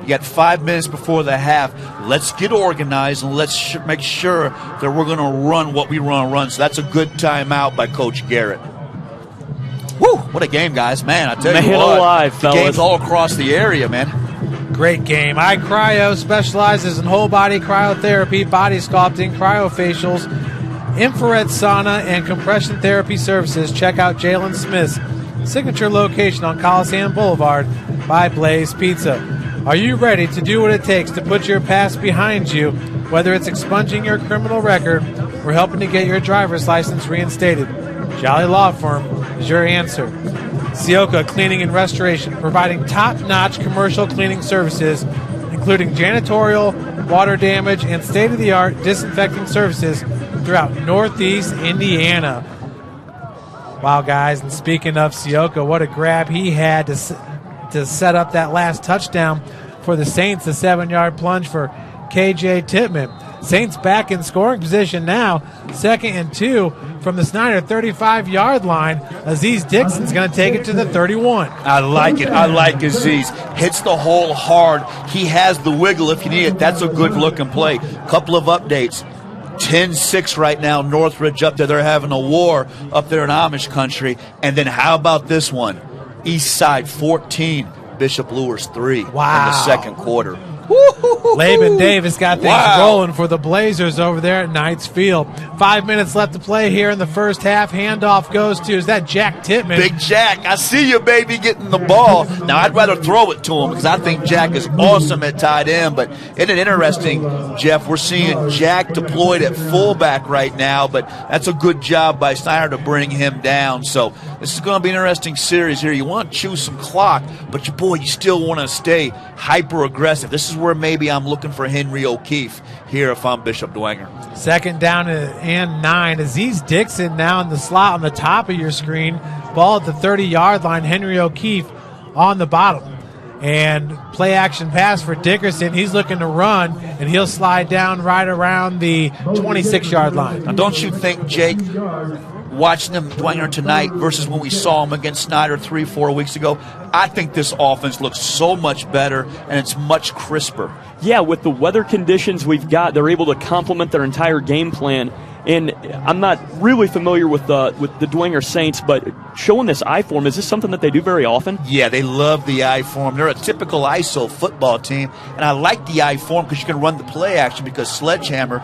S1: You got 5 minutes before the half. Let's get organized and let's make sure that we're going to run what we want to run. So that's a good timeout by Coach Garrett. Woo! What a game, guys. Man, I tell you what.
S2: Alive, fellas.
S1: Games all across the area, man.
S3: Great game. iCryo specializes in whole body cryotherapy, body sculpting, cryofacials, infrared sauna, and compression therapy services. Check out Jalen Smith's signature location on Coliseum Boulevard by Blaze Pizza. Are you ready to do what it takes to put your past behind you, whether it's expunging your criminal record or helping to get your driver's license reinstated? Jolly Law Firm is your answer. Sioka Cleaning and Restoration, providing top-notch commercial cleaning services, including janitorial, water damage, and state-of-the-art disinfecting services throughout Northeast Indiana. Wow, guys, and speaking of Sioka, what a grab he had to set up that last touchdown for the Saints, the 7-yard plunge for KJ Titman. Saints back in scoring position now, 2nd and 2 from the Snyder 35-yard line. Aziz Dixon's going to take it to the 31.
S1: I like it. I like Aziz. Hits the hole hard. He has the wiggle if you need it. That's a good-looking play. Couple of updates. 10-6 right now, Northridge up there. They're having a war up there in Amish country. And then how about this one? East Side 14, Bishop Lewis 3 in the second quarter.
S3: Laban Davis got things rolling for the Blazers over there at Knights Field. 5 minutes left to play here in the first half. Handoff goes to, is that Jack Titman?
S1: Big Jack. I see you, baby, getting the ball. Now, I'd rather throw it to him because I think Jack is awesome at tight end. But isn't it interesting, Jeff? We're seeing Jack deployed at fullback right now, but that's a good job by Snyder to bring him down. So this is going to be an interesting series here. You want to chew some clock, but you still want to stay hyper-aggressive. This is where maybe I'm looking for Henry O'Keefe here if I'm Bishop Dwenger.
S7: 2nd down and 9. Aziz Dixon now in the slot on the top of your screen. Ball at the 30-yard line. Henry O'Keefe on the bottom. And play action pass for Dickerson. He's looking to run, and he'll slide down right around the 26-yard line.
S1: Now, don't you think, Jake, watching them Dwenger tonight versus when we saw him against Snyder 3-4 weeks ago, I think this offense looks so much better and it's much crisper.
S2: Yeah, with the weather conditions we've got, they're able to complement their entire game plan. And I'm not really familiar with the Dwenger Saints, but showing this I form, is this something that they do very often?
S1: Yeah, they love the I form. They're a typical ISO football team, and I like the I form because you can run the play action because Sledgehammer,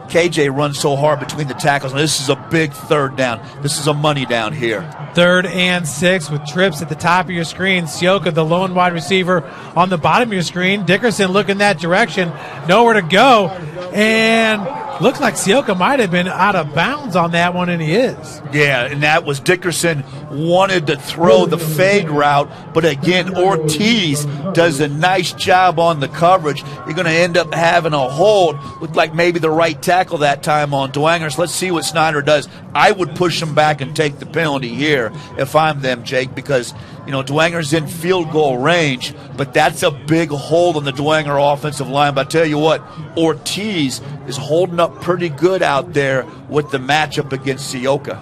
S1: KJ runs so hard between the tackles. Now, this is a big 3rd down. This is a money down here.
S7: 3rd and 6 with trips at the top of your screen. Sioka, the lone wide receiver, on the bottom of your screen. Dickerson looking that direction, nowhere to go, and looks like Sioka might have been out of bounds on that one, and he is.
S1: Yeah, and that was Dickerson wanted to throw the fade route, but again, Ortiz does a nice job on the coverage. You're going to end up having a hold. Looked like maybe the right tackle that time on Dwenger. So let's see what Snyder does. I would push him back and take the penalty here if I'm them, Jake, because Dwenger's in field goal range, but that's a big hold on the Dwenger offensive line. But I tell you what, Ortiz is holding up pretty good out there with the matchup against Sioka.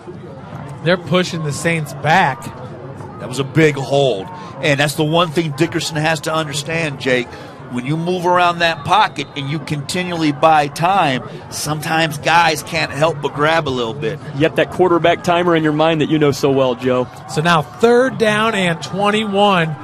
S7: They're pushing the Saints back.
S1: That was a big hold. And that's the one thing Dickerson has to understand, Jake. When you move around that pocket and you continually buy time, sometimes guys can't help but grab a little bit.
S2: Yep, that quarterback timer in your mind that you know so well, Joe.
S7: So now 3rd down and 21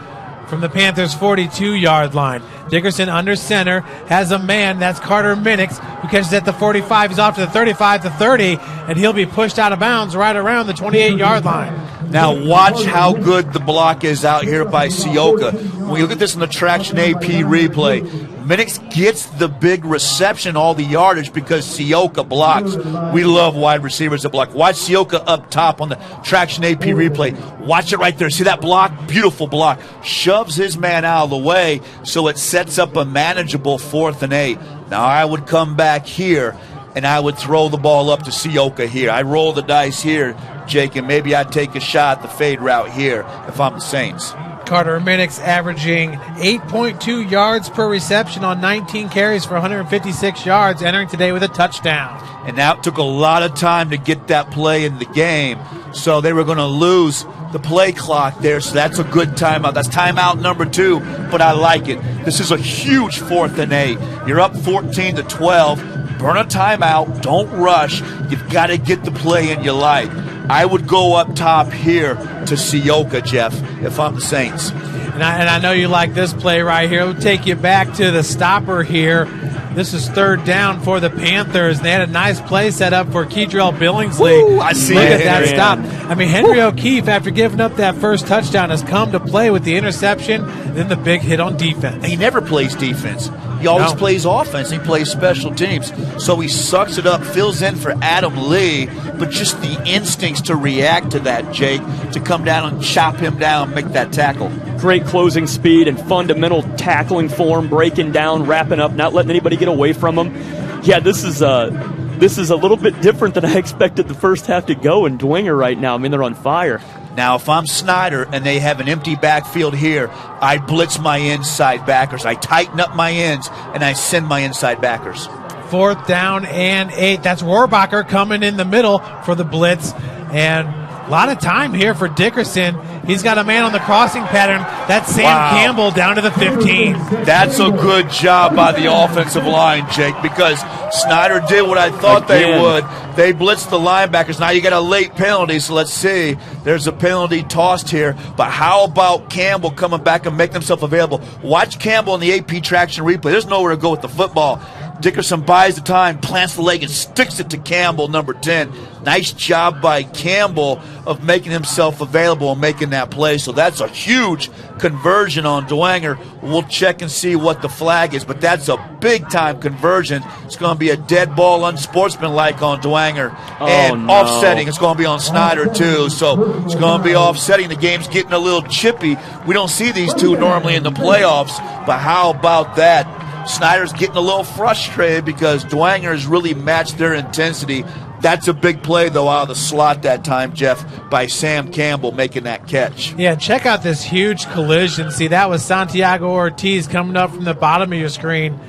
S7: from the Panthers' 42-yard line. Dickerson under center has a man. That's Carter Minix, who catches at the 45. He's off to the 35, to 30, and he'll be pushed out of bounds right around the 28-yard line.
S1: Now watch how good the block is out here by Sioka. When you look at this in the Traction AP replay, Minix gets the big reception, all the yardage, because Sioka blocks. We love wide receivers that block. Watch Sioka up top on the Traction AP replay. Watch it right there. See that block? Beautiful block. Shoves his man out of the way, so it sets up a manageable 4th and 8. Now I would come back here, and I would throw the ball up to Sioka here. I roll the dice here, Jake, and maybe I'd take a shot at the fade route here if I'm the Saints.
S7: Carter Minix averaging 8.2 yards per reception on 19 carries for 156 yards, entering today with a touchdown.
S1: And that took a lot of time to get that play in the game, so they were going to lose the play clock there, so that's a good timeout. That's timeout number 2, but I like it. This is a huge 4th and 8. You're up 14-12. Burn a timeout. Don't rush. You've got to get the play in you like. I would go up top here to Sioka, Jeff, if I'm the Saints.
S7: And I know you like this play right here. We'll take you back to the stopper here. This is 3rd down for the Panthers. And they had a nice play set up for Keydrell Billingsley.
S1: Woo, I see
S7: Look
S1: it.
S7: at that stop. I mean, Henry O'Keefe, after giving up that first touchdown, has come to play with the interception, then the big hit on defense.
S1: He never plays defense. He always plays offense. He plays special teams. So he sucks it up, fills in for Adam Lee, but just the instincts to react to that, Jake, to come down and chop him down, make that tackle.
S2: Great closing speed and fundamental tackling form, breaking down, wrapping up, not letting anybody get away from him. Yeah, this is a little bit different than I expected the first half to go in Dwenger right now. I mean, they're on fire.
S1: Now, if I'm Snyder and they have an empty backfield here, I blitz my inside backers. I tighten up my ends, and I send my inside backers.
S7: 4th down and 8. That's Rohrbacher coming in the middle for the blitz. And a lot of time here for Dickerson. He's got a man on the crossing pattern. That's Sam Campbell down to the 15.
S1: That's a good job by the offensive line, Jake, because Snyder did what I thought they would. They blitzed the linebackers. Now you got a late penalty, so let's see. There's a penalty tossed here. But how about Campbell coming back and making himself available? Watch Campbell in the AP traction replay. There's nowhere to go with the football. Dickerson buys the time, plants the leg, and sticks it to Campbell, number 10. Nice job by Campbell of making himself available and making that play. So that's a huge conversion on Dwenger. We'll check and see what the flag is, but that's a big-time conversion. It's going to be a dead ball, unsportsmanlike on Dwenger. And offsetting, it's going to be on Snyder, too. So it's going to be offsetting. The game's getting a little chippy. We don't see these two normally in the playoffs, but how about that? Snyder's getting a little frustrated because Dwenger has really matched their intensity. That's a big play, though, out of the slot that time, Jeff, by Sam Campbell making that catch.
S3: Yeah, check out this huge collision. See, that was Santiago Ortiz coming up from the bottom of your screen,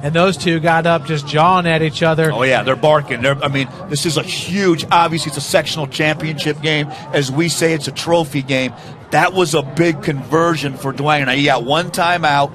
S3: and those two got up just jawing at each other.
S1: Oh, yeah, they're barking. This is a huge, obviously it's a sectional championship game. As we say, it's a trophy game. That was a big conversion for Dwenger. Now, you got one timeout,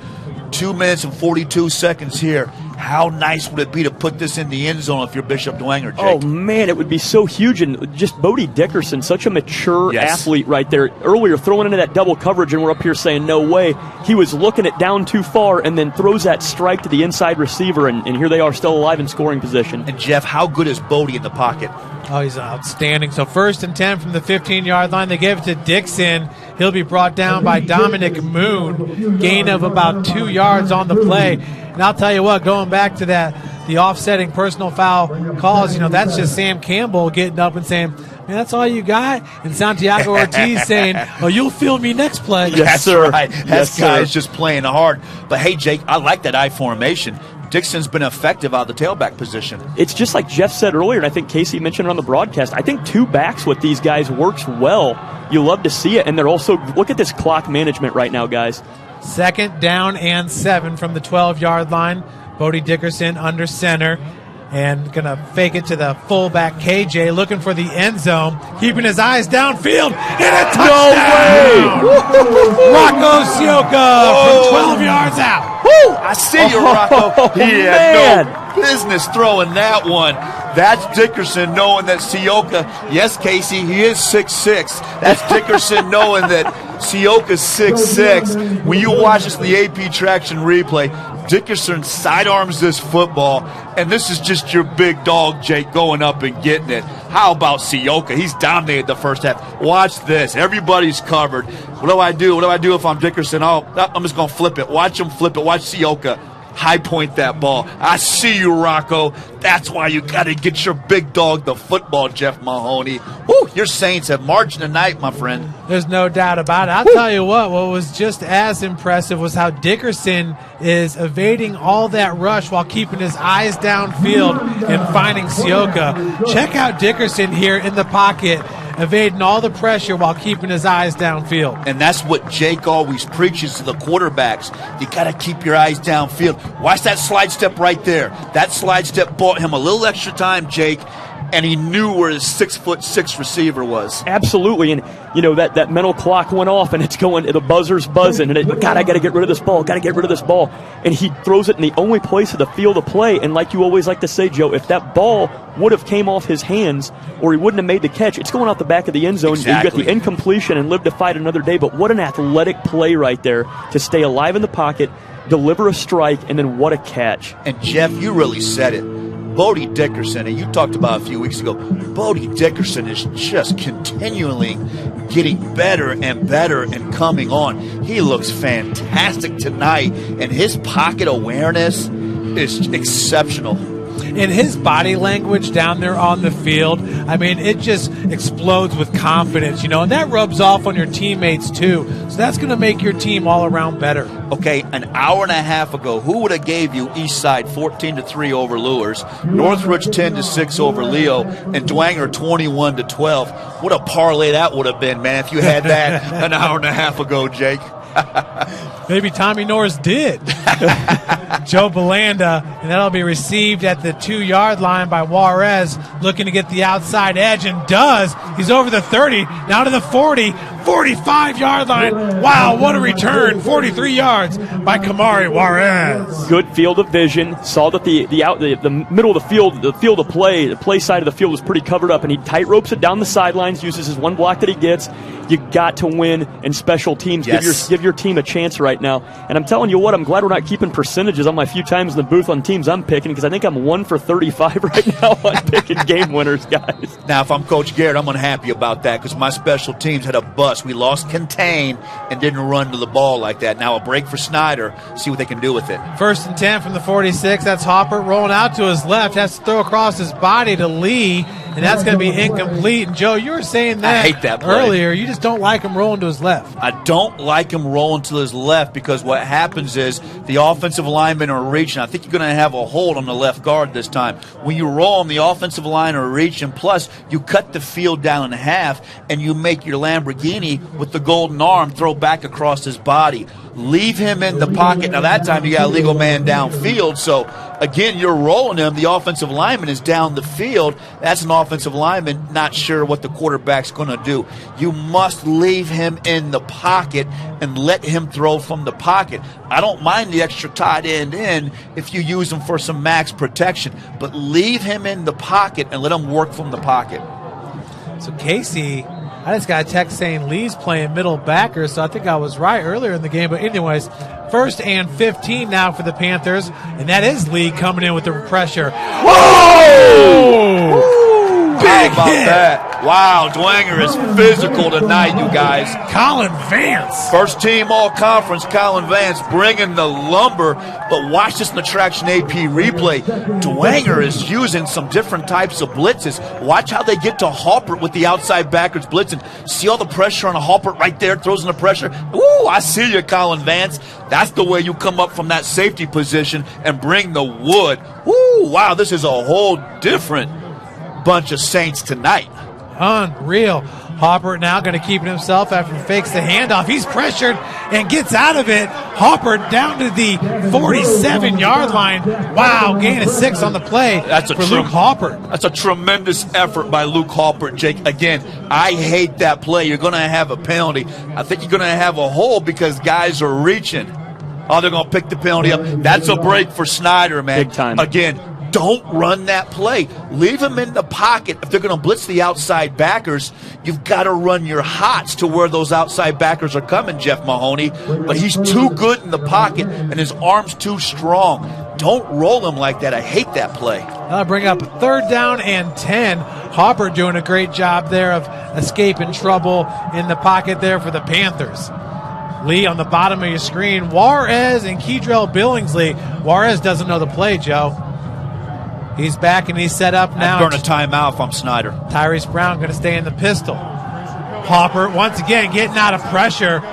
S1: 2 minutes and 42 seconds here. How nice would it be to put this in the end zone if you're Bishop Dwenger, Jake?
S2: Oh, man, it would be so huge. And just Bodie Dickerson, such a mature athlete right there. Earlier, throwing into that double coverage, and we're up here saying, no way. He was looking it down too far and then throws that strike to the inside receiver, and here they are still alive in scoring position.
S1: And, Jeff, how good is Bodie in the pocket?
S3: Oh, he's outstanding. So 1st and 10 from the 15-yard line. They gave it to Dixon. He'll be brought down by Dominic Moon. Gain of about 2 yards on the play. And I'll tell you what, going back to the offsetting personal foul calls, that's just Sam Campbell getting up and saying, man, that's all you got? And Santiago Ortiz saying, oh, you'll feel me next play.
S1: Yes, sir. Right. That guy's just playing hard. But, hey, Jake, I like that I formation. Dixon's been effective out of the tailback position.
S2: It's just like Jeff said earlier, and I think Casey mentioned it on the broadcast. I think 2 backs with these guys works well. You love to see it, and they're also, look at this clock management right now, guys.
S3: 2nd down and 7 from the 12-yard line. Bodie Dickerson under center. And going to fake it to the fullback, KJ, looking for the end zone, keeping his eyes downfield, and a touchdown!
S1: No way!
S3: Rocco Sioka from 12 yards out.
S1: Woo! I see you, Rocco. He had no business throwing that one. That's Dickerson knowing that Sioka, yes, Casey, he is 6'6". That's Dickerson knowing that Sioka's 6'6". When you watch this in the AP traction replay, Dickerson sidearms this football, and this is just your big dog, Jake, going up and getting it. How about Sioka? He's dominated the first half. Watch this. Everybody's covered. What do I do? What do I do if I'm Dickerson? I'm just going to flip it. Watch him flip it. Watch Sioka high point that ball. I see you, Rocco. That's why you got to get your big dog the football, Jeff Mahoney. Woo, your Saints have margin tonight, my friend.
S3: There's no doubt about it. I'll tell you what was just as impressive was how Dickerson is evading all that rush while keeping his eyes downfield and finding Sioka. Check out Dickerson here in the pocket, evading all the pressure while keeping his eyes downfield.
S1: And that's what Jake always preaches to the quarterbacks. You got to keep your eyes downfield. Watch that slide step right there. That slide step bought him a little extra time, Jake, and he knew where his 6'6" receiver was.
S2: Absolutely, and that mental clock went off, and it's going. The buzzer's buzzing, and God, I got to get rid of this ball. Got to get rid of this ball, and he throws it in the only place of the field of play. And like you always like to say, Joe, if that ball would have came off his hands, or he wouldn't have made the catch, it's going out the back of the end zone.
S1: Exactly.
S2: You got the incompletion and live to fight another day. But what an athletic play right there to stay alive in the pocket, deliver a strike, and then what a catch.
S1: And Jeff, you really said it. Bodie Dickerson, and you talked about a few weeks ago, Bodie Dickerson is just continually getting better and better and coming on. He looks fantastic tonight, and his pocket awareness is exceptional.
S3: And his body language down there on the field, I mean, it just explodes with confidence, and that rubs off on your teammates too. So that's going to make your team all around better.
S1: Okay, an hour and a half ago, who would have gave you Eastside 14-3 over Lures, Northrop 10-6 over Leo, and Dwenger 21-12? What a parlay that would have been, man, if you had that an hour and a half ago, Jake.
S3: Maybe Tommy Norris did. Joe Belanda, and that'll be received at the 2-yard line by Juarez, looking to get the outside edge, and does. He's over the 30, now to the 40, 45-yard line. Wow, what a return. 43 yards by Kamari Juarez.
S2: Good field of vision. Saw that the middle of the field of play, the play side of the field was pretty covered up, and he tight ropes it down the sidelines, uses his one block that he gets. You got to win in special teams.
S1: Yes.
S2: Give your team a chance right now. And I'm telling you what, I'm glad we're not keeping percentages on my few times in the booth on teams I'm picking, because I think I'm 1 for 35 right now on picking game winners, guys.
S1: Now, if I'm Coach Garrett, I'm unhappy about that, because my special teams had a bust. We lost contain and didn't run to the ball like that. Now a break for Snyder. See what they can do with it.
S3: 1st and 10 from the 46. That's Hopper rolling out to his left. Has to throw across his body to Lee. and that's going to be incomplete. And Joe, you were saying that,
S1: I hate that play.
S3: earlier. You just don't like him rolling to his left.
S1: I don't like him rolling to his left because what happens is the offensive linemen are reaching. I think you're going to have a hold on the left guard this time. When you roll them, the offensive line are reaching. Plus, you cut the field down in half, and you make your Lamborghini with the golden arm throw back across his body. Leave him in the pocket. Now, that time you got a legal man downfield. So, again, you're rolling him. The offensive lineman is down the field. That's an offensive lineman not sure what the quarterback's going to do. You must leave him in the pocket and let him throw from the pocket. I don't mind the extra tight end in if you use him for some max protection, but leave him in the pocket and let him work from the pocket.
S3: So Casey, I just got a text saying Lee's playing middle backer, so I think I was right earlier in the game. But anyways, 1st and 15 now for the Panthers, and that is Lee coming in with the pressure.
S1: Whoa! Big How about hit. That? Wow, Dwenger is physical tonight, you guys.
S3: Colin Vance.
S1: First team all-conference, Colin Vance bringing the lumber. But watch this in the Traction AP replay. Dwenger is using some different types of blitzes. Watch how they get to Halpert with the outside backers blitzing. See all the pressure on Halpert right there, throws in the pressure. Ooh, I see you, Colin Vance. That's the way you come up from that safety position and bring the wood. Ooh, wow, this is a whole different bunch of Saints tonight.
S3: Unreal. Hopper now going to keep it himself after he fakes the handoff. He's pressured and gets out of it. Hopper down to the 47-yard line. Wow, gain of 6 on the play for Luke Hopper.
S1: That's a tremendous effort by Luke Hopper, Jake. Again, I hate that play. You're going to have a penalty. I think you're going to have a hold because guys are reaching. Oh, they're going to pick the penalty up. That's a break for Snyder, man.
S2: Big time.
S1: Again, don't run that play. Leave him in the pocket. If they're going to blitz the outside backers, you've got to run your hots to where those outside backers are coming, Jeff Mahoney. But he's too good in the pocket, and his arm's too strong. Don't roll him like that. I hate that play.
S3: That'll bring up 3rd down and 10. Hopper doing a great job there of escaping trouble in the pocket there for the Panthers. Lee on the bottom of your screen. Juarez and Keydrell Billingsley. Juarez doesn't know the play, Joe. He's back and he's set up now.
S1: I'd burn a timeout if I'm Snyder.
S3: Tyrese Brown going to stay in the pistol. Hopper once again getting out of pressure.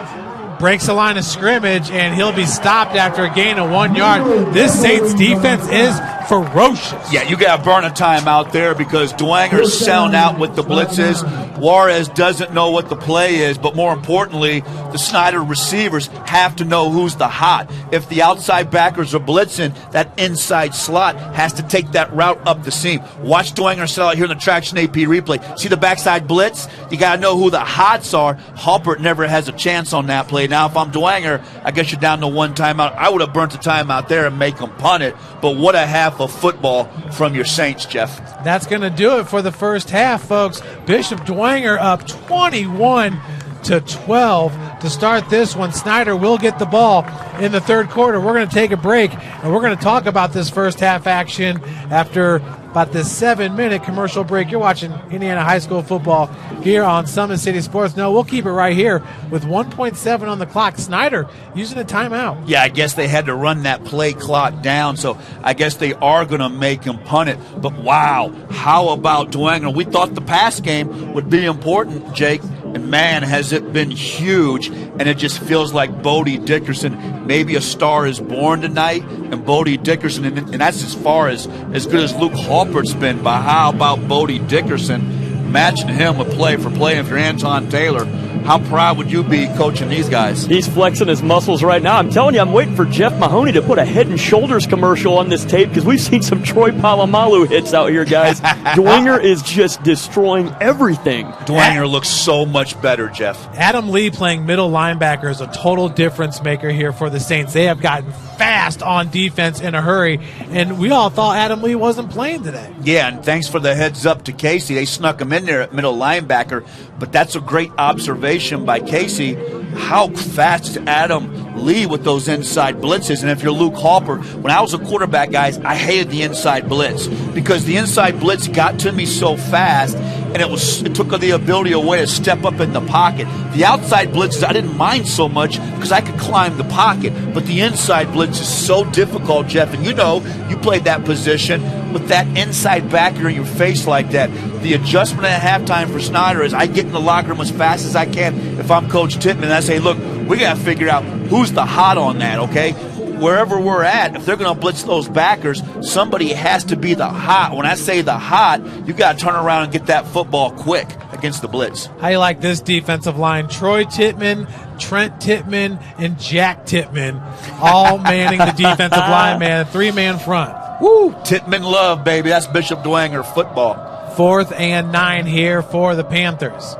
S3: Breaks the line of scrimmage, and he'll be stopped after a gain of 1 yard. This Saints defense is ferocious.
S1: Yeah, you got to burn a timeout there because Dwenger's selling out with the blitzes. Juarez doesn't know what the play is, but more importantly, the Snyder receivers have to know who's the hot. If the outside backers are blitzing, that inside slot has to take that route up the seam. Watch Dwenger sell out here in the Traction AP replay. See the backside blitz? You got to know who the hots are. Halpert never has a chance on that play. Now, if I'm Dwenger, I guess you're down to 1 timeout. I would have burnt the timeout there and make them punt it, but what a half of football from your Saints, Jeff.
S3: That's going to do it for the first half, folks. Bishop Dwenger up 21-12 to start this one. Snyder will get the ball in the 3rd quarter. We're going to take a break, and we're going to talk about this first half action after about this 7-minute commercial break. You're watching Indiana High School football here on Summit City Sports. No, we'll keep it right here with 1.7 on the clock. Snyder using a timeout.
S1: Yeah, I guess they had to run that play clock down, so I guess they are going to make him punt it. But wow, how about Dwenger? We thought the pass game would be important, Jake, and man, has it been huge, and it just feels like Bodie Dickerson. Maybe a star is born tonight, and Bodie Dickerson, and that's as far as good as Luke Halpert's been, but how about Bodie Dickerson? Matching him with play for play. If you're Anton Taylor, how proud would you be coaching these guys?
S2: He's flexing his muscles right now. I'm telling you, I'm waiting for Jeff Mahoney to put a Head and Shoulders commercial on this tape because we've seen some Troy Polamalu hits out here, guys. Dwenger is just destroying everything.
S1: Dwenger looks so much better, Jeff.
S3: Adam Lee playing middle linebacker is a total difference maker here for the Saints. They have gotten fast on defense in a hurry, and we all thought Adam Lee wasn't playing today.
S1: Yeah, and thanks for the heads up to Casey. They snuck him in there at middle linebacker, but that's a great observation by Casey. How fast is Adam Lee with those inside blitzes? And if you're Luke Halper, when I was a quarterback, guys, I hated the inside blitz because the inside blitz got to me so fast, and it took the ability away to step up in the pocket. The outside blitzes I didn't mind so much because I could climb the pocket, but the inside blitz is so difficult, Jeff. And you know, you played that position with that inside backer in your face like that. the adjustment at halftime for Snyder is I get in the locker room as fast as I can if I'm Coach Titman, and I say, look, we got to figure out who's the hot on that, okay? Wherever we're at, if they're going to blitz those backers, somebody has to be the hot. When I say the hot, you got to turn around and get that football quick against the blitz.
S3: How you like this defensive line? Troy Titman, Trent Titman, and Jack Titman all manning the defensive line, man. 3-man front.
S1: Woo! Titman love, baby. That's Bishop Dwenger football.
S3: 4th and 9 here for the Panthers.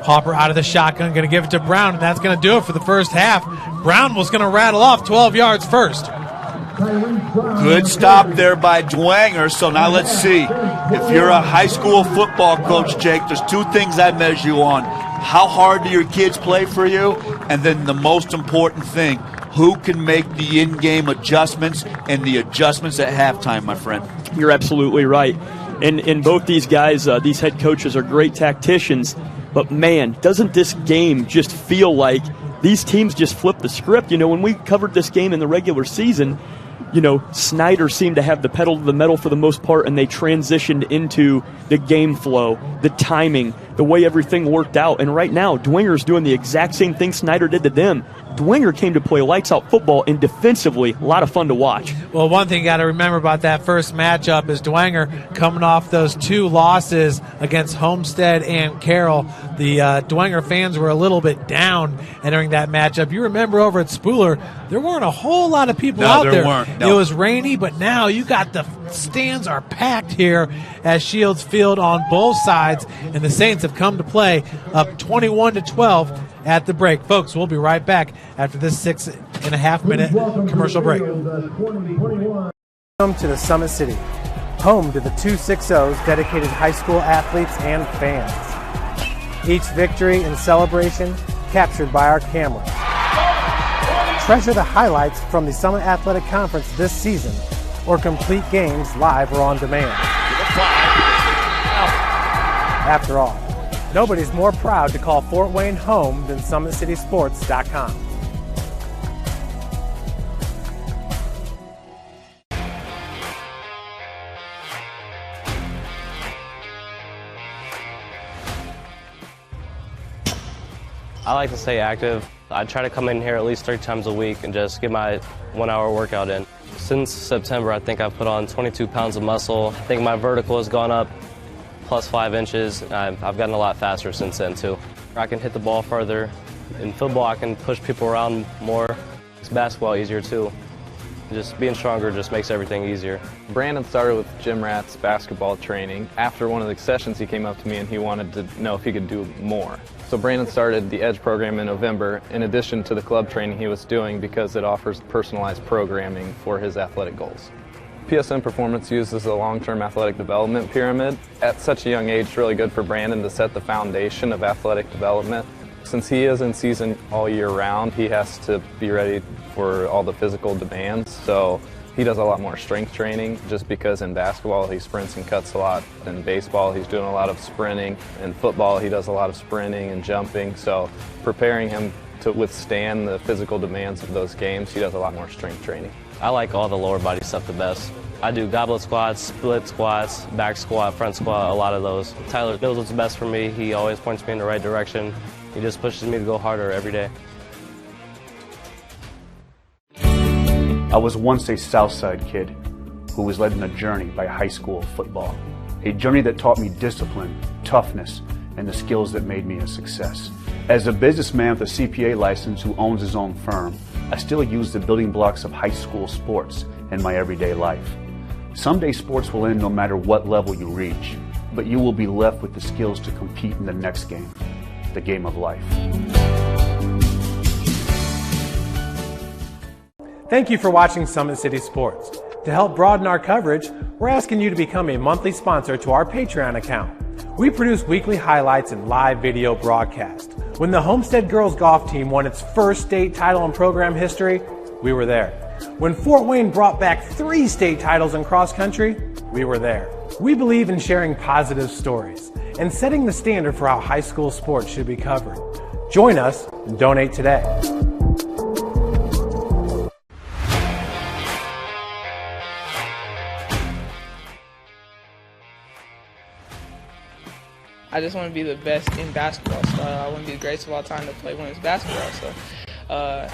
S3: Hopper out of the shotgun, going to give it to Brown, and that's going to do it for the first half. Brown was going to rattle off 12 yards first.
S1: Good stop there by Dwenger. So now let's see. If you're a high school football coach, Jake, there's 2 things I measure you on. How hard do your kids play for you? And then the most important thing, who can make the in-game adjustments and the adjustments at halftime, my friend?
S2: You're absolutely right. And both these guys, these head coaches are great tacticians. But, man, doesn't this game just feel like these teams just flipped the script? You know, when we covered this game in the regular season, you know, Snyder seemed to have the pedal to the metal for the most part, and they transitioned into the game flow, the timing, the way everything worked out. And right now, Dwenger's doing the exact same thing Snyder did to them. Dwenger came to play lights-out football, and defensively, a lot of fun to watch.
S3: Well, one thing you got to remember about that first matchup is Dwenger coming off those 2 losses against Homestead and Carroll. The Dwenger fans were a little bit down entering that matchup. You remember over at Spooler, there weren't a whole lot of people out there.
S1: No.
S3: It was rainy, but now you got the stands are packed here at Shields Field on both sides, and the Saints have come to play up 21-12 at the break. Folks, we'll be right back after this 6.5-minute commercial break.
S7: Welcome to the Summit City, home to the 260s dedicated high school athletes and fans. Each victory and celebration captured by our camera. Treasure the highlights from the Summit Athletic Conference this season, or complete games live or on demand. After all, nobody's more proud to call Fort Wayne home than SummitCitySports.com.
S4: I like to stay active. I try to come in here at least 3 times a week and just get my 1-hour workout in. Since September, I think I've put on 22 pounds of muscle. I think my vertical has gone up plus 5 inches. I've gotten a lot faster since then, too. I can hit the ball further. In football, I can push people around more. It's basketball easier, too. Just being stronger just makes everything easier.
S5: Brandon started with Jim Rat's basketball training. After one of the sessions, he came up to me and he wanted to know if he could do more. So Brandon started the Edge program in November, in addition to the club training he was doing, because it offers personalized programming for his athletic goals. PSN Performance uses a long-term athletic development pyramid. At such a young age, it's really good for Brandon to set the foundation of athletic development. Since he is in season all year round, he has to be ready for all the physical demands. So he does a lot more strength training, just because in basketball he sprints and cuts a lot. In baseball he's doing a lot of sprinting. In football he does a lot of sprinting and jumping. So preparing him to withstand the physical demands of those games, he does a lot more strength training.
S4: I like all the lower body stuff the best. I do goblet squats, split squats, back squat, front squat, a lot of those. Tyler knows what's best for me. He always points me in the right direction. He just pushes me to go harder every day.
S6: I was once a Southside kid who was led on a journey by high school football. A journey that taught me discipline, toughness, and the skills that made me a success. As a businessman with a CPA license who owns his own firm, I still use the building blocks of high school sports in my everyday life. Someday sports will end no matter what level you reach, but you will be left with the skills to compete in the next game, the game of life.
S7: Thank you for watching Summit City Sports. To help broaden our coverage, we're asking you to become a monthly sponsor to our Patreon account. We produce weekly highlights and live video broadcasts. When the Homestead girls golf team won its first state title in program history, we were there. When Fort Wayne brought back 3 state titles in cross country, we were there. We believe in sharing positive stories and setting the standard for how high school sports should be covered. Join us and donate today.
S8: I just want to be the best in basketball. So I want to be the greatest of all time to play women's basketball. So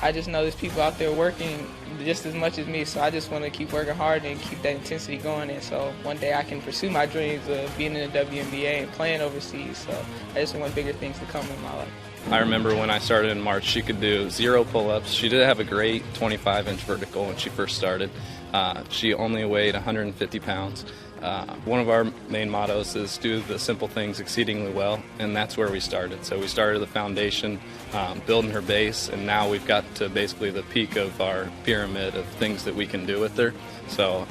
S8: I just know there's people out there working just as much as me. So I just want to keep working hard and keep that intensity going. And so one day I can pursue my dreams of being in the WNBA and playing overseas. So I just want bigger things to come in my life.
S5: I remember when I started in March, she could do 0 pull-ups. She did have a great 25-inch vertical when she first started. She only weighed 150 pounds. One of our main mottos is do the simple things exceedingly well, and that's where we started. So we started the foundation, building her base, and now we've got to basically the peak of our pyramid of things that we can do with her. So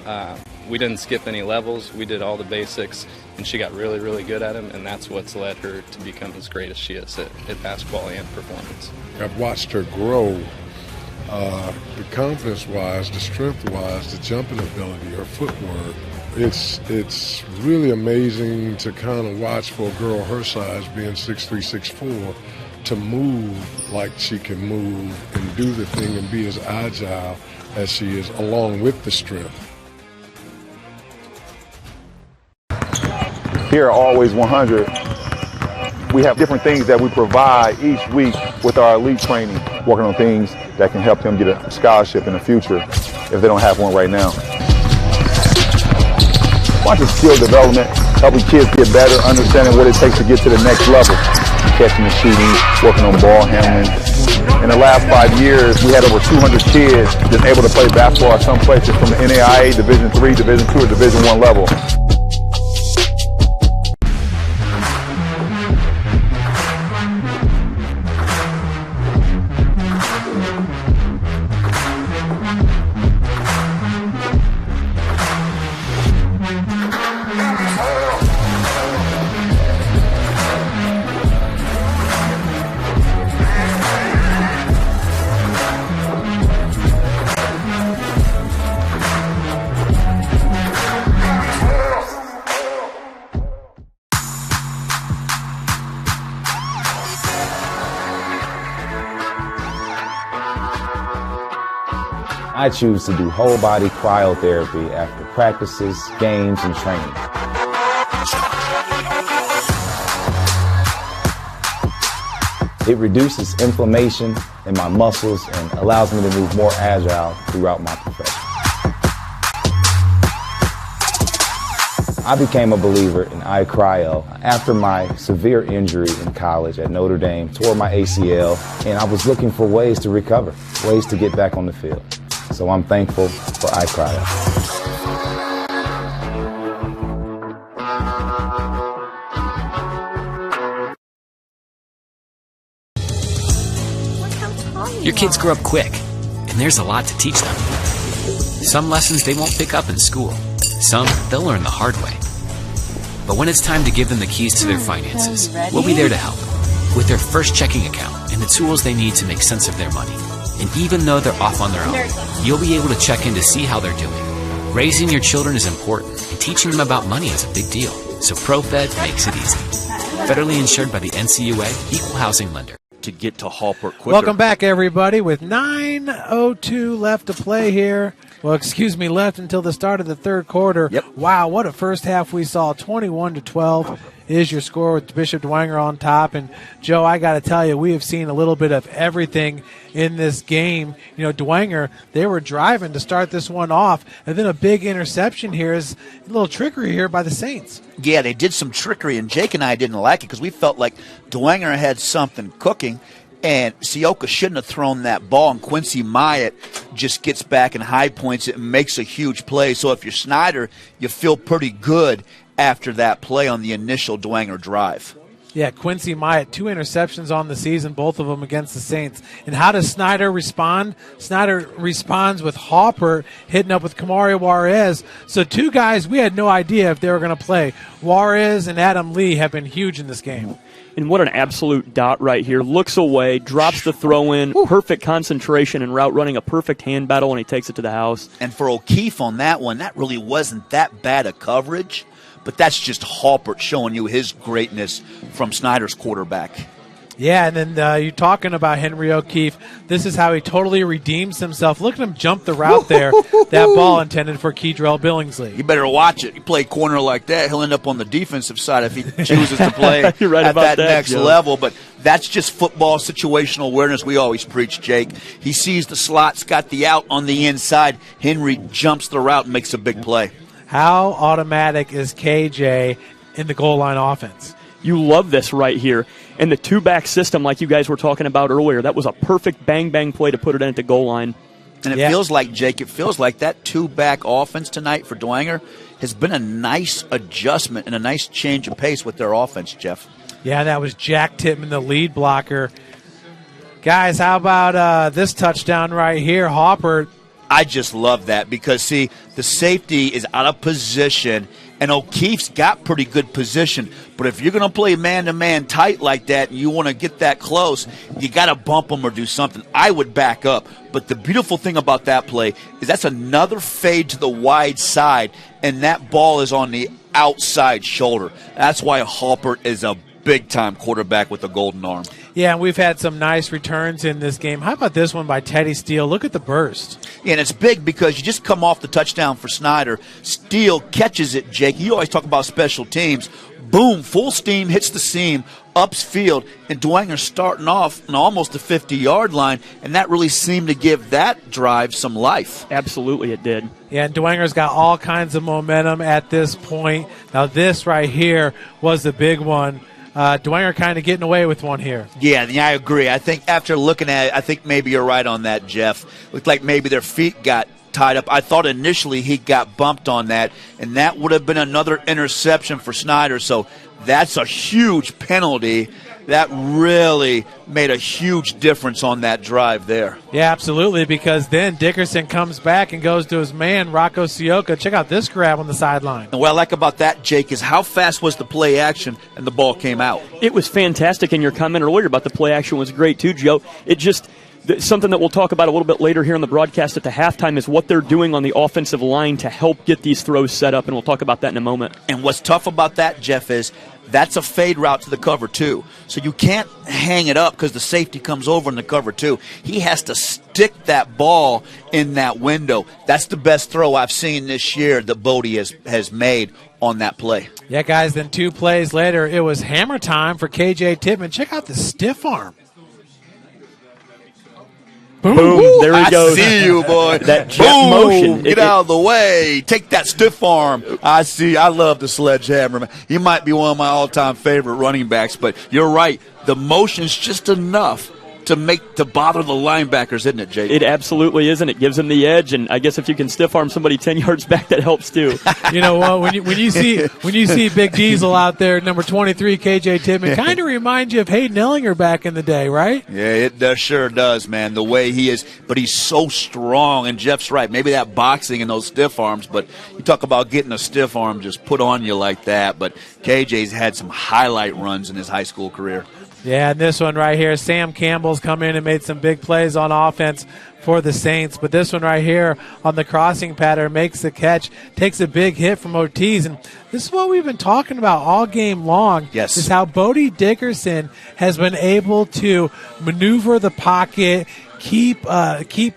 S5: we didn't skip any levels. We did all the basics, and she got really, really good at them, and that's what's led her to become as great as she is at basketball and performance.
S9: I've watched her grow, the confidence-wise, the strength-wise, the jumping ability, her footwork. It's really amazing to kind of watch for a girl her size, being 6'3", 6'4", to move like she can move and do the thing and be as agile as she is, along with the strength.
S10: Here at Always 100, we have different things that we provide each week with our elite training, working on things that can help them get a scholarship in the future if they don't have one right now. Watching skill development, helping kids get better, understanding what it takes to get to the next level. Catching and shooting, working on ball handling. In the last 5 years, we had over 200 kids just able to play basketball at some places from the NAIA, Division III, Division II, or Division I level.
S11: I choose to do whole body cryotherapy after practices, games, and training. It reduces inflammation in my muscles and allows me to move more agile throughout my profession. I became a believer in iCryo after my severe injury in college at Notre Dame, tore my ACL, and I was looking for ways to recover, ways to get back on the field. So I'm thankful for iCryo.
S12: Your kids grow up quick, and there's a lot to teach them. Some lessons they won't pick up in school. Some they'll learn the hard way. But when it's time to give them the keys to their finances, we'll be there to help with their first checking account and the tools they need to make sense of their money. And even though they're off on their own, you'll be able to check in to see how they're doing. Raising your children is important, and teaching them about money is a big deal. So ProFed makes it easy. Federally insured by the NCUA, Equal Housing Lender.
S1: To get to Hallport quicker.
S3: Welcome back, everybody, with 9:02 left to play here. Well, excuse me, left until the start of the third quarter.
S1: Yep.
S3: Wow, what a first half we saw. 21-12 is your score with Bishop Dwenger on top. And, Joe, I got to tell you, we have seen a little bit of everything in this game. You know, Dwenger, they were driving to start this one off, and then a big interception here is a little trickery here by the Saints.
S1: Yeah, they did some trickery, and Jake and I didn't like it because we felt like Dwenger had something cooking, and Sioka shouldn't have thrown that ball, and Quincy Myatt just gets back and high points it and makes a huge play. So if you're Snyder, you feel pretty good after that play on the initial Dwenger drive.
S3: Yeah, Quincy Myatt, 2 interceptions on the season, both of them against the Saints. And how does Snyder respond? Snyder responds with Hopper hitting up with Kamari Juarez. So 2 guys we had no idea if they were going to play. Juarez and Adam Lee have been huge in this game.
S2: And what an absolute dot right here. Looks away, drops the throw in, perfect concentration and route running, a perfect hand battle, and he takes it to the house.
S1: And for O'Keefe on that one, that really wasn't that bad a coverage, but that's just Hallpert showing you his greatness from Snyder's quarterback.
S3: Yeah, and then you're talking about Henry O'Keefe. This is how he totally redeems himself. Look at him jump the route there. That ball intended for Keydrell Billingsley.
S1: You better watch it. You play corner like that, he'll end up on the defensive side if he chooses to play
S2: You're right
S1: at
S2: about
S1: that next
S2: Joe.
S1: level. But that's just football situational awareness we always preach, Jake. He sees the slot's got the out on the inside. Henry jumps the route and makes a big play.
S3: How automatic is KJ in the goal line offense?
S2: You love this right here. And the two-back system, like you guys were talking about earlier, that was a perfect bang-bang play to put it in at the goal line.
S1: And it feels like, Jake, that two-back offense tonight for Dwenger has been a nice adjustment and a nice change of pace with their offense, Jeff.
S3: Yeah, that was Jack Titman, the lead blocker. Guys, how about this touchdown right here? Hopper.
S1: I just love that because, see, the safety is out of position, and O'Keefe's got pretty good position. But if you're going to play man-to-man tight like that and you want to get that close, you got to bump them or do something. I would back up. But the beautiful thing about that play is that's another fade to the wide side, and that ball is on the outside shoulder. That's why Halpert is a big-time quarterback with a golden arm.
S3: Yeah, and we've had some nice returns in this game. How about this one by Teddy Steele? Look at the burst.
S1: Yeah, and it's big because you just come off the touchdown for Snyder. Steele catches it, Jake. You always talk about special teams. Boom, full steam, hits the seam, ups field, and Dwenger starting off on almost the 50-yard line, and that really seemed to give that drive some life.
S2: Absolutely it did.
S3: Yeah, and Dwenger's got all kinds of momentum at this point. Now this right here was the big one. Dwenger kind of getting away with one here.
S1: Yeah, I agree. I think after looking at it, I think maybe you're right on that, Jeff. Looked like maybe their feet got tied up. I thought initially he got bumped on that, and that would have been another interception for Snyder. So that's a huge penalty. That really made a huge difference on that drive there.
S3: Yeah, absolutely, because then Dickerson comes back and goes to his man, Rocco Sioka. Check out this grab on the sideline.
S1: And what I like about that, Jake, is how fast was the play action and the ball came out.
S2: It was fantastic, and your comment earlier about the play action was great too, Joe. It just something that we'll talk about a little bit later here in the broadcast at the halftime is what they're doing on the offensive line to help get these throws set up, and we'll talk about that in a moment.
S1: And what's tough about that, Jeff, is that's a fade route to the cover two. So you can't hang it up because the safety comes over in the cover two. He has to stick that ball in that window. That's the best throw I've seen this year that Bodie has made on that play.
S3: Yeah, guys, then 2 plays later, it was hammer time for KJ Titman. Check out the stiff arm.
S2: Boom. There he goes.
S1: I see you, boy.
S2: That jet
S1: Boom.
S2: motion.
S1: Get out of the way. Take that stiff arm. I see. I love the Sledgehammer. He might be one of my all-time favorite running backs, but you're right. The motion's just enough to bother the linebackers, isn't it, Jake?
S2: It absolutely is, and it gives them the edge. And I guess if you can stiff arm somebody 10 yards back, that helps too.
S3: You know what? When you see Big Diesel out there, number 23, KJ Titman, kind of reminds you of Hayden Ellinger back in the day, right?
S1: Yeah, it sure does, man. The way he is, but he's so strong. And Jeff's right. Maybe that boxing and those stiff arms, but you talk about getting a stiff arm just put on you like that. But KJ's had some highlight runs in his high school career.
S3: Yeah, and this one right here, Sam Campbell's come in and made some big plays on offense for the Saints. But this one right here on the crossing pattern makes the catch, takes a big hit from Ortiz. And this is what we've been talking about all game long.
S1: Yes.
S3: Is how Bodie Dickerson has been able to maneuver the pocket, keep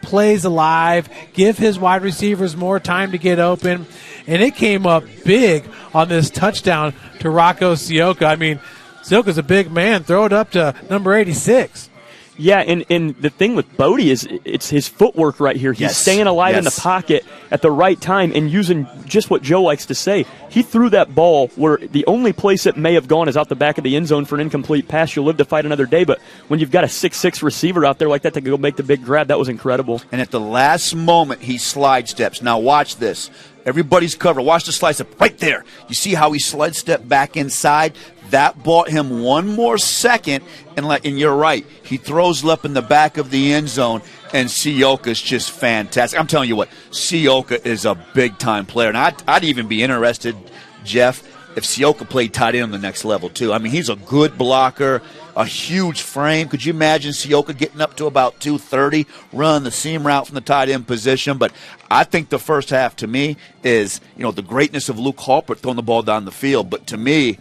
S3: plays alive, give his wide receivers more time to get open. And it came up big on this touchdown to Rocco Sioka. I mean, Sioka's a big man. Throw it up to number 86.
S2: Yeah, and the thing with Bodie is it's his footwork right here. He's staying alive in the pocket at the right time and using just what Joe likes to say. He threw that ball where the only place it may have gone is out the back of the end zone for an incomplete pass. You'll live to fight another day, but when you've got a 6'6" receiver out there like that to go make the big grab, that was incredible.
S1: And at the last moment, he slide steps. Now watch this. Everybody's covered. Watch the slide step right there. You see how he slide stepped back inside? That bought him one more second, and you're right. He throws it up in the back of the end zone, and Sioka's just fantastic. I'm telling you what, Sioka is a big-time player, and I'd even be interested, Jeff, if Sioka played tight end on the next level, too. I mean, he's a good blocker, a huge frame. Could you imagine Sioka getting up to about 230, run the seam route from the tight end position? But I think the first half, to me, is, the greatness of Luke Halpert throwing the ball down the field. But to me,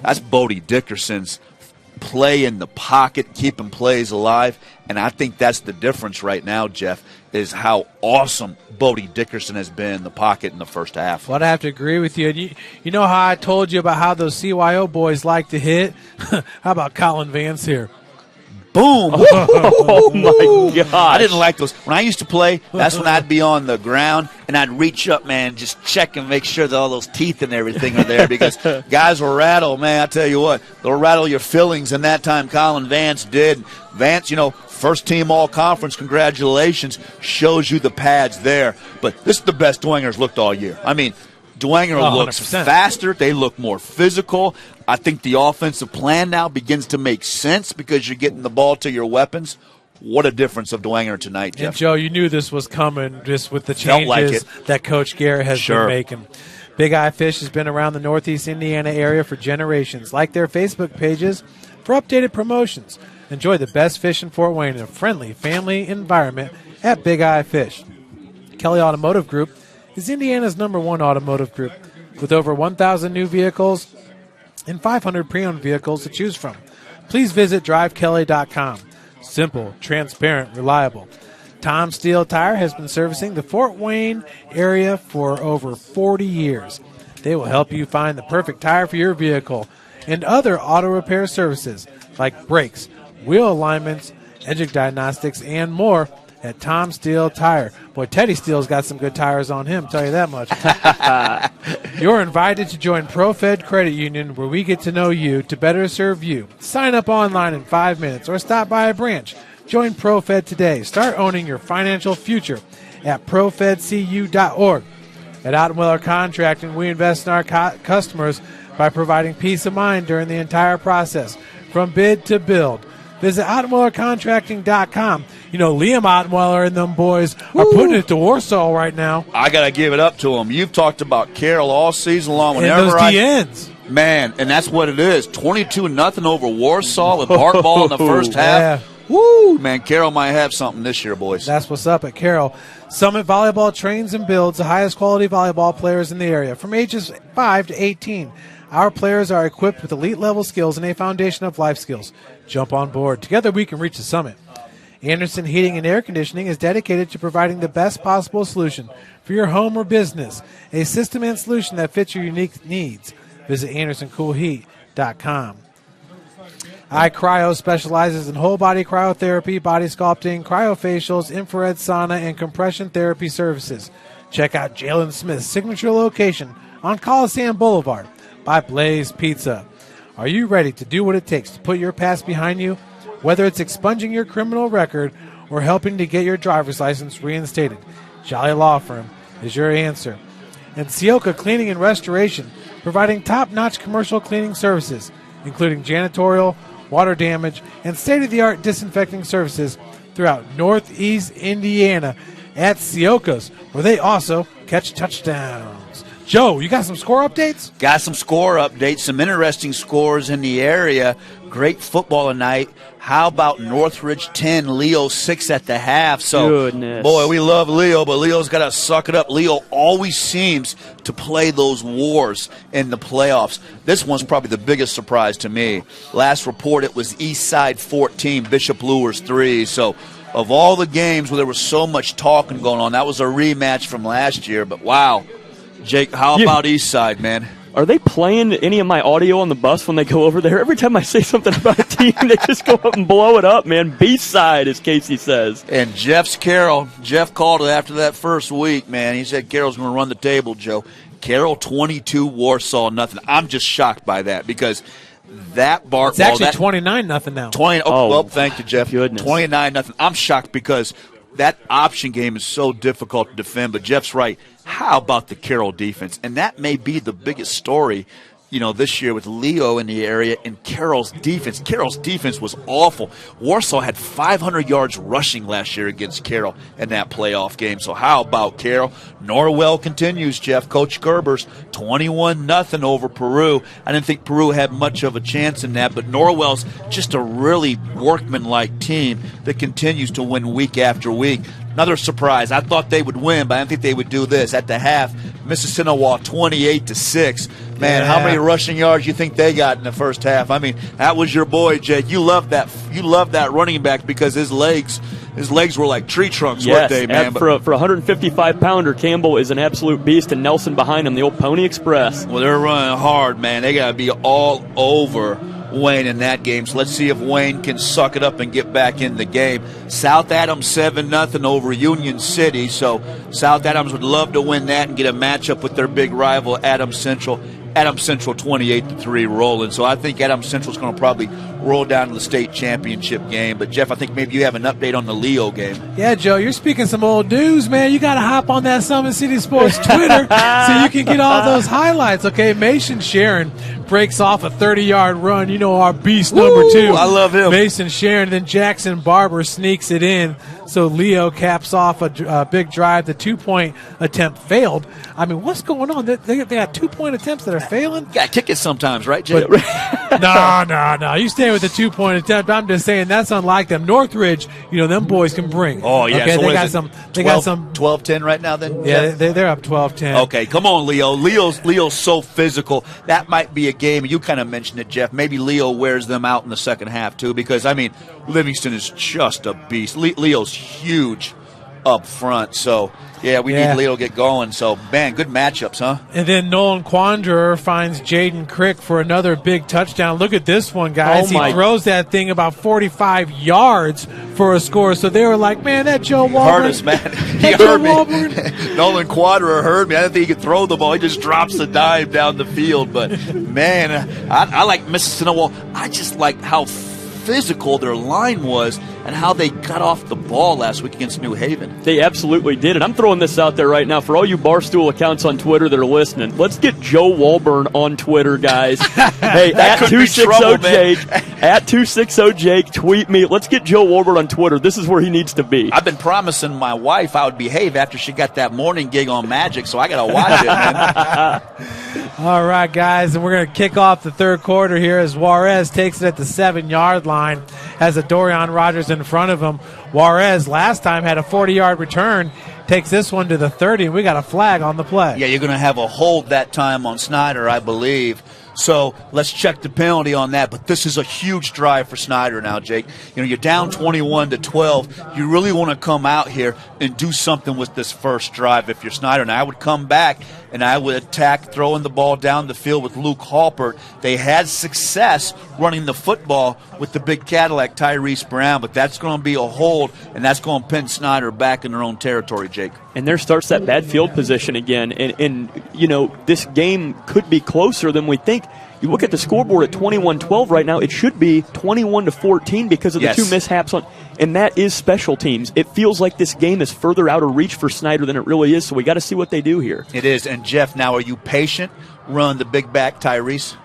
S1: that's Bodie Dickerson's play in the pocket, keeping plays alive. And I think that's the difference right now, Jeff, is how awesome Bodie Dickerson has been in the pocket in the first half.
S3: Well, I have to agree with you. And you know how I told you about how those CYO boys like to hit? How about Colin Vance here?
S1: Boom.
S2: Oh, my gosh.
S1: I didn't like those. When I used to play, that's when I'd be on the ground, and I'd reach up, man, just check and make sure that all those teeth and everything are there because guys will rattle, man. I tell you what, they'll rattle your fillings, and that time Colin Vance did. Vance, first team all-conference, congratulations, shows you the pads there. But this is the best Dwenger's looked all year. I mean, Dwenger looks
S3: 100%.
S1: faster. They look more physical. I think the offensive plan now begins to make sense because you're getting the ball to your weapons. What a difference of Dwenger tonight, Jeff.
S3: And, Joe, you knew this was coming just with the
S1: Felt like
S3: changes that Coach Garrett has been making. Big Eye Fish has been around the Northeast Indiana area for generations. Like their Facebook pages for updated promotions. Enjoy the best fish in Fort Wayne in a friendly family environment at Big Eye Fish. Kelly Automotive Group is Indiana's #1 automotive group with over 1,000 new vehicles and 500 pre-owned vehicles to choose from. Please visit drivekelly.com. Simple, transparent, reliable. Tom Steel Tire has been servicing the Fort Wayne area for over 40 years. They will help you find the perfect tire for your vehicle and other auto repair services like brakes, wheel alignments, engine diagnostics, and more at Tom Steel Tire. Boy, Teddy Steele's got some good tires on him, tell you that much. You're invited to join ProFed Credit Union, where we get to know you to better serve you. Sign up online in 5 minutes or stop by a branch. Join ProFed today. Start owning your financial future at profedcu.org. At Ottenweiler Contracting, we invest in our customers by providing peace of mind during the entire process, from bid to build. Visit OttenweilerContracting.com. Liam Ottenweiler and them boys are putting it to Warsaw right now.
S1: I got to give it up to them. You've talked about Carroll all season long.
S3: And those DNs.
S1: Man, and that's what it is. 22-0 over Warsaw with Bart Ball in the first half.
S3: Yeah.
S1: Woo, man, Carroll might have something this year, boys.
S3: That's what's up at Carroll. Summit Volleyball trains and builds the highest quality volleyball players in the area from ages 5 to 18. Our players are equipped with elite-level skills and a foundation of life skills. Jump on board. Together we can reach the summit. Anderson Heating and Air Conditioning is dedicated to providing the best possible solution for your home or business, a system and solution that fits your unique needs. Visit AndersonCoolHeat.com. iCryo specializes in whole-body cryotherapy, body sculpting, cryofacials, infrared sauna, and compression therapy services. Check out Jalen Smith's signature location on Coliseum Boulevard by Blaze Pizza. Are you ready to do what it takes to put your past behind you? Whether it's expunging your criminal record or helping to get your driver's license reinstated, Jolly Law Firm is your answer. And Sioka Cleaning and Restoration, providing top-notch commercial cleaning services, including janitorial, water damage, and state-of-the-art disinfecting services throughout Northeast Indiana at Sioka's, where they also catch touchdowns. Joe, you got some score updates?
S1: Got some score updates, some interesting scores in the area. Great football tonight. How about Northridge 10, Leo 6 at the half? So,
S2: Goodness.
S1: Boy, we love Leo, but Leo's got to suck it up. Leo always seems to play those wars in the playoffs. This one's probably the biggest surprise to me. Last report, it was Eastside 14, Bishop Lures 3. So, of all the games where there was so much talking going on, that was a rematch from last year. But, wow. Jake, how about Eastside, man?
S2: Are they playing any of my audio on the bus when they go over there? Every time I say something about a team, they just go up and blow it up, man. B-side, as Casey says.
S1: And Jeff's Carroll. Jeff called it after that first week, man. He said Carroll's going to run the table, Joe. Carroll 22, Warsaw nothing. I'm just shocked by that because that Bart
S3: It's
S1: ball.
S3: actually 29-0 now.
S1: 20. Well, thank you, Jeff.
S2: Goodness.
S1: 29-0. I'm shocked because that option game is so difficult to defend. But Jeff's right. How about the Carroll defense? And that may be the biggest story, this year with Leo in the area and Carroll's defense. Carroll's defense was awful. Warsaw had 500 yards rushing last year against Carroll in that playoff game. So how about Carroll? Norwell continues, Jeff. Coach Gerber's 21-0 over Peru. I didn't think Peru had much of a chance in that, but Norwell's just a really workmanlike team that continues to win week after week. Another surprise. I thought they would win, but I didn't think they would do this. At the half, Mississippi 28-6. Man, how many rushing yards you think they got in the first half? I mean, that was your boy, Jake. You love that. You love that running back because his legs were like tree trunks, weren't they, man?
S2: For a 155-pounder, Campbell is an absolute beast, and Nelson behind him, the old Pony Express.
S1: Well, they're running hard, man. They got to be all over Wayne in that game. So let's see if Wayne can suck it up and get back in the game. South Adams 7-0 over Union City. So South Adams would love to win that and get a matchup with their big rival, Adams Central. Adams Central 28-3 rolling. So I think Adams Central's going to probably roll down to the state championship game. But, Jeff, I think maybe you have an update on the Leo game.
S3: Yeah, Joe, you're speaking some old news, man. You got to hop on that Summit City Sports Twitter so you can get all those highlights, okay? Mason Sharon breaks off a 30-yard run. You know, our beast number 2.
S1: I love him.
S3: Mason Sharon. Then Jackson Barber sneaks it in. So Leo caps off a big drive. The 2-point attempt failed. I mean, what's going on? They got 2-point attempts that are failing?
S1: You got to kick it sometimes, right, Jay?
S3: No. You stay with the 2-point attempt. I'm just saying that's unlike them. Northridge, you know, them boys can bring.
S1: Oh, yeah.
S3: Okay,
S1: So
S3: they got some.
S1: 12-10 right now then?
S3: Yeah, they're up 12-10.
S1: Okay, come on, Leo. Leo's so physical. That might be a game. You kind of mentioned it, Jeff. Maybe Leo wears them out in the second half, too, because, I mean, Livingston is just a beast. Leo's huge up front. So, we need Leo to get going. So, man, good matchups, huh?
S3: And then Nolan Quanderer finds Jaden Crick for another big touchdown. Look at this one, guys. He throws that thing about 45 yards for a score. So they were like, man, that Joe Walburn.
S1: Hurt us, man. He heard me. Nolan Quanderer heard me. I didn't think he could throw the ball. He just drops the dive down the field. But, man, I like Mississippi. I just like how physical their line was and how they got off the ball last week against New Haven.
S2: They absolutely did. And I'm throwing this out there right now for all you Barstool accounts on Twitter that are listening. Let's get Joe Walburn on Twitter, guys. Hey, at 260Jake, at 260Jake, tweet me. Let's get Joe Walburn on Twitter. This is where he needs to be.
S1: I've been promising my wife I would behave after she got that morning gig on Magic, so I got to watch it, man.
S3: All right, guys, and we're going to kick off the third quarter here as Juarez takes it at the 7-yard line, has a Dorian Rogers in front of him. Juarez last time had a 40-yard return, takes this one to the 30, and we got a flag on the play.
S1: Yeah, you're going to have a hold that time on Snyder, I believe. So let's check the penalty on that. But this is a huge drive for Snyder now, Jake. You know, you're down 21-12. You really want to come out here and do something with this first drive if you're Snyder. And I would come back and I would attack throwing the ball down the field with Luke Halpert. They had success running the football with the big Cadillac Tyrese Brown, but that's going to be a hold, and that's going to pin Snyder back in their own territory, Jake.
S2: And there starts that bad field position again. And you know, this game could be closer than we think. You look at the scoreboard at 21-12 right now, it should be 21-14 because of the two mishaps and that is special teams. It feels like this game is further out of reach for Snyder than it really is, so we got to see what they do here.
S1: It is. And Jeff, now are you patient? Run the big back Tyrese.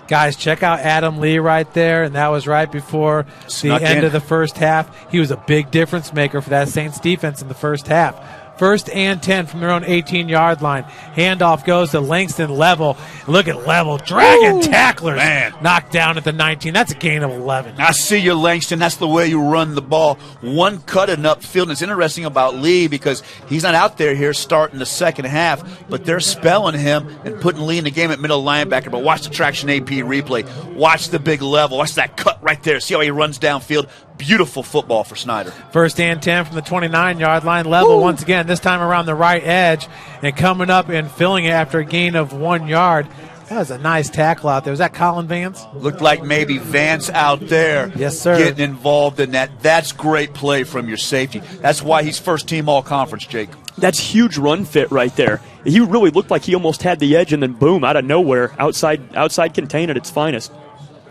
S3: Guys, check out Adam Lee right there, and that was right before the end of the first half. He was a big difference maker for that Saints defense in the first half. 1st and 10 from their own 18-yard line. Handoff goes to Langston Level. Look at Level. Dragon tacklers.
S1: Man.
S3: Knocked down at the 19. That's a gain of 11.
S1: I see you, Langston. That's the way you run the ball. One cutting upfield. And it's interesting about Lee because he's not out there here starting the second half, but they're spelling him and putting Lee in the game at middle linebacker. But watch the traction AP replay. Watch the big Level. Watch that cut right there. See how he runs downfield. Beautiful football for Snyder.
S3: 1st and 10 from the 29-yard line. Level once again, this time around the right edge, and coming up and filling it after a gain of 1 yard. That was a nice tackle out there. Was that Colin Vance?
S1: Looked like maybe Vance out there.
S3: Yes, sir.
S1: Getting involved in that. That's great play from your safety. That's why he's first team all-conference, Jake.
S2: That's huge run fit right there. He really looked like he almost had the edge, and then boom, out of nowhere, outside contain at its finest.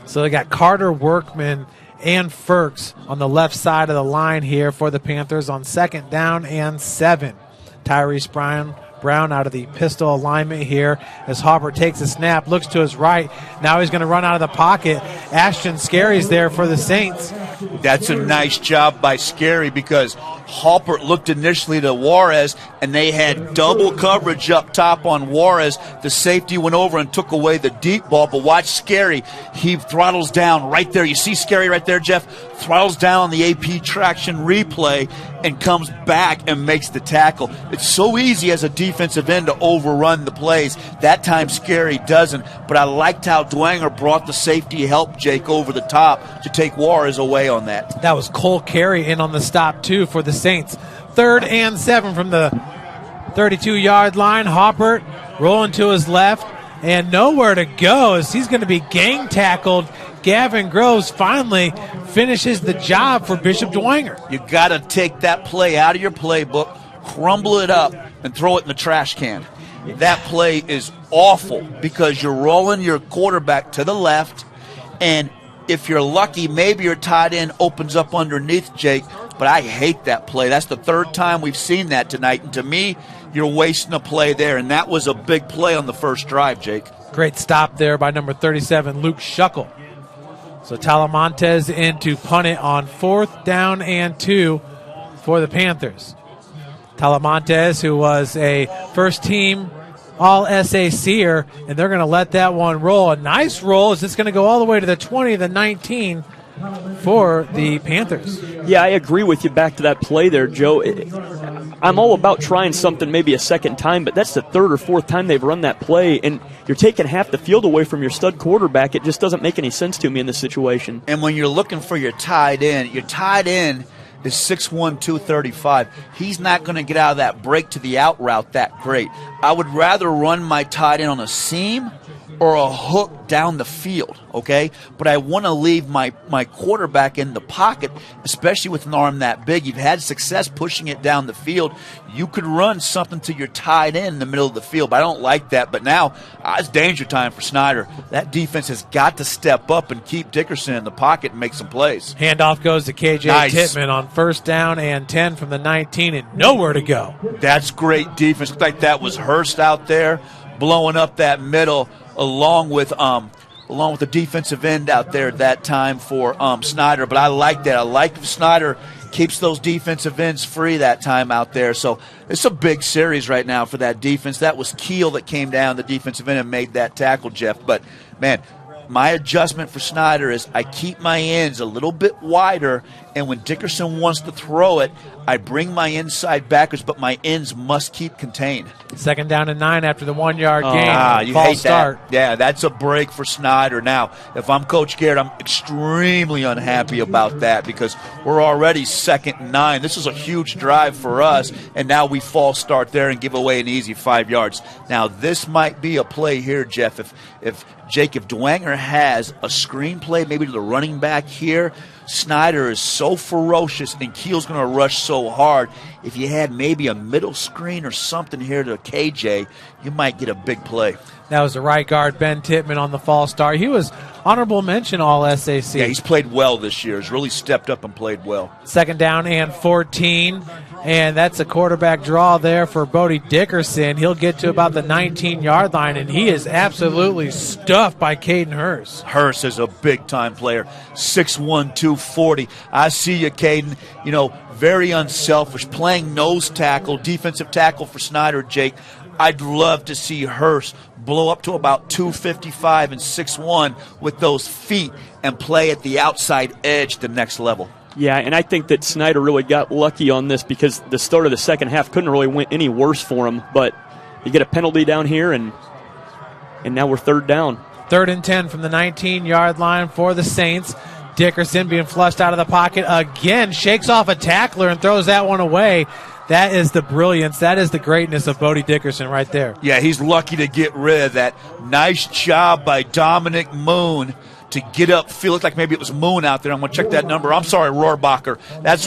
S3: So they got Carter Workman and Ferks on the left side of the line here for the Panthers on 2nd down and 7. Tyrese Brown out of the pistol alignment here as Hopper takes a snap, looks to his right. Now he's going to run out of the pocket. Ashton Scary's there for the Saints.
S1: That's a nice job by Scary, because Halpert looked initially to Juarez, and they had double coverage up top on Juarez. The safety went over and took away the deep ball, but watch Scary. He throttles down right there. You see Scary right there, Jeff? Throttles down on the AP traction replay and comes back and makes the tackle. It's so easy as a defensive end to overrun the plays. That time Scary doesn't, but I liked how Dwenger brought the safety help, Jake, over the top to take Juarez away on that.
S3: That was Cole Carey in on the stop, too, for the Saints. 3rd and 7 from the 32-yard line. Halpert rolling to his left and nowhere to go as he's going to be gang tackled. Gavin Groves finally finishes the job for Bishop Dwenger.
S1: You got to take that play out of your playbook, crumble it up, and throw it in the trash can. That play is awful because you're rolling your quarterback to the left, and if you're lucky, maybe your tight end opens up underneath, Jake, but I hate that play. That's the 3rd time we've seen that tonight, and to me, you're wasting a play there, and that was a big play on the first drive, Jake.
S3: Great stop there by number 37, Luke Shuckle. So Talamontes in to punt it on 4th down and 2 for the Panthers. Talamontes, who was a first-team All-SACer, and they're going to let that one roll. A nice roll. Is this going to go all the way to the 20, the 19 for the Panthers?
S2: Yeah, I agree with you back to that play there, Joe. I'm all about trying something maybe a second time, but that's the 3rd or 4th time they've run that play, and you're taking half the field away from your stud quarterback. It just doesn't make any sense to me in this situation.
S1: And when you're looking for your tight end is 6'1", 235. He's not going to get out of that break to the out route that great. I would rather run my tight end on a seam or a hook down the field, okay? But I want to leave my quarterback in the pocket, especially with an arm that big. You've had success pushing it down the field. You could run something to your tight end in the middle of the field, but I don't like that. But now it's danger time for Snyder. That defense has got to step up and keep Dickerson in the pocket and make some plays.
S3: Handoff goes to KJ Titman on 1st down and 10 from the 19 and nowhere to go.
S1: That's great defense. Looked like that was Hurst out there blowing up that middle, along with the defensive end out there at that time for Snyder. But I like that. I like if Snyder keeps those defensive ends free that time out there. So it's a big series right now for that defense. That was Keel that came down, the defensive end, and made that tackle, Jeff. But, man, my adjustment for Snyder is I keep my ends a little bit wider, and when Dickerson wants to throw it, I bring my inside backwards, but my ends must keep contained.
S3: 2nd down and 9 after the 1-yard gain.
S1: You
S3: False
S1: hate
S3: start.
S1: that. Yeah, that's a break for Snyder. Now, if I'm Coach Garrett, I'm extremely unhappy about that because we're already 2nd and 9. This is a huge drive for us, and now we false start there and give away an easy 5 yards. Now, this might be a play here, Jeff. If Dwenger has a screenplay maybe to the running back here, Snyder is so ferocious and Keel's going to rush so hard. If you had maybe a middle screen or something here to KJ, you might get a big play.
S3: That was the right guard, Ben Titman, on the false start. He was honorable mention All-SAC.
S1: Yeah, he's played well this year. He's really stepped up and played well.
S3: 2nd down and 14. And that's a quarterback draw there for Bodie Dickerson. He'll get to about the 19-yard line, and he is absolutely stuffed by Caden Hurst.
S1: Hurst is a big-time player, 6'1", 240. I see you, Caden. Very unselfish, playing nose tackle, defensive tackle for Snyder, Jake. I'd love to see Hurst blow up to about 255 and 6'1" with those feet and play at the outside edge the next level.
S2: Yeah, and I think that Snyder really got lucky on this because the start of the second half couldn't really went any worse for him. But you get a penalty down here, and now we're 3rd down.
S3: 3rd and 10 from the 19-yard line for the Saints. Dickerson being flushed out of the pocket again, shakes off a tackler and throws that one away. That is the brilliance. That is the greatness of Bodie Dickerson right there.
S1: Yeah, he's lucky to get rid of that. Nice job by Dominic Moon to get up. Feel like maybe it was Moon out there. I'm going to check that number. I'm sorry, Rohrbacher.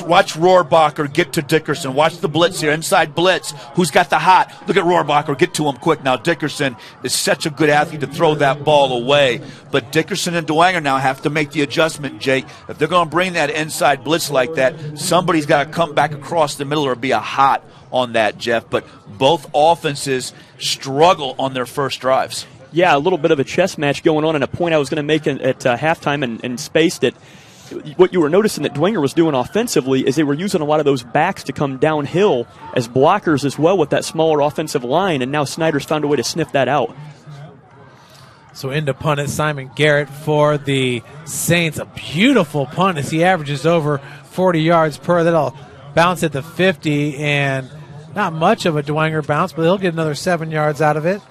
S1: Watch Rohrbacher get to Dickerson. Watch the blitz here. Inside blitz. Who's got the hot? Look at Rohrbacher. Get to him quick. Now, Dickerson is such a good athlete to throw that ball away. But Dickerson and Dwenger now have to make the adjustment, Jake. If they're going to bring that inside blitz like that, somebody's got to come back across the middle or be a hot on that, Jeff. But both offenses struggle on their first drives.
S2: Yeah, a little bit of a chess match going on, and a point I was going to make at halftime and spaced it. what you were noticing that Dwenger was doing offensively is they were using a lot of those backs to come downhill as blockers as well with that smaller offensive line, and now Snyder's found a way to sniff that out.
S3: So into punt is Simon Garrett for the Saints. A beautiful punt as he averages over 40 yards per. That'll bounce at the 50, and not much of a Dwenger bounce, but he'll get another 7 yards out of it.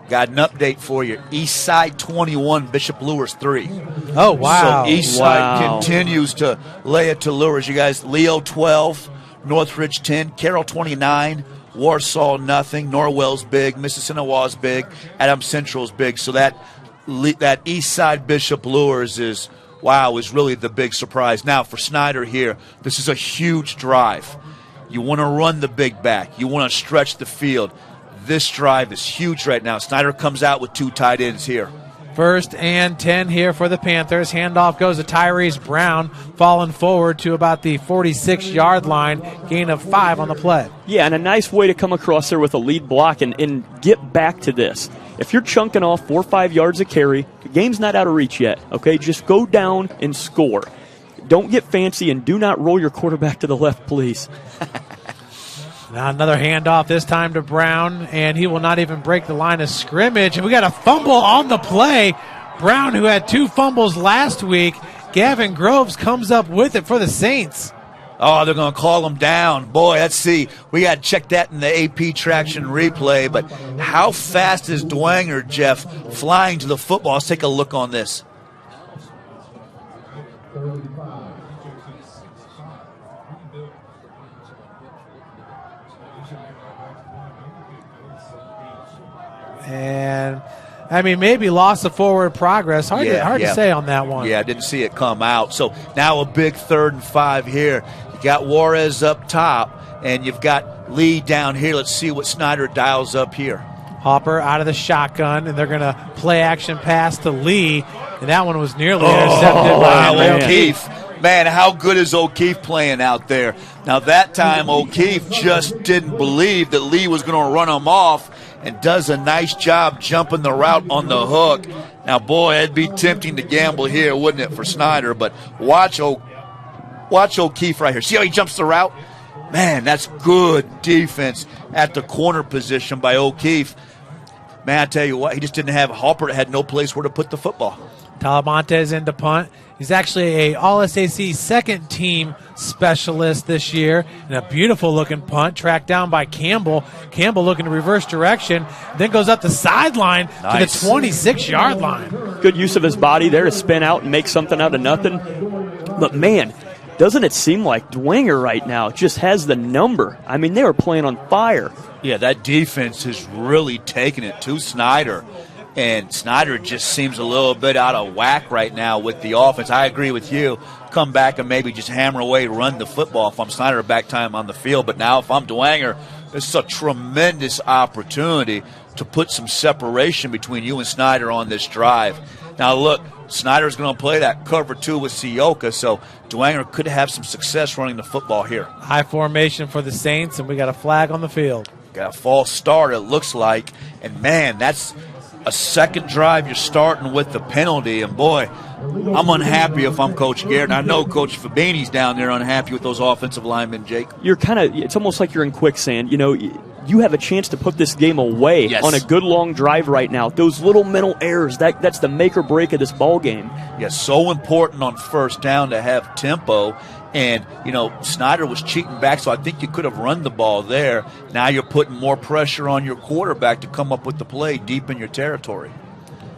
S1: Got an update for you. East Side 21, Bishop Lures 3.
S3: Oh, wow.
S1: So East Side continues to lay it to Lures. You guys, Leo 12, Northridge 10, Carroll 29, Warsaw nothing, Norwell's big, Mississinawa's big, Adams Central's big. So that East Side Bishop Lures is really the big surprise. Now for Snyder here, this is a huge drive. You want to run the big back. You want to stretch the field. This drive is huge right now. Snyder comes out with 2 tight ends here.
S3: 1st and 10 here for the Panthers. Handoff goes to Tyrese Brown, falling forward to about the 46-yard line. Gain of 5 on the play.
S2: Yeah, and a nice way to come across there with a lead block and get back to this. If you're chunking off 4 or 5 yards a carry, the game's not out of reach yet, okay? Just go down and score. Don't get fancy, and do not roll your quarterback to the left, please.
S3: Now another handoff, this time to Brown, and he will not even break the line of scrimmage. And we got a fumble on the play. Brown, who had 2 fumbles last week, Gavin Groves comes up with it for the Saints.
S1: Oh, they're going to call him down. Boy, let's see. We got to check that in the AP traction replay. But how fast is Dwenger, Jeff, flying to the football? Let's take a look on this.
S3: And, I mean, maybe loss of forward progress. Hard to say on that one.
S1: Yeah, I didn't see it come out. So now a big 3rd and 5 here. You got Juarez up top, and you've got Lee down here. Let's see what Snyder dials up here.
S3: Hopper out of the shotgun, and they're going to play action pass to Lee, and that one was nearly intercepted by
S1: O'Keefe. Man, how good is O'Keefe playing out there? Now, that time O'Keefe just didn't believe that Lee was going to run him off, and does a nice job jumping the route on the hook. Now, boy, it'd be tempting to gamble here, wouldn't it, for Snyder? But watch O'Keefe right here. See how he jumps the route? Man, that's good defense at the corner position by O'Keefe. Man, I tell you what, he just didn't have Hopper. Had no place where to put the football.
S3: Talamontes into punt. He's actually a All-SAC second-team specialist this year. And a beautiful-looking punt tracked down by Campbell. Campbell looking to reverse direction. Then goes up the sideline to the 26-yard line.
S2: Good use of his body there to spin out and make something out of nothing. But, man, doesn't it seem like Dwenger right now just has the number? I mean, they were playing on fire.
S1: Yeah, that defense has really taken it to Snyder. And Snyder just seems a little bit out of whack right now with the offense. I agree with you. Come back and maybe just hammer away, run the football if I'm Snyder back time on the field. But now if I'm Dwenger, this is a tremendous opportunity to put some separation between you and Snyder on this drive. Now, look, Snyder's going to play that cover 2 with Sioka, so Dwenger could have some success running the football here.
S3: High formation for the Saints, and we got a flag on the field.
S1: Got a false start, it looks like. And, man, that's a second drive you're starting with the penalty. And, boy, I'm unhappy if I'm Coach Garrett. And I know Coach Fabini's down there unhappy with those offensive linemen, Jake.
S2: It's almost like you're in quicksand. You know, you have a chance to put this game away on a good long drive right now. Those little mental errors, that's the make or break of this ball game.
S1: Yeah, so important on first down to have tempo. And, you know, Snyder was cheating back, so I think you could have run the ball there. Now you're putting more pressure on your quarterback to come up with the play deep in your territory.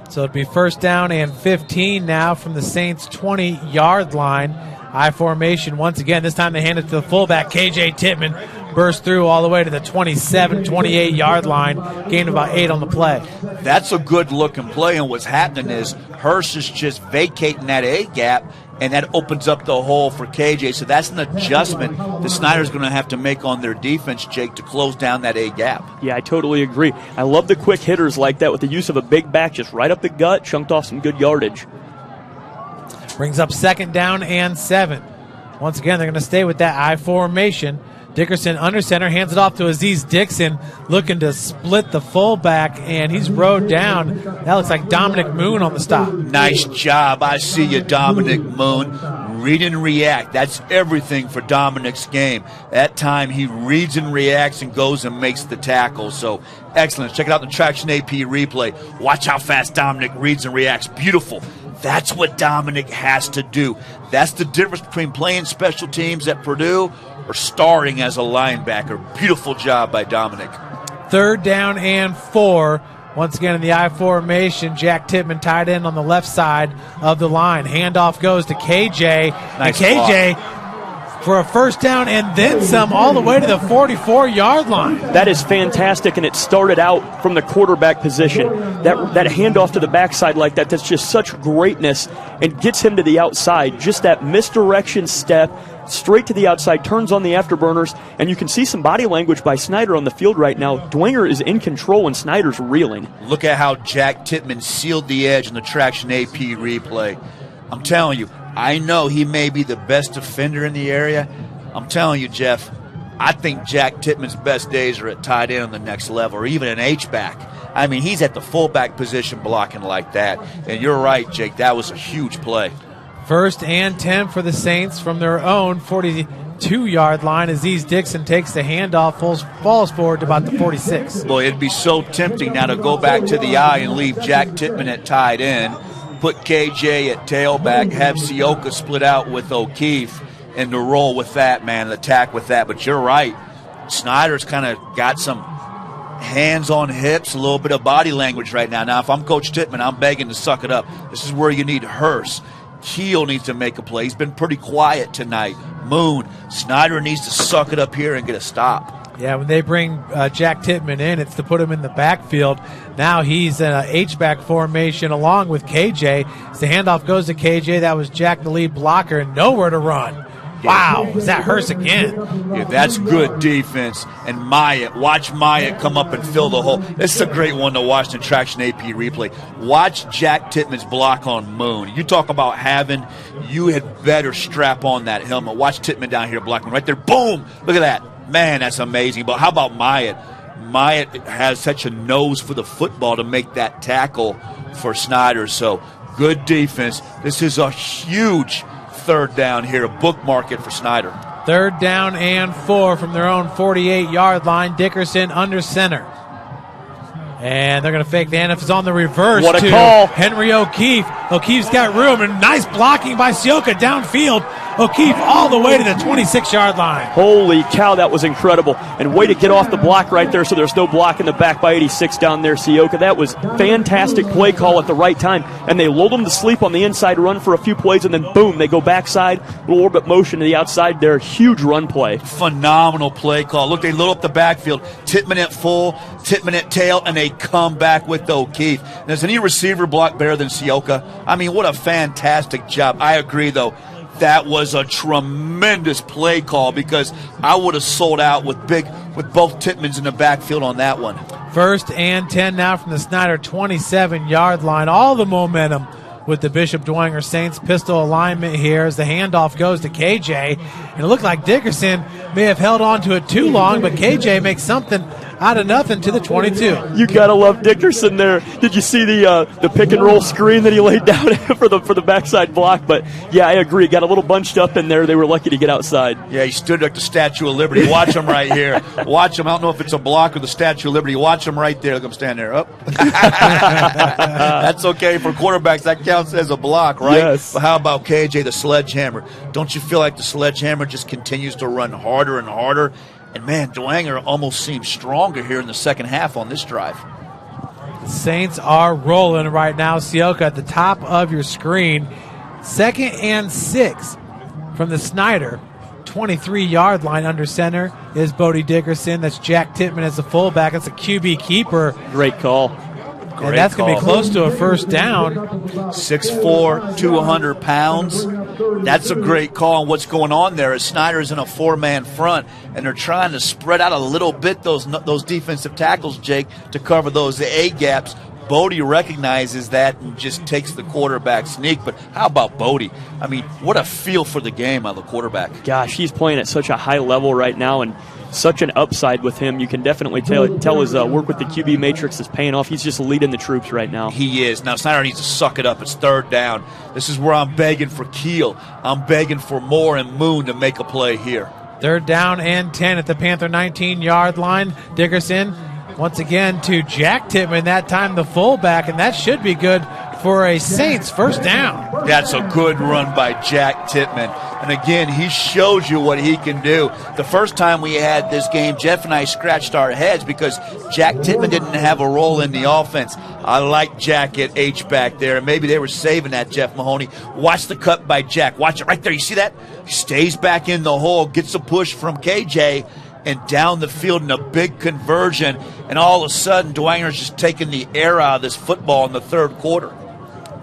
S3: So it'd be 1st down and 15 now from the Saints' 20-yard line. High formation once again. This time they hand it to the fullback, KJ Titman. Burst through all the way to the 27, 28-yard line. Gained about 8 on the play.
S1: That's a good-looking play, and what's happening is Hurst is just vacating that A-gap, and that opens up the hole for KJ. So that's an adjustment that Snyder's going to have to make on their defense, Jake, to close down that A-gap.
S2: Yeah, I totally agree. I love the quick hitters like that with the use of a big back just right up the gut, chunked off some good yardage.
S3: Brings up 2nd down and 7. Once again, they're going to stay with that I formation. Dickerson under center, hands it off to Aziz Dixon, looking to split the fullback, and he's rode down. That looks like Dominic Moon on the stop.
S1: Nice job. I see you, Dominic Moon. Read and react. That's everything for Dominic's game. That time he reads and reacts and goes and makes the tackle. So excellent. Check it out in the Traction AP replay. Watch how fast Dominic reads and reacts. Beautiful. That's what Dominic has to do. That's the difference between playing special teams at Purdue or starting as a linebacker. Beautiful job by Dominic.
S3: 3rd down and 4. Once again in the I formation, Jack Titman tied in on the left side of the line. Handoff goes to KJ.
S1: Nice
S3: and KJ for a first down and then some all the way to the 44-yard line.
S2: That is fantastic, and it started out from the quarterback position. That handoff to the backside like that, that's just such greatness and gets him to the outside. Just that misdirection step, straight to the outside, turns on the afterburners, and you can see some body language by Snyder on the field right now. Dwenger is in control, and Snyder's reeling.
S1: Look at how Jack Titman sealed the edge in the Traction AP replay. I'm telling you, I know he may be the best defender in the area. I'm telling you, Jeff, I think Jack Titman's best days are at tight end on the next level, or even an H-back. I mean, he's at the fullback position blocking like that. And you're right, Jake, that was a huge play.
S3: 1st and 10 for the Saints from their own 42-yard line. Aziz Dixon takes the handoff, falls forward to about the 46.
S1: Boy, it'd be so tempting now to go back to the eye and leave Jack Titman at tight end, put KJ at tailback, have Sioka split out with O'Keefe, and to roll with that, man, attack with that. But you're right. Snyder's kind of got some hands on hips, a little bit of body language right now. Now, if I'm Coach Titman, I'm begging to suck it up. This is where you need Hurst. Keel needs to make a play. He's been pretty quiet tonight. Moon. Snyder needs to suck it up here and get a stop.
S3: Yeah, when they bring Jack Titman in, it's to put him in the backfield. Now he's in an H-back formation along with KJ. As the handoff goes to KJ, that was Jack, the lead blocker, and nowhere to run. Wow, is that Hurst again?
S1: Yeah, that's good defense. And Myatt, watch Myatt come up and fill the hole. This is a great one to watch in Traction AP replay. Watch Jack Titman's block on Moon. You talk about you had better strap on that helmet. Watch Titman down here blocking right there. Boom! Look at that. Man, that's amazing. But how about Myatt? Myatt has such a nose for the football to make that tackle for Snyder. So good defense. This is a huge 3rd down here, a bookmark it for Snyder.
S3: 3rd down and 4 from their own 48-yard line. Dickerson under center. And they're going to fake the handoff. It's on the reverse.
S2: What a
S3: to
S2: call.
S3: Henry O'Keefe. O'Keefe's got room, and nice blocking by Sioka downfield. O'Keefe all the way to the 26-yard line.
S2: Holy cow, that was incredible. And way to get off the block right there so there's no block in the back by 86 down there, Sioka. That was fantastic play call at the right time. And they lulled him to sleep on the inside run for a few plays, and then boom, they go backside, little orbit motion to the outside there. Huge run play.
S1: Phenomenal play call. Look, they load up the backfield. Titman at full, Titman at tail, and they come back with O'Keefe. And does any receiver block better than Sioka? I mean, what a fantastic job. I agree, though. That was a tremendous play call because I would have sold out with both Titmans in the backfield on that one.
S3: 1st and 10 now from the Snyder 27-yard line. All the momentum with the Bishop Dwenger Saints pistol alignment here as the handoff goes to KJ. And it looked like Dickerson may have held on to it too long, but KJ makes something out of nothing to the 22.
S2: You gotta love Dickerson there. Did you see the pick and roll screen that he laid down for the backside block? But yeah, I agree. Got a little bunched up in there. They were lucky to get outside.
S1: Yeah, he stood like the Statue of Liberty. Watch him right here. Watch him. I don't know if it's a block or the Statue of Liberty. Watch him right there. Look him stand there. Up. That's okay for quarterbacks. That counts as a block, right?
S2: Yes.
S1: But how about KJ, the Sledgehammer? Don't you feel like the Sledgehammer just continues to run harder and harder? And, man, Dwenger almost seems stronger here in the second half on this drive.
S3: The Saints are rolling right now. Sioka at the top of your screen. 2nd and 6 from the Snyder 23-yard line under center is Bodie Dickerson. That's Jack Titman as the fullback. That's a QB keeper.
S2: Great call.
S3: And that's going to be close to a first down.
S1: 6'4", 200 pounds. That's a great call. And what's going on there is Snyder's in a 4-man front, and they're trying to spread out a little bit those defensive tackles, Jake, to cover those A gaps. Bodie recognizes that and just takes the quarterback sneak. But how about Bodie? I mean, what a feel for the game on the quarterback.
S2: Gosh, he's playing at such a high level right now, and such an upside with him. You can definitely tell his work with the QB matrix is paying off. He's just leading the troops right now.
S1: He is. Now, Snyder needs to suck it up. It's third down. This is where I'm begging for Keel. I'm begging for Moore and Moon to make a play here.
S3: Third down and 10 at the Panther 19-yard line. Dickerson once again to Jack Titman, that time the fullback, and that should be good for a Saints first down.
S1: That's a good run by Jack Titman. And again, he shows you what he can do. The first time we had this game, Jeff and I scratched our heads because Jack Titman didn't have a role in the offense. I like Jack at H-back there. Maybe they were saving that, Jeff Mahoney. Watch the cut by Jack. Watch it right there. You see that? He stays back in the hole, gets a push from KJ, and down the field in a big conversion. And all of a sudden, Dwenger's just taking the air out of this football in the third quarter.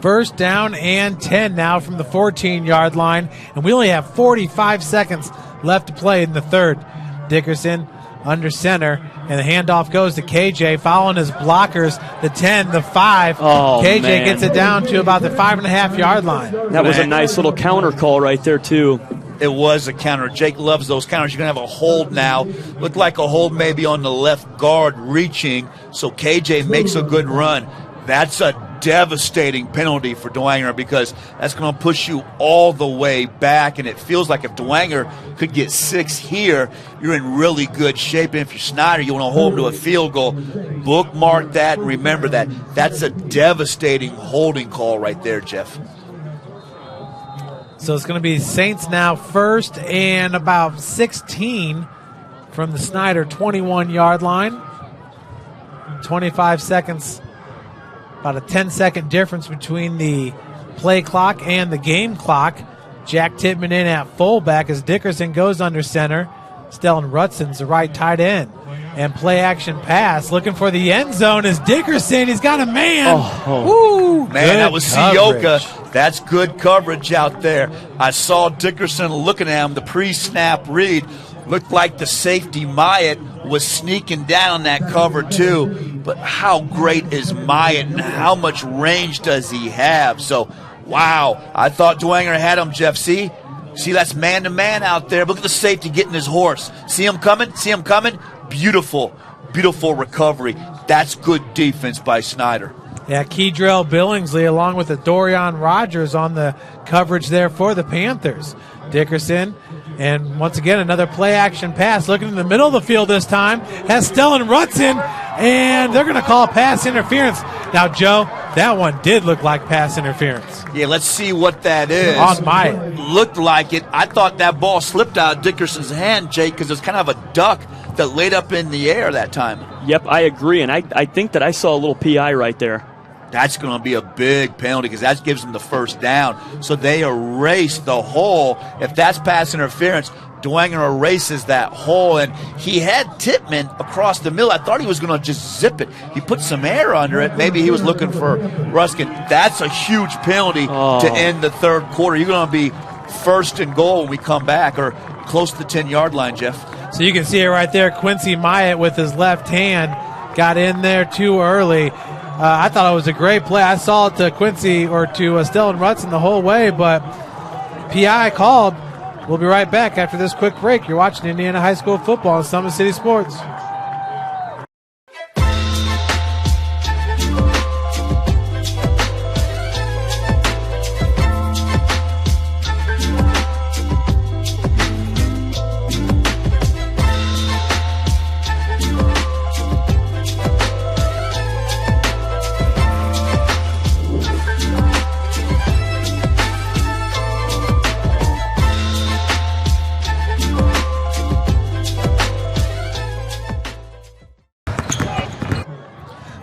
S3: First down and 10 now from the 14-yard line. And we only have 45 seconds left to play in the third. Dickerson under center. And the handoff goes to KJ, following his blockers, the 10, the 5. KJ
S2: man.
S3: gets it down to about the 5.5-yard line.
S2: That was a nice little counter call right there, too.
S1: It was a counter. Jake loves those counters. You're going to have a hold now. Looked like a hold maybe on the left guard reaching. So KJ makes a good run. That's a devastating penalty for Dwenger because that's going to push you all the way back. And it feels like if Dwenger could get 6 here, you're in really good shape. And if you're Snyder, you want to hold him to a field goal. Bookmark that and remember that. That's a devastating holding call right there, Jeff.
S3: So it's going to be Saints now first and about 16 from the Snyder 21-yard line. 25 seconds, about a 10-second difference between the play clock and the game clock. Jack Titman in at fullback as Dickerson goes under center. Stellan Rutson's the right tight end. And play action pass looking for the end zone is Dickerson. He's got a man. Woo!
S1: Man, that was Sioka. That's good coverage out there. I saw Dickerson looking at him. The pre-snap read looked like the safety Myatt was sneaking down that cover too. But how great is Myatt and how much range does he have? So, wow. I thought Dwenger had him, Jeff. See, that's man-to-man out there. Look at the safety getting his horse. See him coming? See him coming? Beautiful, beautiful recovery. That's good defense by Snyder.
S3: Yeah, Keydrell Billingsley along with the Dorian Rogers on the coverage there for the Panthers. Dickerson, and once again another play-action pass. Looking in the middle of the field this time, has Stellan Rutson, and they're going to call pass interference. Now, Joe, that one did look like pass interference.
S1: Yeah, let's see what that is.
S3: On Myatt.
S1: Looked like it. I thought that ball slipped out of Dickerson's hand, Jake, because it was kind of a duck that laid up in the air that time.
S2: Yep, I agree, and I think that I saw a little PI right there.
S1: That's going to be a big penalty because that gives them the first down. So they erase the hole. If that's pass interference, Dwenger erases that hole, and he had Titman across the middle. I thought he was going to just zip it. He put some air under it. Maybe he was looking for Ruskin. That's a huge penalty to end the third quarter. You're going to be first and goal when we come back, or close to the 10-yard line, Jeff.
S3: So you can see it right there. Quincy Myatt with his left hand got in there too early. I thought it was a great play. I saw it to Quincy or to Stellan Rutson the whole way, but PI called. We'll be right back after this quick break. You're watching Indiana High School football on Summit City Sports.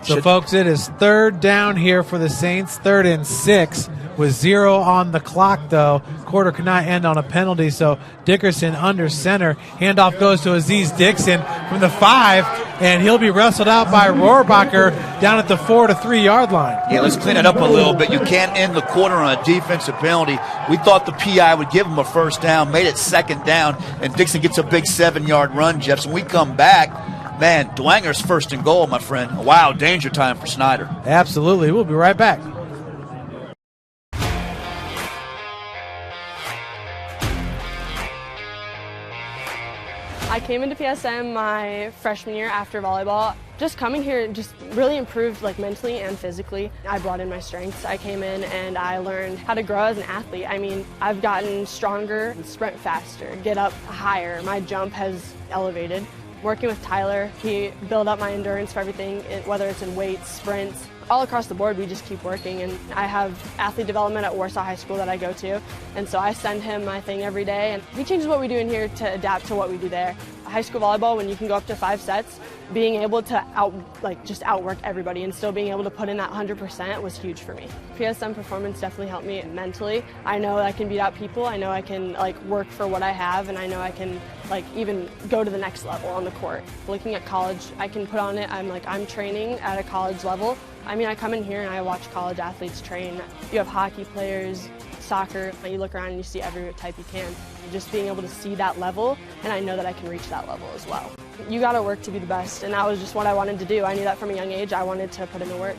S3: So, folks, it is third down here for the Saints, 3rd and 6 with 0 on the clock, though. Quarter could not end on a penalty, so Dickerson under center. Handoff goes to Aziz Dixon from the 5, and he'll be wrestled out by Rohrbacher down at the 4 to 3 yard line.
S1: Yeah, let's clean it up a little bit. You can't end the quarter on a defensive penalty. We thought the PI would give him a first down, made it second down, and Dixon gets a big 7-yard run, Jeff. So when we come back, Man, Dwenger's first and goal, my friend. Wow, danger time for Snyder.
S3: Absolutely. We'll be right back.
S14: I came into PSM my freshman year after volleyball. Just coming here just really improved mentally and physically. I brought in my strengths. I came in and I learned how to grow as an athlete. I mean, I've gotten stronger, sprint faster, get up higher. My jump has elevated. Working with Tyler, he built up my endurance for everything, whether it's in weights, sprints. All across the board, we just keep working, and I have athlete development at Warsaw High School that I go to, and so I send him my thing every day, and he changes what we do in here to adapt to what we do there. High school volleyball, when you can go up to 5 sets, being able to just outwork everybody and still being able to put in that 100% was huge for me. PSM performance definitely helped me mentally. I know I can beat out people. I know I can work for what I have, and I know I can even go to the next level on the court. Looking at college, I can put on it. I'm training at a college level. I mean, I come in here and I watch college athletes train. You have hockey players, soccer. You look around and you see every type you can. Just being able to see that level, and I know that I can reach that level as well. You got to work to be the best, and that was just what I wanted to do. I knew that from a young age. I wanted to put in the work.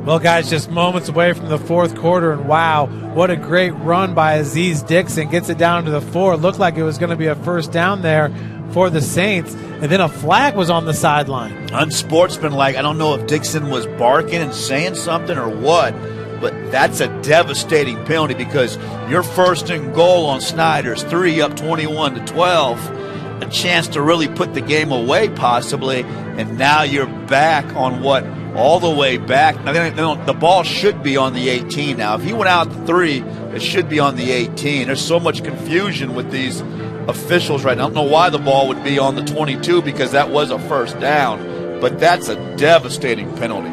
S3: Well, guys, just moments away from the fourth quarter, and wow, what a great run by Aziz Dixon. Gets it down to the 4. It looked like it was going to be a first down there for the Saints, and then a flag was on the sideline.
S1: Unsportsmanlike. I don't know if Dixon was barking and saying something or what, but that's a devastating penalty because you're first and goal on Snyder's 3, up 21-12. A chance to really put the game away possibly, and now you're back on what? All the way back. Now, the ball should be on the 18 now. If he went out the 3, it should be on the 18. There's so much confusion with these officials right now. I don't know why the ball would be on the 22 because that was a first down, but that's a devastating penalty.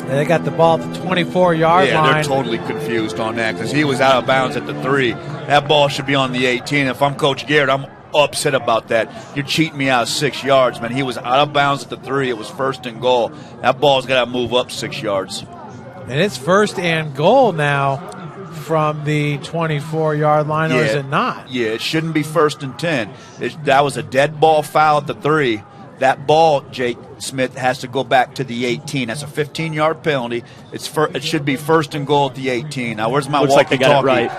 S3: They got the ball at the 24-yard line.
S1: Yeah, they're totally confused on that because he was out of bounds at the 3. That ball should be on the 18. If I'm Coach Garrett, I'm upset about that. You're cheating me out of 6 yards, man. He was out of bounds at the 3. It was first and goal. That ball's got to move up 6 yards.
S3: And it's first and goal now from the 24-yard line, or is it not?
S1: Yeah, it shouldn't be first and 10. That was a dead ball foul at the 3. That ball, Jake Smith, has to go back to the 18. That's a 15-yard penalty. It should be first and goal at the 18. Now, where's my walkie-talkie?
S2: Right.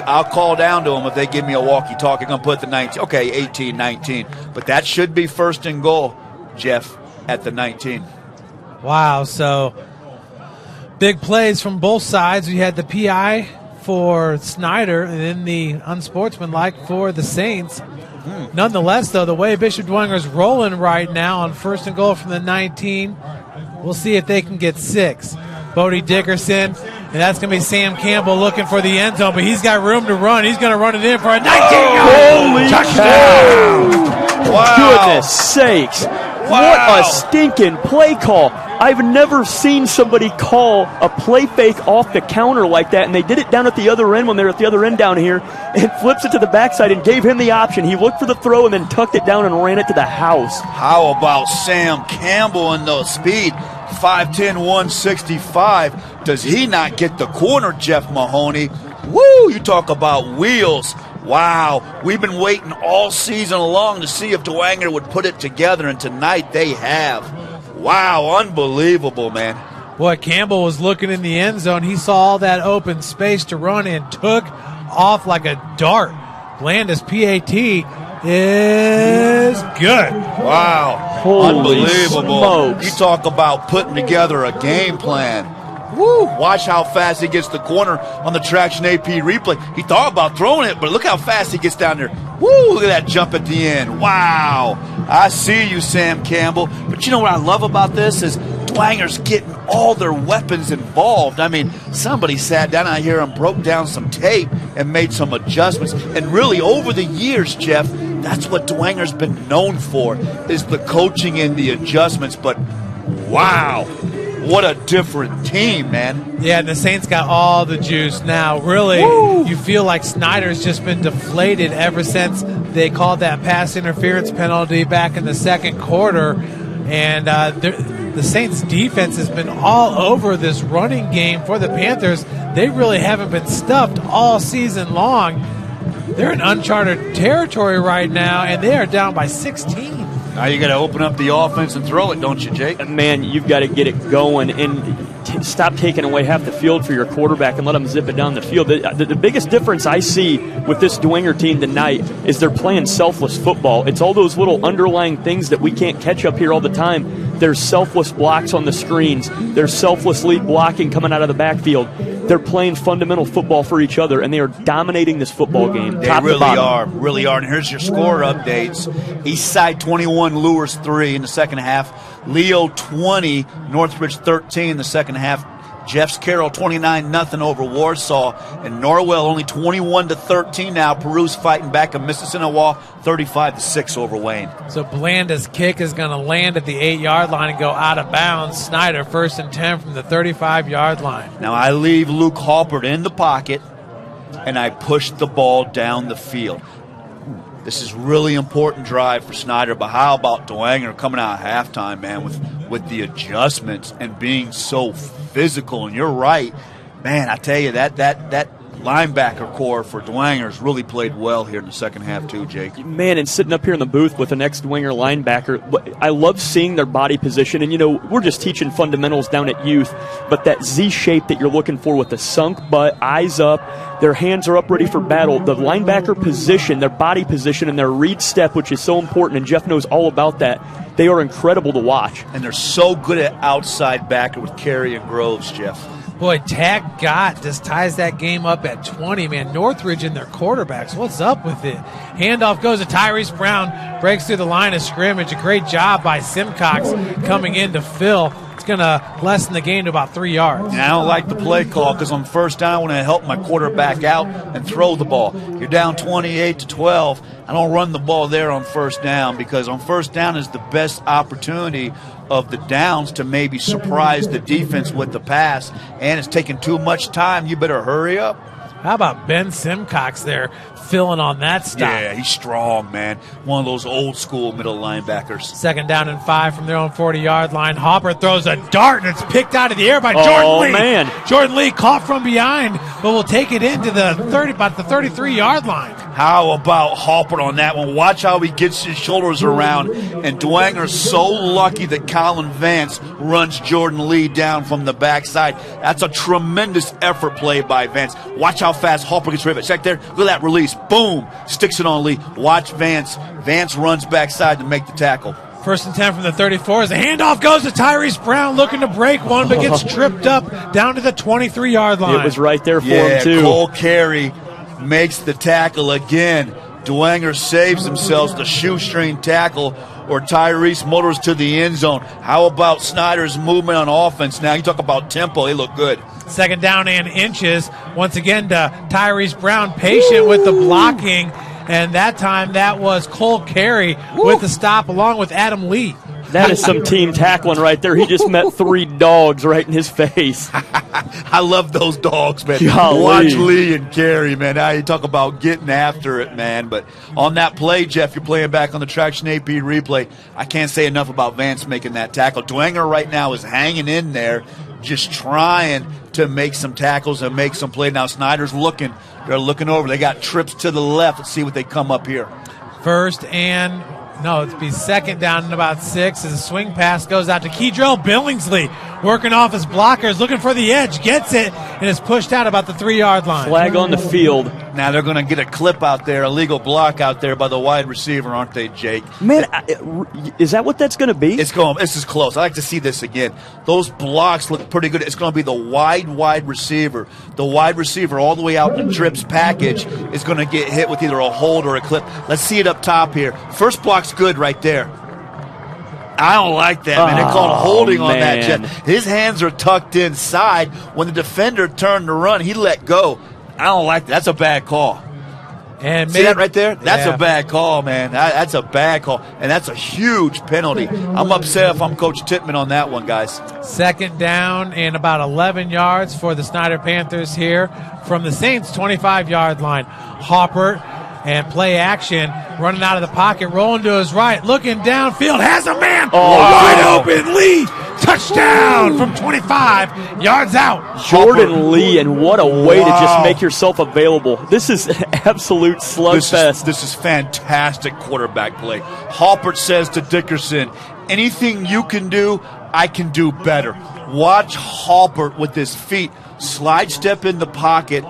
S1: I'll call down to them if they give me a walkie-talkie. I'm going to put the 19. Okay, 18, 19. But that should be first and goal, Jeff, at the 19.
S3: Wow, so big plays from both sides. We had the PI for Snyder and then the unsportsmanlike for the Saints. Nonetheless, though, the way Bishop Dwenger's rolling right now on first and goal from the 19, we'll see if they can get 6. Bodie Dickerson, and that's going to be Sam Campbell looking for the end zone, but he's got room to run. He's going to run it in for a 19-yard touchdown.
S2: Wow. Goodness sakes. Wow. What a stinking play call. I've never seen somebody call a play fake off the counter like that, and they did it down at the other end when they're at the other end down here, and flips it to the backside and gave him the option. He looked for the throw and then tucked it down and ran it to the house.
S1: How about Sam Campbell and the speed? 5'10", 165. Does he not get the corner, Jeff Mahoney? Woo, you talk about wheels. Wow, we've been waiting all season long to see if Dwenger would put it together, and tonight they have. Wow, unbelievable, man.
S3: Boy, Campbell was looking in the end zone. He saw all that open space to run and took off like a dart. Landis PAT is good.
S1: Wow,
S2: holy
S1: unbelievable.
S2: Smokes.
S1: You talk about putting together a game plan. Woo! Watch how fast he gets the corner on the traction AP replay. He thought about throwing it, but look how fast he gets down there. Woo! Look at that jump at the end. Wow! I see you, Sam Campbell. But you know what I love about this is Dwenger's getting all their weapons involved. I mean, somebody sat down out here and broke down some tape and made some adjustments. And really, over the years, Jeff, that's what Dwenger's been known for, is the coaching and the adjustments. But wow! What a different team, man.
S3: Yeah, and the Saints got all the juice now. Really, you feel like Snyder's just been deflated ever since they called that pass interference penalty back in the second quarter. And the Saints' defense has been all over this running game for the Panthers. They really haven't been stuffed all season long. they're in uncharted territory right now, and they are down by 16.
S1: Now you got to open up the offense and throw it, don't you, Jake?
S2: Man, you've got to get it going and stop taking away half the field for your quarterback and let them zip it down the field. The biggest difference I see with this Dwenger team tonight is they're playing selfless football. It's all those little underlying things that we can't catch up here all the time. There's selfless blocks on the screens. There's selfless lead blocking coming out of the backfield. They're playing fundamental football for each other, and they are dominating this football game.
S1: They really are. And here's your score updates. Eastside 21, Lures 3 in the second half. Leo 20, Northridge 13 in the second half. Jeff's Carroll 29-0 over Warsaw, and Norwell only 21-13 now. Peru's fighting back at Mississinawa 35-6 over Wayne.
S3: So Blanda's kick is going to land at the 8-yard line and go out of bounds. Snyder 1st and 10 from the 35-yard line.
S1: Now I leave Luke Halpert in the pocket, and I push the ball down the field. This is really important drive for Snyder, but how about Dwenger coming out at halftime, man, with the adjustments and being so physical? And you're right, man, I tell you, that linebacker core for Dwenger has really played well here in the second half too, Jake.
S2: Man, and sitting up here in the booth with the next Dwenger linebacker, I love seeing their body position. And, we're just teaching fundamentals down at youth, but that Z shape that you're looking for with the sunk butt, eyes up, their hands are up ready for battle. The linebacker position, their body position, and their read step, which is so important, and Jeff knows all about that. They are incredible to watch.
S1: And they're so good at outside backer with Carey and Groves, Jeff.
S3: Boy, Tag Gott just ties that game up at 20, man. Northridge and their quarterbacks, what's up with it? Handoff goes to Tyrese Brown, breaks through the line of scrimmage. A great job by Simcox coming in to fill. It's going to lessen the game to about 3 yards.
S1: And I don't like the play call because on first down, I want to help my quarterback out and throw the ball. You're down 28-12. I don't run the ball there on first down because on first down is the best opportunity of the downs to maybe surprise the defense with the pass, and it's taking too much time. You better hurry up.
S3: How about Ben Simcox there filling on that stop?
S1: Yeah, he's strong, man. One of those old school middle linebackers.
S3: 2nd down and 5 from their own 40-yard line. Hopper throws a dart, and it's picked out of the air by Jordan Lee.
S2: Man.
S3: Jordan Lee caught from behind, but will take it into the 33-yard line.
S1: How about Hopper on that one? Watch how he gets his shoulders around. And Dwenger's so lucky that Colin Vance runs Jordan Lee down from the backside. That's a tremendous effort play by Vance. Watch how fast Hopper gets rid of it. Check there. Look at that release. Boom. Sticks it on Lee. Watch Vance. Vance runs backside to make the tackle.
S3: 1st and 10 from the 34 as the handoff goes to Tyrese Brown, looking to break one, but gets tripped up down to the 23-yard line.
S2: It was right there for him, too.
S1: Cole Carey makes the tackle again. Dwenger saves themselves the shoestring tackle, or Tyrese motors to the end zone. How about Snyder's movement on offense now? You talk about tempo. They look good.
S3: 2nd down and inches. Once again to Tyrese Brown, patient with the blocking. And that time that was Cole Carey with the stop along with Adam Lee.
S2: That is some team tackling right there. He just met 3 dogs right in his face.
S1: I love those dogs, man.
S2: Golly.
S1: Watch Lee and Carey, man. Now you talk about getting after it, man. But on that play, Jeff, you're playing back on the Traction AP replay. I can't say enough about Vance making that tackle. Dwenger right now is hanging in there, just trying to make some tackles and make some play. Now Snyder's looking. They're looking over. They got trips to the left. Let's see what they come up here.
S3: It'd be 2nd down and about 6 as a swing pass goes out to Keydrell Billingsley, working off his blockers, looking for the edge, gets it, and is pushed out about the 3-yard line.
S2: Flag on the field.
S1: Now they're going to get a clip out there, a legal block out there by the wide receiver, aren't they, Jake?
S2: Man, is that what that's going to be?
S1: This is close. I like to see this again. Those blocks look pretty good. It's going to be the wide receiver. The wide receiver all the way out in the trips package is going to get hit with either a hold or a clip. Let's see it up top here. First block's good right there. I don't like that, man. They're called holding on that, Jeff. His hands are tucked inside. When the defender turned to run, he let go. I don't like that. That's a bad call.
S3: And
S1: see that right there? That's a bad call, man. That's a bad call, and that's a huge penalty. I'm upset if I'm Coach Titman on that one, guys.
S3: 2nd down and about 11 yards for the Snyder Panthers here from the Saints' 25-yard line. Hopper and play action, running out of the pocket, rolling to his right, looking downfield, has a man wide open. Lee Touchdown from 25 yards out.
S2: Jordan Lee, and what a way to just make yourself available. This is absolute slugfest.
S1: This is fantastic quarterback play. Halpert says to Dickerson, anything you can do, I can do better. Watch Halpert with his feet slide step in the pocket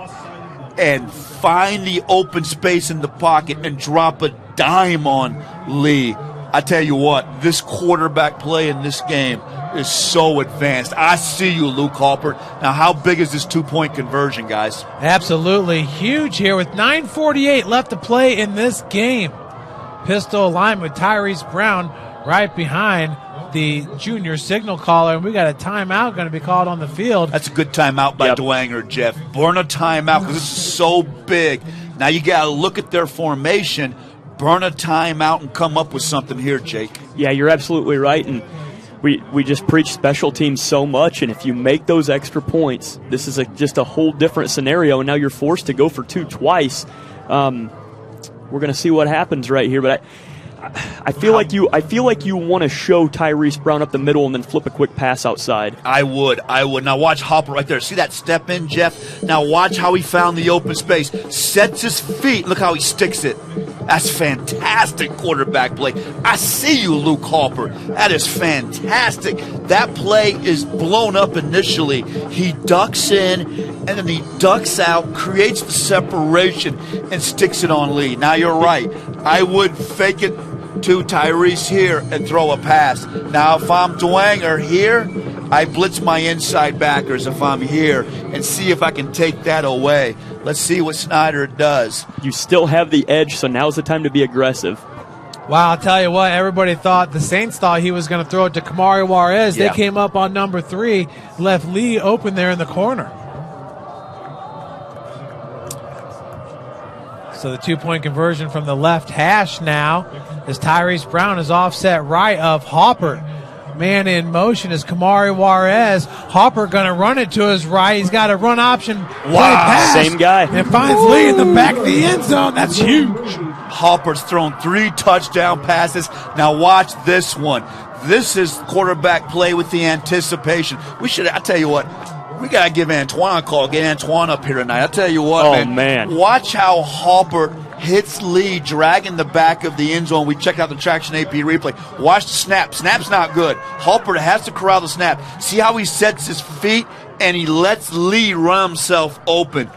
S1: and find the open space in the pocket and drop a dime on Lee. I tell you what, this quarterback play in this game is so advanced. I see you, Luke Halpert. Now, how big is this two-point conversion, guys?
S3: Absolutely huge here with 9:48 left to play in this game. Pistol alignment with Tyrese Brown right behind the junior signal caller, and we got a timeout going to be called on the field.
S1: That's a good timeout by Dwenger, Jeff. Burn a timeout because this is so big. Now you got to look at their formation, burn a timeout, and come up with something here, Jake.
S2: Yeah, you're absolutely right, and we just preach special teams so much, and if you make those extra points, this is just a whole different scenario, and now you're forced to go for two twice. We're going to see what happens right here, but I feel like you want to show Tyrese Brown up the middle and then flip a quick pass outside.
S1: I would. Now watch Hopper right there. See that step in, Jeff? Now watch how he found the open space. Sets his feet. Look how he sticks it. That's fantastic quarterback play. I see you, Luke Hopper. That is fantastic. That play is blown up initially. He ducks in, and then he ducks out, creates the separation, and sticks it on Lee. Now you're right. I would fake it to Tyrese here and throw a pass. Now if I'm Dwenger here, I blitz my inside backers if I'm here and see if I can take that away. Let's see what Snyder does.
S2: You still have the edge, so now's the time to be aggressive.
S3: Wow, I'll tell you what, everybody thought, the Saints thought he was going to throw it to Kamari Juarez.
S1: Yeah.
S3: They came up on number 3, left Lee open there in the corner. So the two-point conversion from the left hash now as Tyrese Brown is offset right of Hopper. Man in motion is Kamari Juarez. Hopper going to run it to his right. He's got a run option.
S2: Wow, same guy.
S3: And finds Lee in the back of the end zone. That's huge.
S1: Hopper's thrown 3 touchdown passes. Now watch this one. This is quarterback play with the anticipation. I tell you what, we got to give Antoine a call. Get Antoine up here tonight. I tell you what,
S2: man.
S1: Watch how Hopper hits Lee, dragging the back of the end zone. We checked out the Traction AP replay. Watch the snap. Snap's not good. Hopper has to corral the snap. See how he sets his feet and he lets Lee run himself open.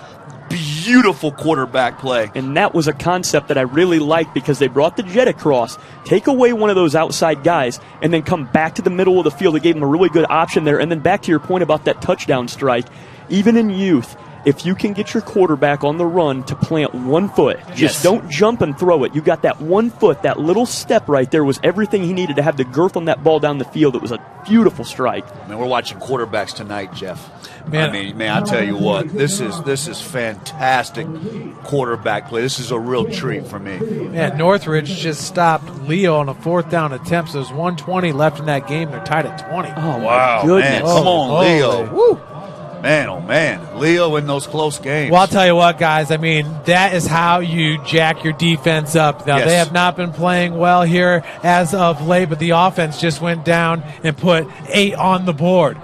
S1: Beautiful quarterback play.
S2: And that was a concept that I really liked because they brought the jet across, take away one of those outside guys, and then come back to the middle of the field. It gave them a really good option there. And then back to your point about that touchdown strike, even in youth, if you can get your quarterback on the run to plant one foot, just don't jump and throw it. You got that 1 foot, that little step right there was everything he needed to have the girth on that ball down the field. It was a beautiful strike.
S1: Man, we're watching quarterbacks tonight, Jeff.
S3: Man,
S1: I tell you what, this is fantastic quarterback play. This is a real treat for me.
S3: Yeah, Northridge just stopped Leo on a 4th down attempt. So there's 1:20 left in that game. They're tied at 20.
S2: Oh,
S1: wow,
S2: goodness.
S1: man. Come on, Leo.
S3: Woo.
S1: Man, oh, man. Leo in those close games.
S3: Well, I'll tell you what, guys. I mean, that is how you jack your defense up. Now, they have not been playing well here as of late, but the offense just went down and put 8 on the board.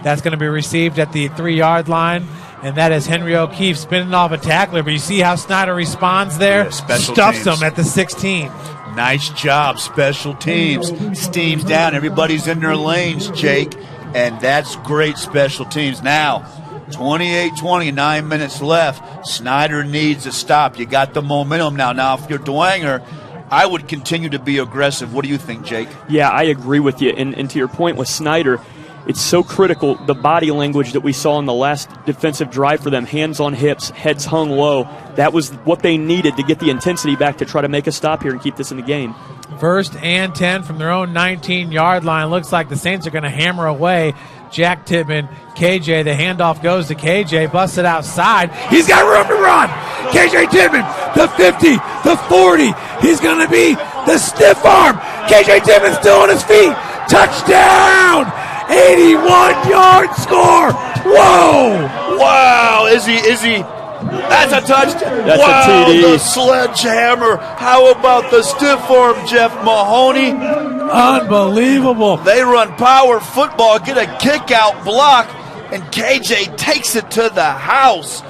S3: That's going to be received at the 3-yard line, and that is Henry O'Keefe spinning off a tackler. But you see how Snyder responds there? Stuffs him at the 16.
S1: Nice job, special teams. Steams down. Everybody's in their lanes, Jake. And that's great special teams. Now, 28-20, 9 minutes left. Snyder needs a stop. You got the momentum now. Now, if you're Dwenger, I would continue to be aggressive. What do you think, Jake?
S2: Yeah, I agree with you. And to your point with Snyder, it's so critical, the body language that we saw in the last defensive drive for them, hands on hips, heads hung low. That was what they needed to get the intensity back to try to make a stop here and keep this in the game.
S3: 1st and 10 from their own 19-yard line. Looks like the Saints are going to hammer away. Jack Titman, KJ, the handoff goes to KJ, busted outside. He's got room to run. KJ Titman, the 50, the 40. He's going to be the stiff arm. KJ Titman still on his feet. Touchdown! 81-yard score. Whoa!
S1: Wow! Is he That's a touchdown.
S2: That's
S1: wow,
S2: a TD.
S1: The sledgehammer. How about the stiff arm, Jeff Mahoney?
S3: Unbelievable.
S1: They run power football, get a kick out block, and KJ takes it to the house.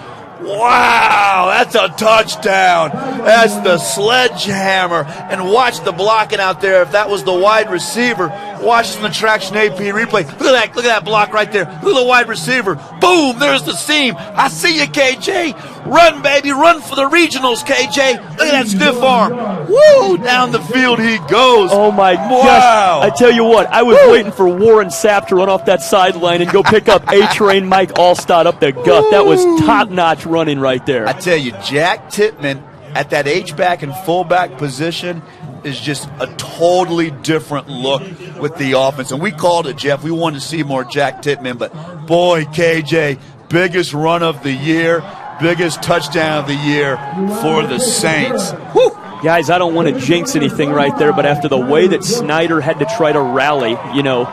S1: Wow, that's a touchdown. That's the sledgehammer. And watch the blocking out there. If that was the wide receiver, watch the traction AP replay. Look at that block right there. Look at the wide receiver. Boom, there's the seam. I see you, KJ. Run, baby, run for the regionals, KJ. Look at that stiff arm. Woo, down the field he goes.
S2: Oh, my gosh. I tell you what, I was waiting for Warren Sapp to run off that sideline and go pick up A-Train Mike Allstott up the gut. That was top-notch running right there.
S1: I tell you, Jack Titman at that H-back and fullback position is just a totally different look with the offense. And we called it, Jeff. We wanted to see more Jack Titman, but boy, KJ, biggest run of the year, biggest touchdown of the year for the Saints. Woo!
S2: Guys, I don't want to jinx anything right there, but after the way that Snyder had to try to rally, you know,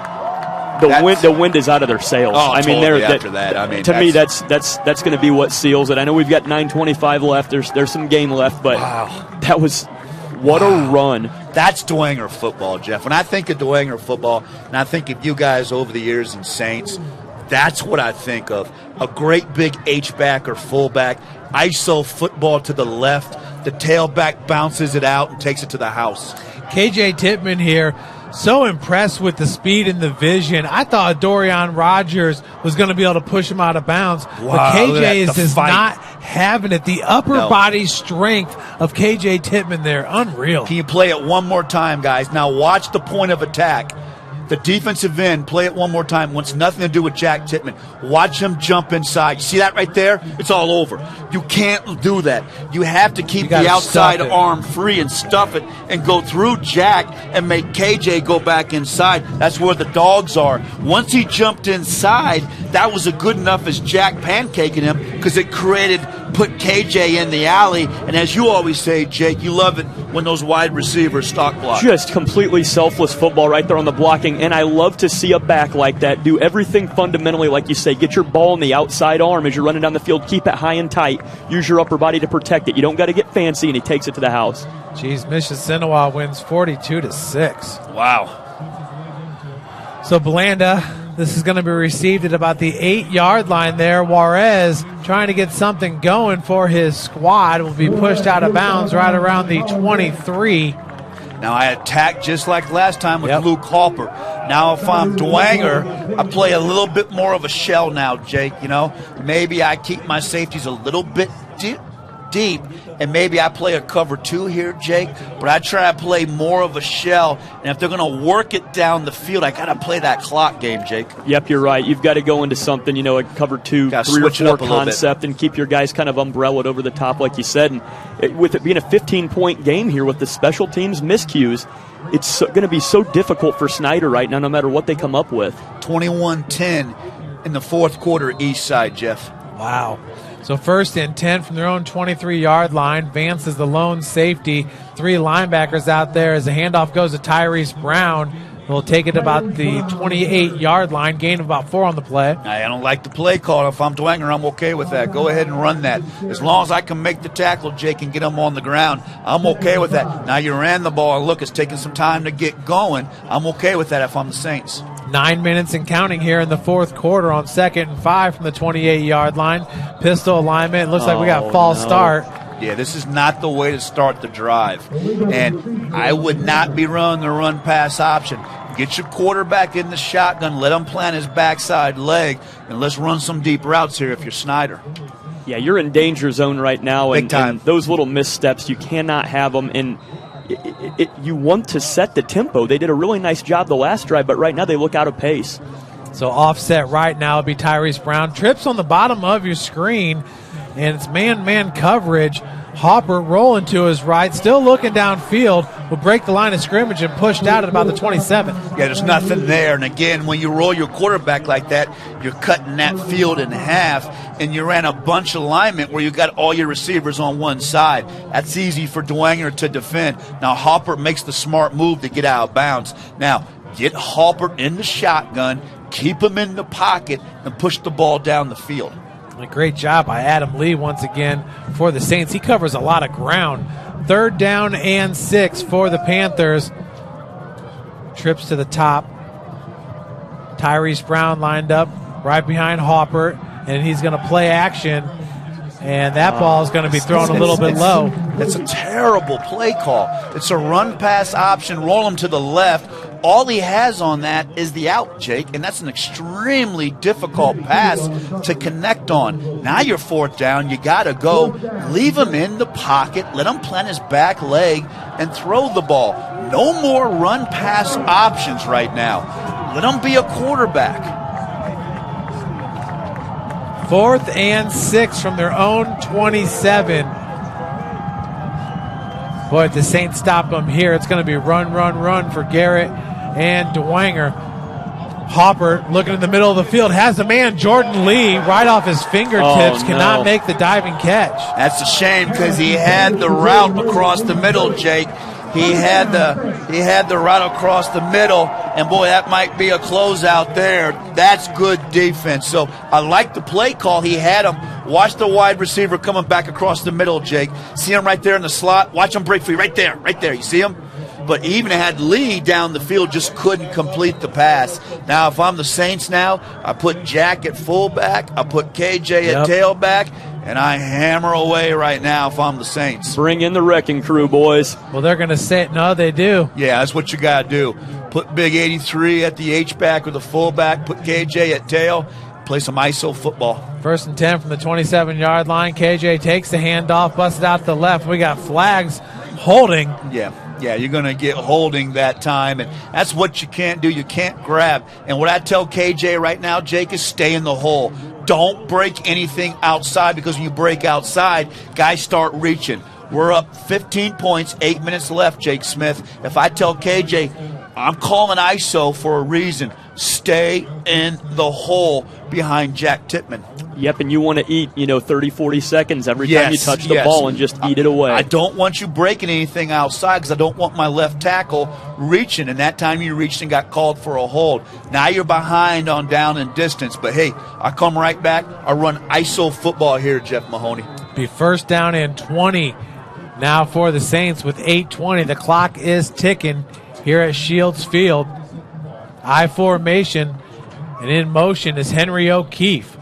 S2: the wind is out of their sails.
S1: Oh,
S2: I mean,
S1: totally after that. I mean,
S2: to me, that's going to be what seals it. I know we've got 9:25 left. There's some game left, but that was what a run.
S1: That's Dwenger football, Jeff. When I think of Dwenger football, and I think of you guys over the years in Saints, that's what I think of. A great big H-back or fullback, ISO football to the left. The tailback bounces it out and takes it to the house.
S3: KJ Titman here. So impressed with the speed and the vision. I thought Dorian Rogers was going to be able to push him out of bounds.
S1: Wow,
S3: but KJ is just
S1: fight.
S3: not having it. The upper body strength of KJ Titman there, unreal.
S1: Can you play it one more time, guys? Now watch the point of attack. The defensive end, play it one more time. Wants nothing to do with Jack Titman. Watch him jump inside. You see that right there? It's all over. You can't do that. You have to keep the outside arm free and stuff it and go through Jack and make KJ go back inside. That's where the dogs are. Once he jumped inside, that was a good enough as Jack pancaking him because it put KJ in the alley. And as you always say, Jake, you love it when those wide receivers stock block.
S2: Just completely selfless football right there on the blocking. And I love to see a back like that do everything fundamentally like you say. Get your ball in the outside arm as you're running down the field. Keep it high and tight. Use your upper body to protect it. You don't got to get fancy, and he takes it to the house.
S3: Jeez, Michissinewa wins 42-6.
S1: Wow.
S3: So Belanda, this is going to be received at about the 8-yard line there. Juarez trying to get something going for his squad. Will be pushed out of bounds right around the 23.
S1: Now I attack just like last time with Luke Halper. Now if I'm Dwenger, I play a little bit more of a shell now, Jake. You know, maybe I keep my safeties a little bit deep, and maybe I play a cover 2 here, Jake, but I try to play more of a shell, and if they're going to work it down the field, I got to play that clock game, Jake.
S2: Yep, you're right. You've got to go into something, you know, a cover 2, 3 or 4 concept and keep your guys kind of umbrellaed over the top, like you said. And with it being a 15-point game here with the special teams miscues, it's going to be so difficult for Snyder right now, no matter what they come up with.
S1: 21-10 in the fourth quarter, east side, Jeff.
S3: Wow. So 1st and 10 from their own 23-yard line. Vance is the lone safety. 3 linebackers out there as the handoff goes to Tyrese Brown. We'll take it about the 28-yard line, gain of about 4 on the play.
S1: I don't like the play call. If I'm Dwenger, I'm okay with that. Go ahead and run that. As long as I can make the tackle, Jake, and get him on the ground, I'm okay with that. Now you ran the ball, and look, it's taking some time to get going. I'm okay with that if I'm the Saints.
S3: 9 minutes and counting here in the fourth quarter on 2nd and 5 from the 28-yard line. Pistol alignment. Looks like we got false start.
S1: Yeah, this is not the way to start the drive. And I would not be running the run-pass option. Get your quarterback in the shotgun, let him plant his backside leg, and let's run some deep routes here if you're Snyder.
S2: Yeah, you're in danger zone right now.
S1: Big time.
S2: And those little missteps, you cannot have them. And you want to set the tempo. They did a really nice job the last drive, but right now they look out of pace.
S3: So offset right now will be Tyrese Brown. Trips on the bottom of your screen, and it's man-man coverage. Hopper rolling to his right, still looking downfield, will break the line of scrimmage and pushed out at about the 27.
S1: Yeah, there's nothing there. And again, when you roll your quarterback like that, you're cutting that field in half, and you ran a bunch alignment where you got all your receivers on one side. That's easy for Dwenger to defend. Now Hopper makes the smart move to get out of bounds. Now, get Hopper in the shotgun, keep him in the pocket, and push the ball down the field.
S3: A great job by Adam Lee once again for the Saints. He covers a lot of ground. 3rd down and 6 for the Panthers. Trips to the top. Tyrese Brown lined up right behind Hopper, and he's going to play action. And that ball is going to be thrown a little bit low.
S1: It's a terrible play call. It's a run-pass option, roll him to the left. All he has on that is the out, Jake, and that's an extremely difficult pass to connect on. Now you're 4th down. You got to go. Leave him in the pocket. Let him plant his back leg and throw the ball. No more run-pass options right now. Let him be a quarterback.
S3: 4th and 6 from their own 27. Boy, if the Saints stop them here, it's going to be run for Garrett and Dwenger. Hopper looking in the middle of the field, has a man, Jordan Lee, right off his fingertips, cannot make the diving catch.
S1: That's a shame because he had the route across the middle, Jake. He had the route across the middle, and boy, that might be a closeout there. That's good defense. So I like the play call. He had him. Watch the wide receiver coming back across the middle, Jake. See him right there in the slot? Watch him break free right there. You see him? But even had Lee down the field, just couldn't complete the pass. Now, if I'm the Saints now, I put Jack at fullback, I put KJ at tailback, and I hammer away right now if I'm the Saints.
S2: Bring in the wrecking crew, boys.
S3: Well, they're going to say it. No, they do.
S1: Yeah, that's what you got to do. Put Big 83 at the H-back or the fullback, put KJ at tail, play some ISO football.
S3: 1st and 10 from the 27-yard line. KJ takes the handoff, busts it out to the left. We got flags holding.
S1: Yeah, you're going to get holding that time, and that's what you can't do. You can't grab. And what I tell KJ right now, Jake, is stay in the hole. Don't break anything outside, because when you break outside, guys start reaching. We're up 15 points, 8 minutes left, Jake Smith. If I tell KJ, I'm calling ISO for a reason. Stay in the hole behind Jack Titman.
S2: Yep, and you want to eat, 30, 40 seconds every time you touch the ball and just eat it away.
S1: I don't want you breaking anything outside because I don't want my left tackle reaching, and that time you reached and got called for a hold. Now you're behind on down and distance, but hey, I come right back. I run ISO football here, Jeff Mahoney.
S3: Be 1st down and 20 now for the Saints with 8:20. The clock is ticking here at Shields Field. I formation, and in motion is Henry O'Keefe.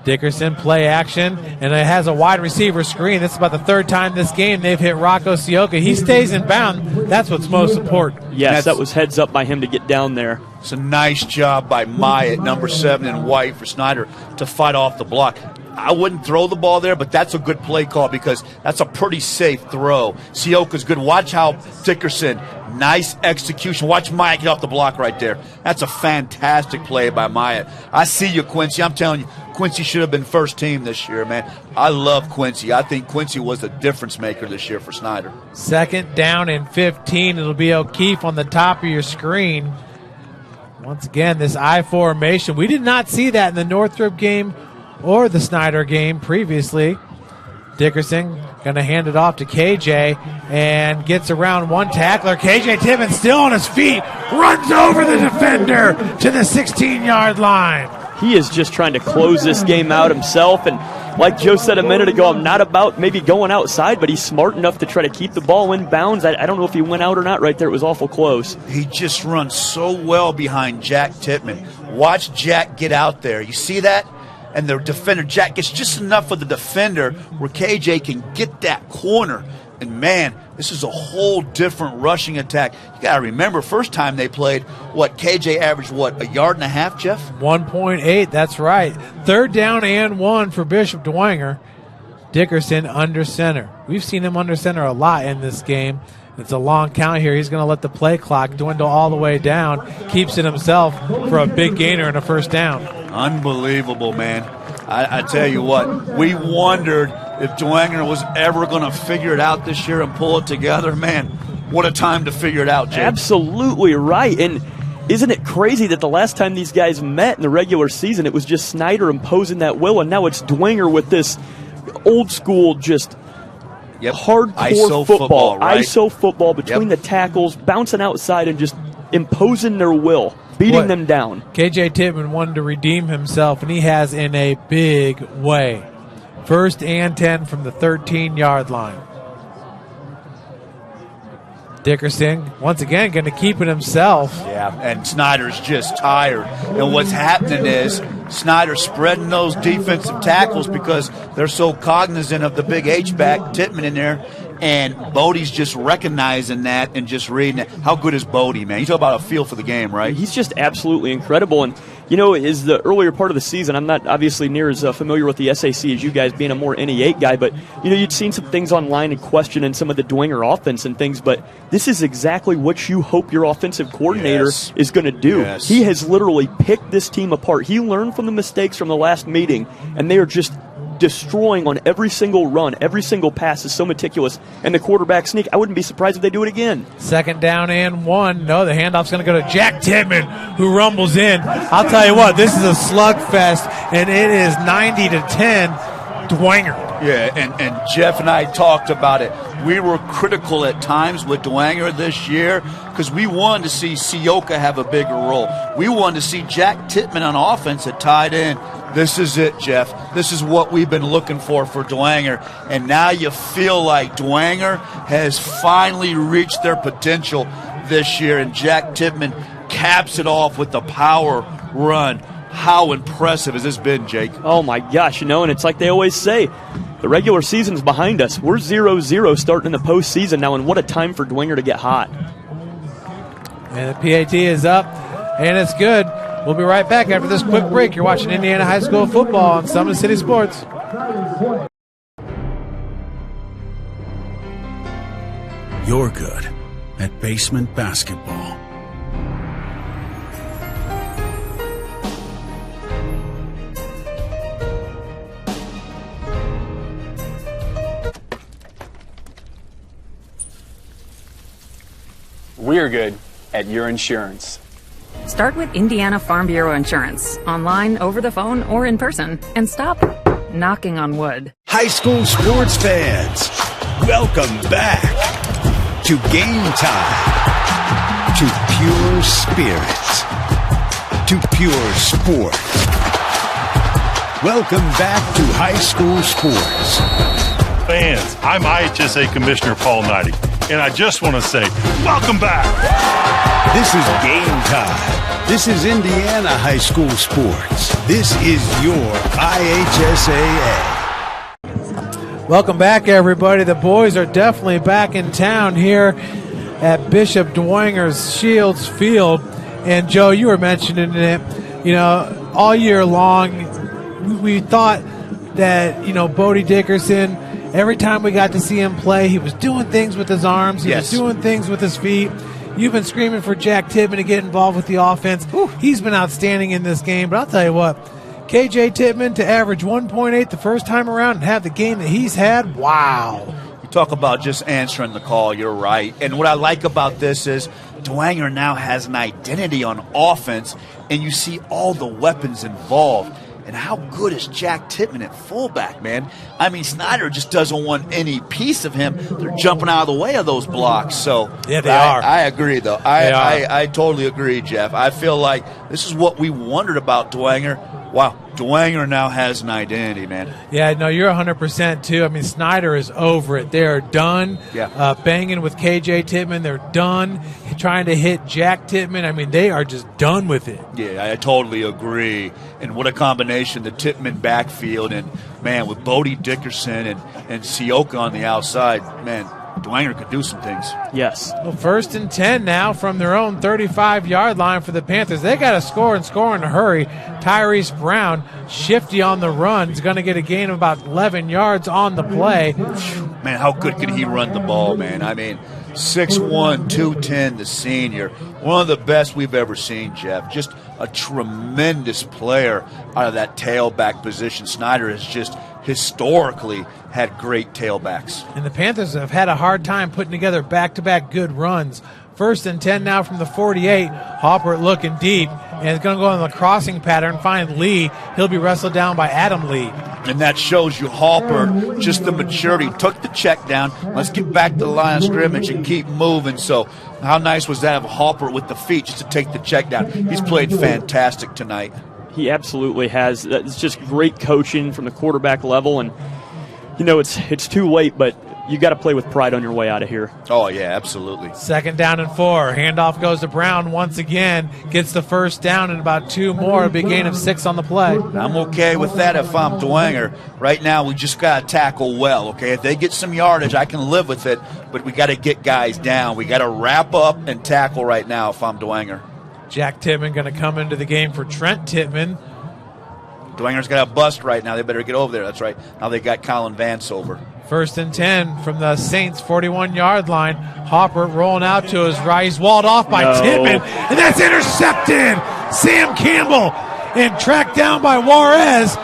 S3: Dickerson play action, and it has a wide receiver screen. This is about the 3rd time this game they've hit Rocco Sioka. He stays in bound. That's what's most important.
S2: Yes, that was heads up by him to get down there.
S1: It's a nice job by Myatt, number 7 in white for Snyder, to fight off the block. I wouldn't throw the ball there, but that's a good play call because that's a pretty safe throw. Sioka's good. Watch how Dickerson, nice execution. Watch Myatt get off the block right there. That's a fantastic play by Myatt. I see you, Quincy. I'm telling you, Quincy should have been 1st team this year, man. I love Quincy. I think Quincy was the difference maker this year for Snyder.
S3: 2nd down and 15. It'll be O'Keefe on the top of your screen. Once again, this I formation. We did not see that in the Northrop game or the Snyder game previously. Dickerson going to hand it off to KJ and gets around one tackler. KJ Titman still on his feet, runs over the defender to the 16-yard line.
S2: He is just trying to close this game out himself, and like Joe said a minute ago, I'm not about maybe going outside, but he's smart enough to try to keep the ball in bounds. I don't know if he went out or not right there. It was awful close.
S1: He just runs so well behind Jack Titman. Watch Jack get out there. You see that? And the defender, Jack, gets just enough of the defender where KJ can get that corner. And, man, this is a whole different rushing attack. You got to remember, first time they played, KJ averaged, a yard and a half, Jeff?
S3: 1.8, that's right. 3rd down and 1 for Bishop Dwenger. Dickerson under center. We've seen him under center a lot in this game. It's a long count here. He's going to let the play clock dwindle all the way down. Keeps it himself for a big gainer and a 1st down.
S1: Unbelievable, man. I tell you what, we wondered if Dwenger was ever going to figure it out this year and pull it together. Man, what a time to figure it out, Jake.
S2: Absolutely right. And isn't it crazy that the last time these guys met in the regular season, it was just Snyder imposing that will, and now it's Dwenger with this old school just hardcore
S1: ISO football, right?
S2: ISO football between the tackles, bouncing outside and just imposing their will. beating them down.
S3: KJ Titman wanted to redeem himself, and he has in a big way. 1st and 10 from the 13-yard line. Dickerson, once again, going to keep it himself.
S1: Yeah, and Snyder's just tired. And what's happening is Snyder's spreading those defensive tackles because they're so cognizant of the big H-back, Titman in there. And Bodie's just recognizing that and just reading it. How good is Bodie, man? You talk about a feel for the game, right?
S2: He's just absolutely incredible. And, you know, is the earlier part of the season, I'm not obviously near as familiar with the SAC as you guys, being a more NE8 guy, but, you know, you'd seen some things online and questioning some of the Dwenger offense and things, but this is exactly what you hope your offensive coordinator is going to do.
S1: Yes.
S2: He has literally picked this team apart. He learned from the mistakes from the last meeting, and they are just destroying on every single run. Every single pass is so meticulous. And the quarterback sneak, I wouldn't be surprised if they do it again.
S3: 2nd down and 1. No, the handoff's going to go to Jack Titman, who rumbles in. I'll tell you what, this is a slugfest, and it is 90-10 Dwenger.
S1: Yeah, and Jeff and I talked about it. We were critical at times with Dwenger this year because we wanted to see Sioka have a bigger role. We wanted to see Jack Titman on offense at tight end. This is it, Jeff. This is what we've been looking for Dwenger. And now you feel like Dwenger has finally reached their potential this year, and Jack Titman caps it off with the power run. How impressive has this been, Jake?
S2: Oh, my gosh, you know, and it's like they always say, the regular season's behind us. We're 0-0 starting in the postseason now, and what a time for Dwenger to get hot.
S3: And the PAT is up, and it's good. We'll be right back after this quick break. You're watching Indiana High School football on Summit City Sports.
S15: You're good at basement basketball.
S16: We're good at your insurance.
S17: Start with Indiana Farm Bureau Insurance, online, over the phone, or in person, and stop knocking on wood.
S15: High school sports fans, welcome back to Game Time, to pure spirits, to pure sport. Welcome back to high school sports.
S18: Fans, I'm IHSA Commissioner Paul Knighty, and I just want to say, welcome back.
S15: This is Game Time. This is Indiana High School Sports. This is your IHSAA.
S3: Welcome back, everybody. The boys are definitely back in town here at Bishop Dwenger's Shields Field. And, Joe, you were mentioning it, you know, all year long. We thought that, you know, Bodie Dickerson, every time we got to see him play, he was doing things with his arms. He was doing things with his feet. You've been screaming for Jack Titman to get involved with the offense. He's been outstanding in this game. But I'll tell you what, KJ Titman to average 1.8 the first time around and have the game that he's had, wow.
S1: You talk about just answering the call, you're right. And what I like about this is Dwenger now has an identity on offense, and you see all the weapons involved. And how good is Jack Titman at fullback, man? I mean, Snyder just doesn't want any piece of him. They're jumping out of the way of those blocks. So
S3: yeah, they are.
S1: I agree, though. I totally agree, Jeff. I feel like this is what we wondered about Dwenger. Wow, Dwenger now has an identity, man.
S3: Yeah, no, you're 100% too. I mean, Snyder is over it. They're done banging with KJ Titman. They're done trying to hit Jack Titman. I mean, they are just done with it.
S1: Yeah, I totally agree. And what a combination, the Titman backfield, and, man, with Bodie Dickerson and Sioka on the outside, man, Dwenger could do some things.
S2: Yes.
S3: Well, 1st and 10 now from their own 35-yard line for the Panthers. They got to score and score in a hurry. Tyrese Brown, shifty on the run, is going to get a gain of about 11 yards on the play.
S1: Man, how good can he run the ball, man? I mean, 6'1", 210, the senior. One of the best we've ever seen, Jeff. Just a tremendous player out of that tailback position. Snyder has just historically had great tailbacks.
S3: And the Panthers have had a hard time putting together back-to-back good runs. 1st and 10 now from the 48. Hopper looking deep, and it's going to go on the crossing pattern, find Lee. He'll be wrestled down by Adam Lee.
S1: And that shows you Halper, just the maturity. Took the check down. Let's get back to the line of scrimmage and keep moving. So how nice was that of Halper with the feet just to take the check down? He's played fantastic tonight.
S2: He absolutely has. It's just great coaching from the quarterback level. And, you know, it's too late, but you got to play with pride on your way out of here.
S1: Oh, yeah, absolutely.
S3: 2nd down and 4. Handoff goes to Brown once again. Gets the first down and about 2 more. A big gain of 6 on the play.
S1: I'm okay with that if I'm Dwenger. Right now, we just got to tackle well, okay? If they get some yardage, I can live with it, but we got to get guys down. We got to wrap up and tackle right now if I'm Dwenger.
S3: Jack Titman going to come into the game for Trent Titman.
S1: Dwenger's got a bust right now. They better get over there. That's right. Now they got Colin Vance over.
S3: 1st and 10 from the Saints 41-yard line. Hopper rolling out to his right. He's walled off by Titman, and that's intercepted. Sam Campbell and tracked down by Juarez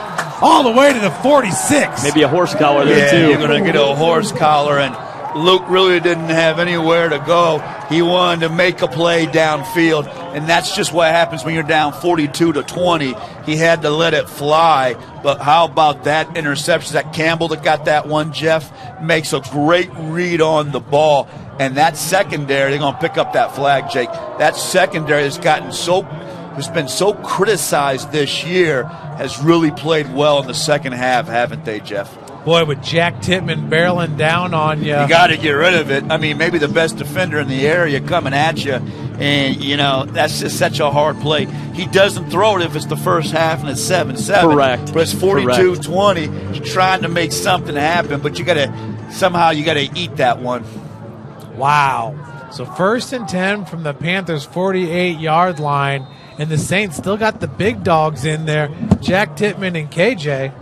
S3: all the way to the 46.
S2: Maybe a horse collar there, too.
S1: You're going to get a horse collar, and Luke really didn't have anywhere to go. He wanted to make a play downfield, and that's just what happens when you're down 42-20. He had to let it fly, but how about that interception? That Campbell that got that one, Jeff, makes a great read on the ball, and that secondary, they're going to pick up that flag, Jake. That secondary has been so criticized this year, has really played well in the second half, haven't they, Jeff?
S3: Boy, with Jack Titman barreling down on you.
S1: You got to get rid of it. I mean, maybe the best defender in the area coming at you, and, you know, that's just such a hard play. He doesn't throw it if it's the first half and it's 7-7.
S2: Correct.
S1: But it's 42-20. He's trying to make something happen, but you got to eat that one.
S3: Wow. So 1st and 10 from the Panthers' 48-yard line, and the Saints still got the big dogs in there, Jack Titman and KJ.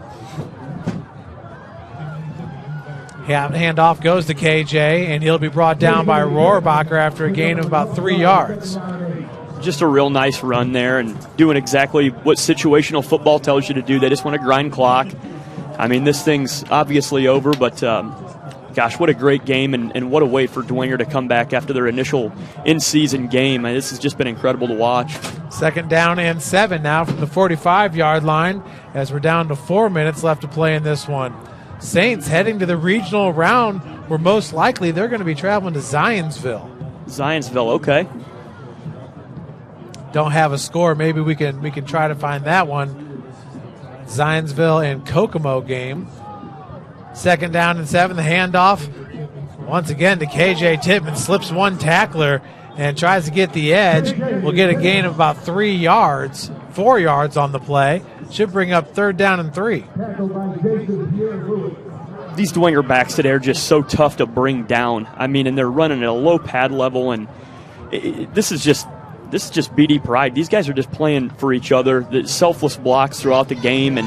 S3: Handoff goes to KJ, and he'll be brought down by Rohrbacher after a gain of about 3 yards.
S2: Just a real nice run there and doing exactly what situational football tells you to do. They just want to grind clock. I mean, this thing's obviously over, but gosh, what a great game, and what a way for Dwenger to come back after their initial in-season game. This has just been incredible to watch.
S3: 2nd down and 7 now from the 45-yard line as we're down to 4 minutes left to play in this one. Saints heading to the regional round where most likely they're going to be traveling to Zionsville.
S2: Zionsville, okay.
S3: Don't have a score. Maybe we can try to find that one. Zionsville and Kokomo game. 2nd down and 7. The handoff once again to KJ Titman. Slips one tackler and tries to get the edge. We'll get a gain of about 4 yards on the play. Should bring up 3rd down and 3.
S2: These Dwenger backs today are just so tough to bring down. I mean, and they're running at a low pad level, and this is just BD pride. These guys are just playing for each other. The selfless blocks throughout the game, and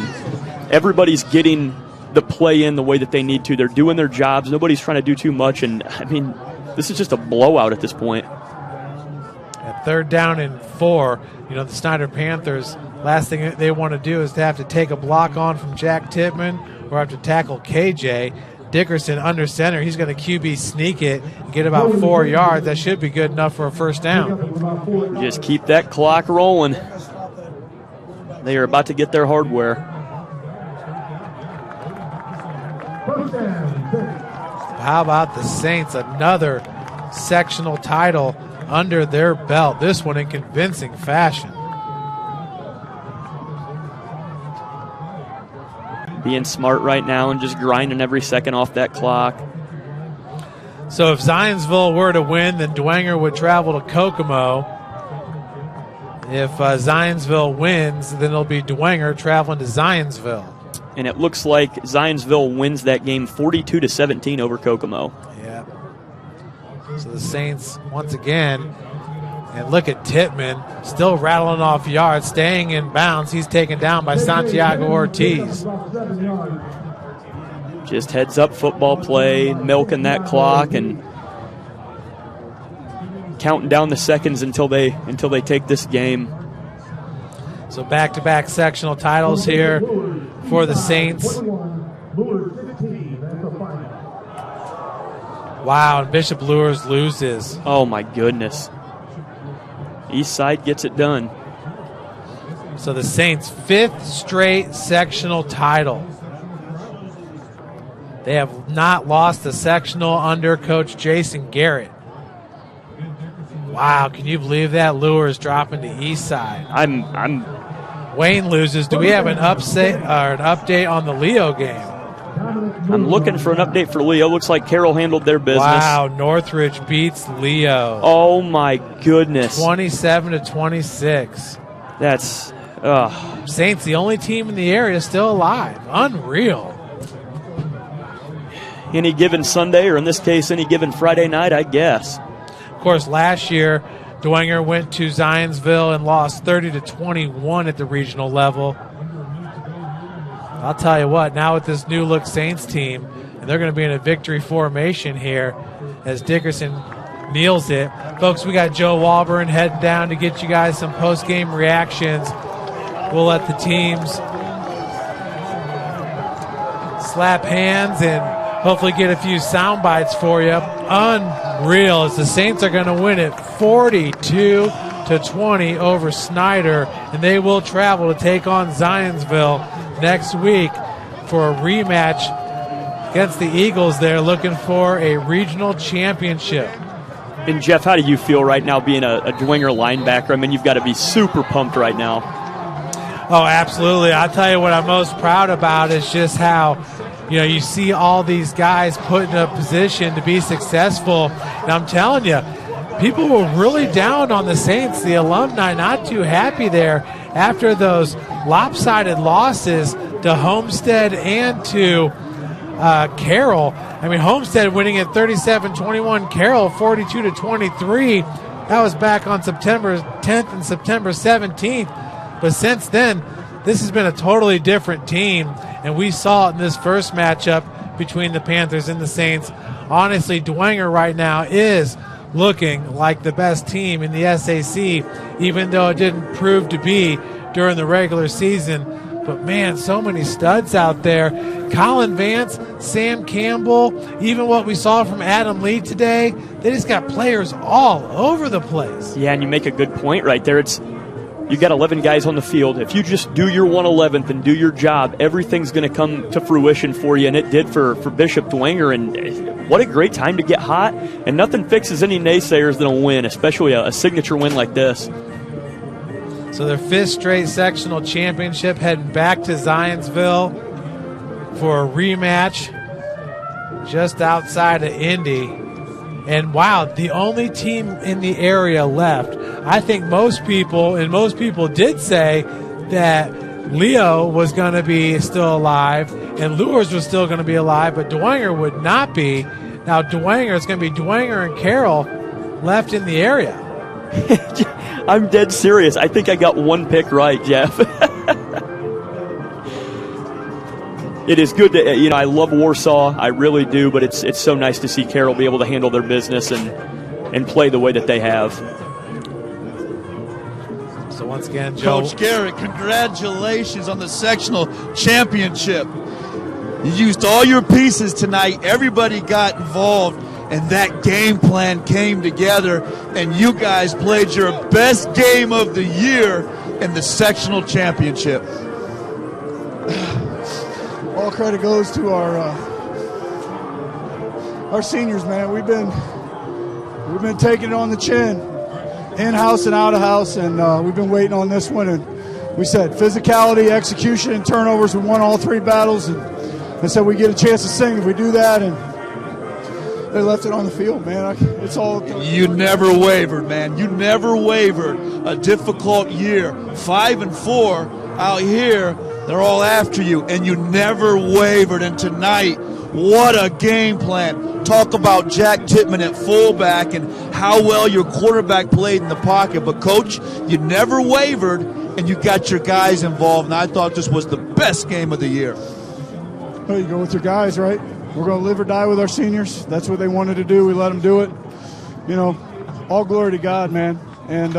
S2: everybody's getting the play in the way that they need to. They're doing their jobs. Nobody's trying to do too much, and I mean, this is just a blowout at this point.
S3: At 3rd down and 4, you know, the Snyder Panthers, last thing they want to do is to have to take a block on from Jack Titman or have to tackle KJ. Dickerson under center. He's going to QB sneak it and get about 4 yards. That should be good enough for a 1st down.
S2: Just keep that clock rolling. They are about to get their hardware.
S3: How about the Saints? Another sectional title under their belt. This one in convincing fashion.
S2: Being smart right now and just grinding every second off that clock.
S3: So if Zionsville were to win, then Dwenger would travel to Kokomo. If Zionsville wins, then it'll be Dwenger traveling to Zionsville.
S2: And it looks like Zionsville wins that game 42-17 over Kokomo.
S3: Yeah. So the Saints, once again, and look at Titman, still rattling off yards, staying in bounds. He's taken down by Santiago Ortiz.
S2: Just heads up football play, milking that clock and counting down the seconds until they take this game.
S3: So back-to-back sectional titles here for the Saints. Wow, and Bishop Luers loses.
S2: Oh my goodness. East Side gets it done.
S3: So the Saints' 5th straight sectional title. They have not lost the sectional under Coach Jason Garrett. Wow, can you believe that? Lures dropping to east side. Wayne loses. Do we have an update on the Leo game?
S2: I'm looking for an update for Leo. Looks like Carroll handled their business.
S3: Wow, Northridge beats Leo.
S2: Oh, my goodness.
S3: 27-26.
S2: That's
S3: Saints, the only team in the area still alive. Unreal.
S2: Any given Sunday, or in this case, any given Friday night, I guess.
S3: Of course, last year, Dwenger went to Zionsville and lost 30-21 at the regional level. I'll tell you what, now with this new look Saints team, and they're going to be in a victory formation here as Dickerson kneels it. Folks, we got Joe Walburn heading down to get you guys some post-game reactions. We'll let the teams slap hands and hopefully get a few sound bites for you. Unreal, as the Saints are going to win it 42-20 over Snyder, and they will travel to take on Zionsville next week for a rematch against the Eagles. They're looking for a regional championship.
S2: And Jeff, how do you feel right now being a Dwenger linebacker? I mean, you've got to be super pumped right now.
S3: Oh, absolutely. I'll tell you what I'm most proud about is just how, you see all these guys put in a position to be successful. And I'm telling you, people were really down on the Saints, the alumni, not too happy there after those lopsided losses to Homestead and to Carroll. I mean, Homestead winning at 37-21, Carroll 42-23. That was back on September 10th and September 17th. But since then, this has been a totally different team, and we saw it in this first matchup between the Panthers and the Saints. Honestly, Dwenger right now is looking like the best team in the SAC, even though it didn't prove to be during the regular season. But, man, so many studs out there. Colin Vance, Sam Campbell, even what we saw from Adam Lee today, they just got players all over the place.
S2: Yeah, and you make a good point right there. You got 11 guys on the field. If you just do your 111th and do your job, everything's going to come to fruition for you, and it did for Bishop Dwenger. And what a great time to get hot, and nothing fixes any naysayers than a win, especially a signature win like this.
S3: So their 5th straight sectional championship, heading back to Zionsville for a rematch just outside of Indy. And wow, the only team in the area left. I think most people did say that Leo was going to be still alive and Lures was still going to be alive, but Dwenger would not be. Now Dwenger, it's going to be Dwenger and Carroll left in the area.
S2: I'm dead serious. I think I got one pick right, Jeff. It is good to, I love Warsaw. I really do, but it's so nice to see Carroll be able to handle their business and play the way that they have.
S3: So once again, Joe.
S1: Coach Garrett, congratulations on the sectional championship. You used all your pieces tonight. Everybody got involved, and that game plan came together, and you guys played your best game of the year in the sectional championship.
S19: All credit goes to our seniors, man. We've been taking it on the chin, in-house and out-of-house, and we've been waiting on this one. And we said physicality, execution, and turnovers. We won all 3 battles, and said we get a chance to sing if we do that. And they left it on the field, man. It's all.
S1: You never wavered, man. You never wavered. A difficult year, 5-4 out here. They're all after you, and you never wavered. And tonight, what a game plan. Talk about Jack Titman at fullback and how well your quarterback played in the pocket. But, Coach, you never wavered, and you got your guys involved. And I thought this was the best game of the year.
S19: Well, you go with your guys, right? We're going to live or die with our seniors. That's what they wanted to do. We let them do it. All glory to God, man. And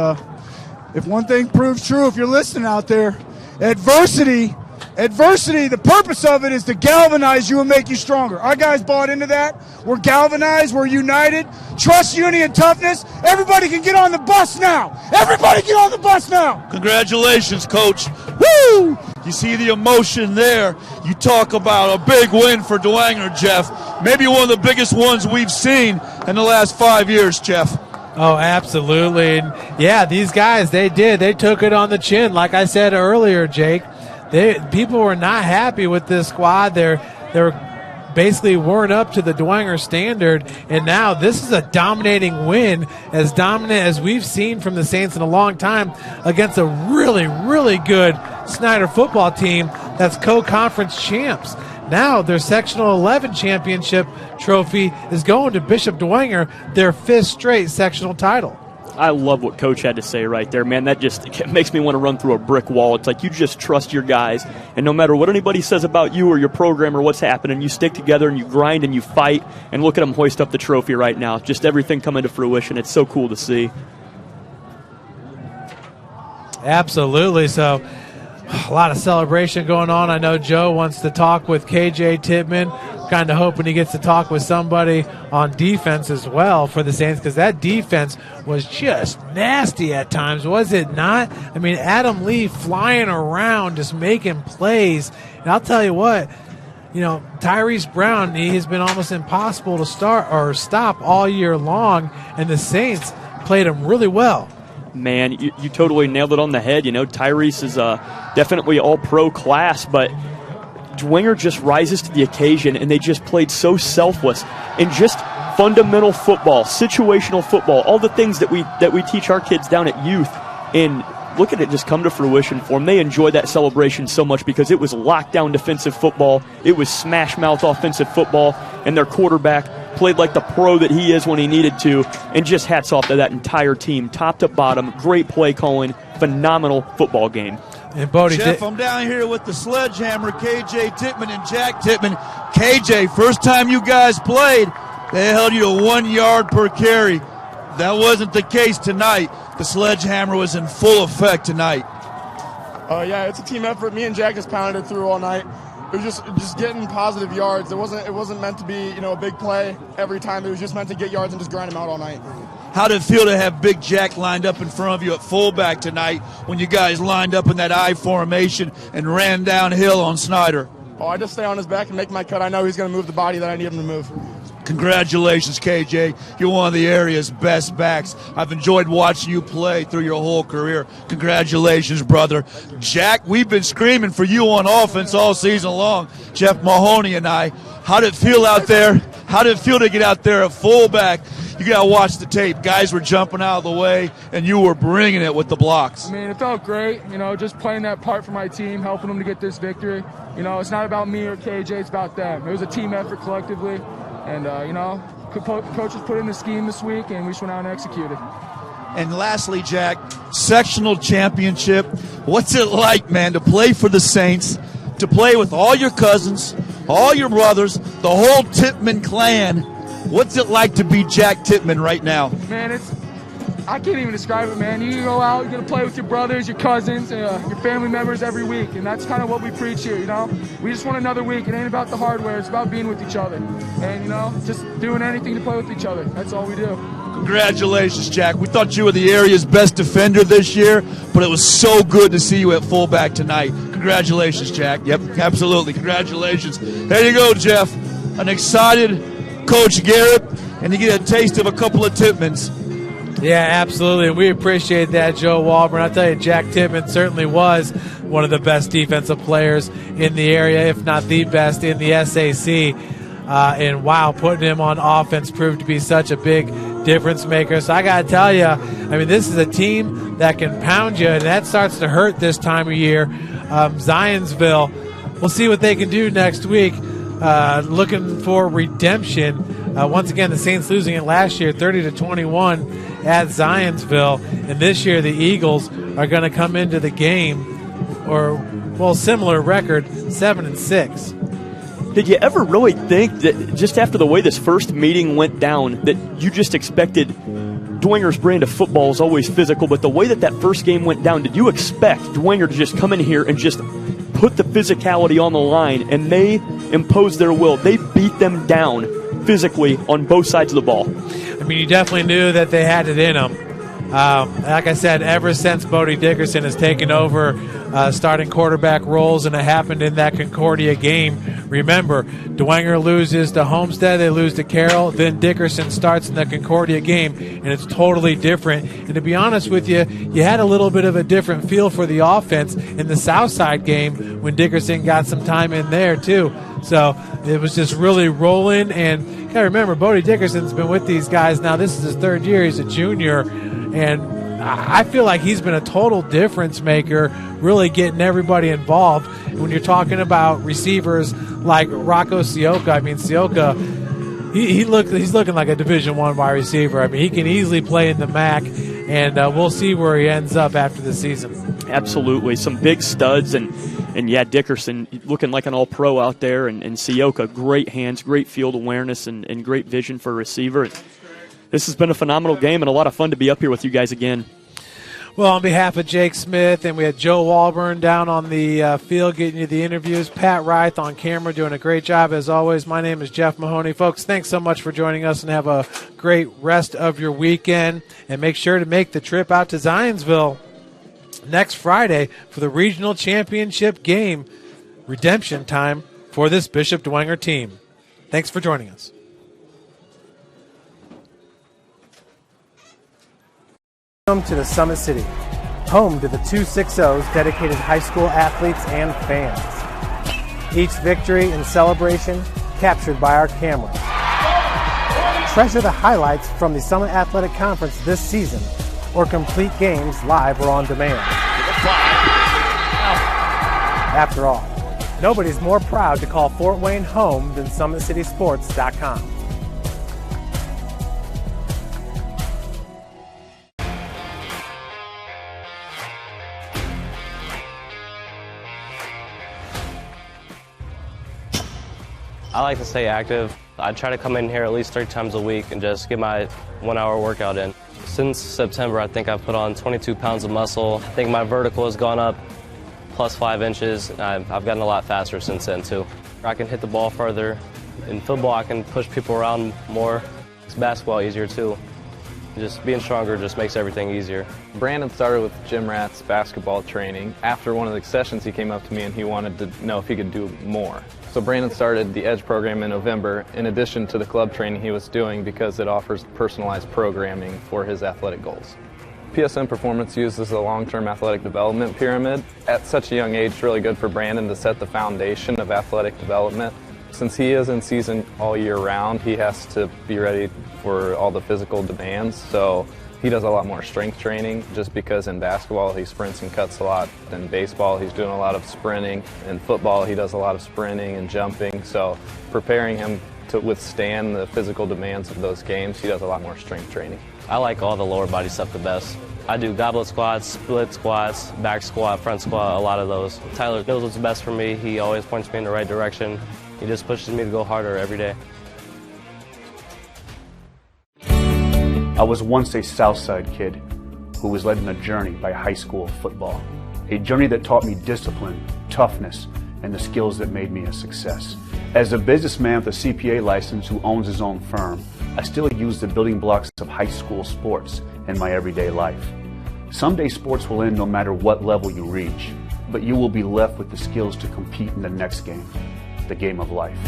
S19: if one thing proves true, if you're listening out there, adversity Adversity, the purpose of it is to galvanize you and make you stronger. Our guys bought into that. We're galvanized. We're united. Trust, unity, and toughness. Everybody can get on the bus now. Everybody get on the bus now.
S20: Congratulations, Coach. Woo! You see the emotion there. You talk about a big win for Dwenger, Jeff. Maybe one of the biggest ones we've seen in the last 5 years, Jeff.
S3: Oh, absolutely. And yeah, these guys, they did. They took it on the chin. Like I said earlier, Jake, people were not happy with this squad. They basically weren't up to the Dwenger standard, and now this is a dominating win, as dominant as we've seen from the Saints in a long time, against a really, really good Snyder football team that's co-conference champs. Now their Sectional 11 championship trophy is going to Bishop Dwenger, their 5th straight sectional title.
S2: I love what Coach had to say right there, man. That just makes me want to run through a brick wall. It's like you just trust your guys, and no matter what anybody says about you or your program or what's happening, you stick together and you grind and you fight, and look at them hoist up the trophy right now. Just everything coming to fruition. It's so cool to see.
S3: Absolutely. So a lot of celebration going on. I know Joe wants to talk with KJ Titman. Kind of hoping he gets to talk with somebody on defense as well for the Saints, because that defense was just nasty at times, was it not? I mean, Adam Lee flying around, just making plays. And I'll tell you what, Tyrese Brown, he has been almost impossible to start or stop all year long, and the Saints played him really well.
S2: Man, you totally nailed it on the head. Tyrese is definitely all-pro class, but Dwenger just rises to the occasion, and they just played so selfless and just fundamental football, situational football, all the things that we teach our kids down at youth. And look at it just come to fruition for them. They enjoyed that celebration so much because it was lockdown defensive football. It was smash-mouth offensive football, and their quarterback played like the pro that he is when he needed to, and just hats off to that entire team, top to bottom. Great play calling, phenomenal football game.
S3: And Bodie,
S20: Jeff, I'm down here with the Sledgehammer, KJ Titman and Jack Titman. KJ, first time you guys played, they held you to 1 yard per carry. That wasn't the case tonight. The Sledgehammer was in full effect tonight.
S21: Yeah, it's a team effort. Me and Jack just pounded it through all night. It was just getting positive yards. It wasn't meant to be a big play every time. It was just meant to get yards and just grind them out all night.
S20: How did it feel to have Big Jack lined up in front of you at fullback tonight when you guys lined up in that I formation and ran downhill on Snyder?
S21: Oh, I just stay on his back and make my cut. I know he's going to move the body that I need him to move.
S20: Congratulations, KJ. You're one of the area's best backs. I've enjoyed watching you play through your whole career. Congratulations, brother. Jack, we've been screaming for you on offense all season long. Jeff Mahoney and I. How did it feel out there? How did it feel to get out there at fullback? You got to watch the tape. Guys were jumping out of the way, and you were bringing it with the blocks.
S21: I mean, it felt great, just playing that part for my team, helping them to get this victory. It's not about me or KJ, it's about them. It was a team effort collectively, and, coaches put in the scheme this week, and we just went out and executed.
S20: And lastly, Jack, sectional championship. What's it like, man, to play for the Saints, to play with all your cousins, all your brothers, the whole Titman clan? What's it like to be Jack Titman right now?
S21: Man, I can't even describe it, man. You go out, you're going to play with your brothers, your cousins, your family members every week, and that's kind of what we preach here, We just want another week. It ain't about the hardware. It's about being with each other and, just doing anything to play with each other. That's all we do.
S20: Congratulations, Jack. We thought you were the area's best defender this year, but it was so good to see you at fullback tonight. Congratulations, Jack. Yep, absolutely. Congratulations. There you go, Jeff. An excited Coach Garrett, and you get a taste of a couple of Titmans.
S3: Yeah, absolutely. We appreciate that, Joe Walburn. I'll tell you, Jack Titman certainly was one of the best defensive players in the area, if not the best in the SAC. And wow, putting him on offense proved to be such a big difference maker. So I got to tell you, this is a team that can pound you, and that starts to hurt this time of year. Zionsville, we'll see what they can do next week. Looking for redemption. Once again, the Saints losing it last year, 30-21 at Zionsville, and this year the Eagles are going to come into the game, similar record, 7-6.
S2: Did you ever really think that just after the way this first meeting went down that you just expected Dwenger's brand of football is always physical, but the way that first game went down, did you expect Dwenger to just come in here and just put the physicality on the line, and they imposed their will. They beat them down physically on both sides of the ball.
S3: I mean, you definitely knew that they had it in them. Like I said, ever since Bodie Dickerson has taken over starting quarterback roles, and it happened in that Concordia game. Remember, Dwenger loses to Homestead, they lose to Carroll, then Dickerson starts in the Concordia game, and it's totally different. And to be honest with you, you had a little bit of a different feel for the offense in the Southside game when Dickerson got some time in there too. So it was just really rolling. And you got to remember, Bodie Dickerson's been with these guys now. This is his third year. He's a junior. And I feel like he's been a total difference maker, really getting everybody involved. And when you're talking about receivers like Rocco Sioka, I mean, Sioka, he's looking like a Division I wide receiver. I mean, he can easily play in the MAC, and we'll see where he ends up after the season.
S2: Absolutely. Some big studs, and yeah, Dickerson looking like an all-pro out there, and Sioka, great hands, great field awareness, and great vision for a receiver. This has been a phenomenal game and a lot of fun to be up here with you guys again.
S3: Well, on behalf of Jake Smith, and we had Joe Walburn down on the field getting you the interviews, Pat Reith on camera doing a great job as always. My name is Jeff Mahoney. Folks, thanks so much for joining us, and have a great rest of your weekend. And make sure to make the trip out to Zionsville next Friday for the regional championship game, redemption time for this Bishop Dwenger team. Thanks for joining us.
S7: Welcome to the Summit City, home to the 260's dedicated high school athletes and fans. Each victory and celebration captured by our camera. Treasure the highlights from the Summit Athletic Conference this season, or complete games live or on demand. After all, nobody's more proud to call Fort Wayne home than SummitCitySports.com.
S4: I like to stay active. I try to come in here at least 3 times a week and just get my 1-hour workout in. Since September, I think I've put on 22 pounds of muscle. I think my vertical has gone up plus 5 inches. I've gotten a lot faster since then too. I can hit the ball further. In football, I can push people around more. It's basketball easier too. Just being stronger just makes everything easier.
S5: Brandon started with Gym Rat's basketball training. After one of the sessions, he came up to me and he wanted to know if he could do more. So Brandon started the Edge program in November, in addition to the club training he was doing, because it offers personalized programming for his athletic goals. PSM Performance uses a long-term athletic development pyramid. At such a young age, it's really good for Brandon to set the foundation of athletic development. Since he is in season all year round, he has to be ready for all the physical demands. So he does a lot more strength training, just because in basketball he sprints and cuts a lot. In baseball he's doing a lot of sprinting. In football he does a lot of sprinting and jumping. So preparing him to withstand the physical demands of those games, he does a lot more strength training.
S4: I like all the lower body stuff the best. I do goblet squats, split squats, back squat, front squat, a lot of those. Tyler knows what's best for me. He always points me in the right direction. He just pushes me to go harder every day.
S6: I was once a Southside kid who was led on a journey by high school football. A journey that taught me discipline, toughness, and the skills that made me a success. As a businessman with a CPA license who owns his own firm, I still use the building blocks of high school sports in my everyday life. Someday sports will end no matter what level you reach, but you will be left with the skills to compete in the next game, the game of life.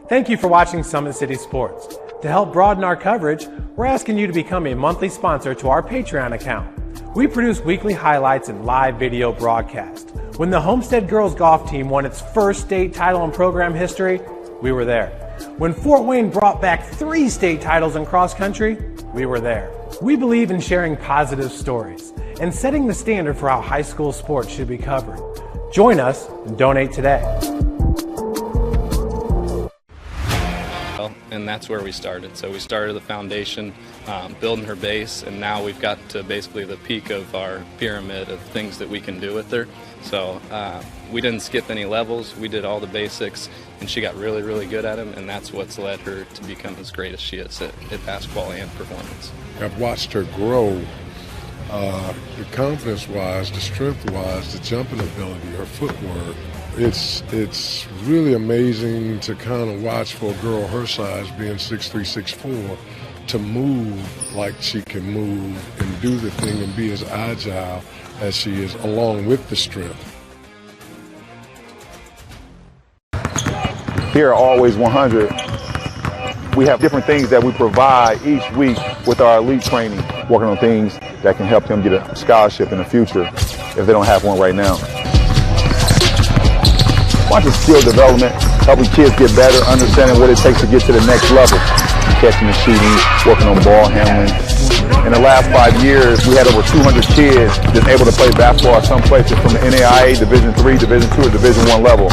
S7: Thank you for watching Summit City Sports. To help broaden our coverage, we're asking you to become a monthly sponsor to our Patreon account. We produce weekly highlights and live video broadcasts. When the Homestead girls golf team won its first state title in program history, we were there. When Fort Wayne brought back 3 state titles in cross country, we were there. We believe in sharing positive stories and setting the standard for how high school sports should be covered. Join us and donate today.
S5: And that's where we started. So we started the foundation, building her base, and now we've got to basically the peak of our pyramid of things that we can do with her. So we didn't skip any levels. We did all the basics, and she got really, really good at them, and that's what's led her to become as great as she is at basketball and performance.
S9: I've watched her grow The confidence-wise, the strength-wise, the jumping ability, her footwork. It's really amazing to kind of watch for a girl her size, being 6'3", 6'4", to move like she can move and do the thing and be as agile as she is, along with the strength.
S10: Here at Always 100, we have different things that we provide each week with our elite training, working on things that can help them get a scholarship in the future if they don't have one right now. Watching skill development, helping kids get better, understanding what it takes to get to the next level. Catching and shooting, working on ball handling. In the last 5 years, we had over 200 kids that's able to play basketball at some places from the NAIA, Division III, Division II, or Division I level.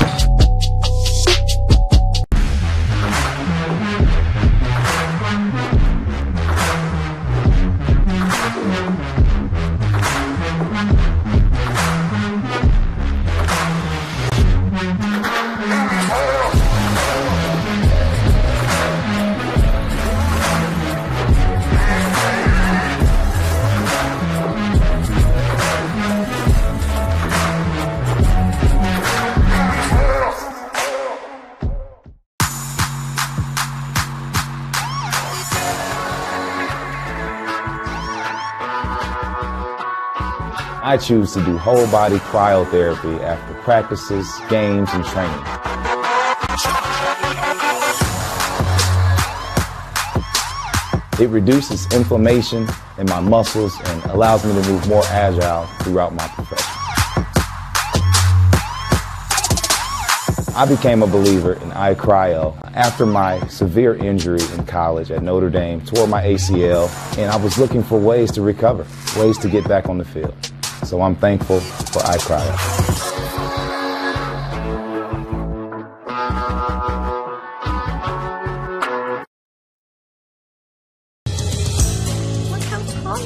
S11: I choose to do whole body cryotherapy after practices, games, and training. It reduces inflammation in my muscles and allows me to move more agile throughout my profession. I became a believer in iCryo after my severe injury in college at Notre Dame, tore my ACL, and I was looking for ways to recover, ways to get back on the field. So I'm thankful for iCryo.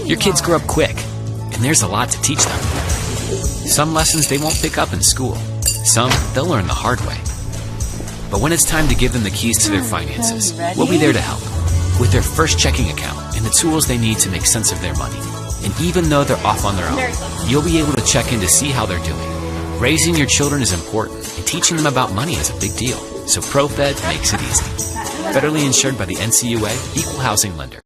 S12: Your kids grow up quick, and there's a lot to teach them. Some lessons they won't pick up in school. Some they'll learn the hard way. But when it's time to give them the keys to their finances, we'll be there to help with their first checking account and the tools they need to make sense of their money. And even though they're off on their own, you'll be able to check in to see how they're doing. Raising your children is important, and teaching them about money is a big deal. So ProFed makes it easy. Federally insured by the NCUA, Equal Housing Lender.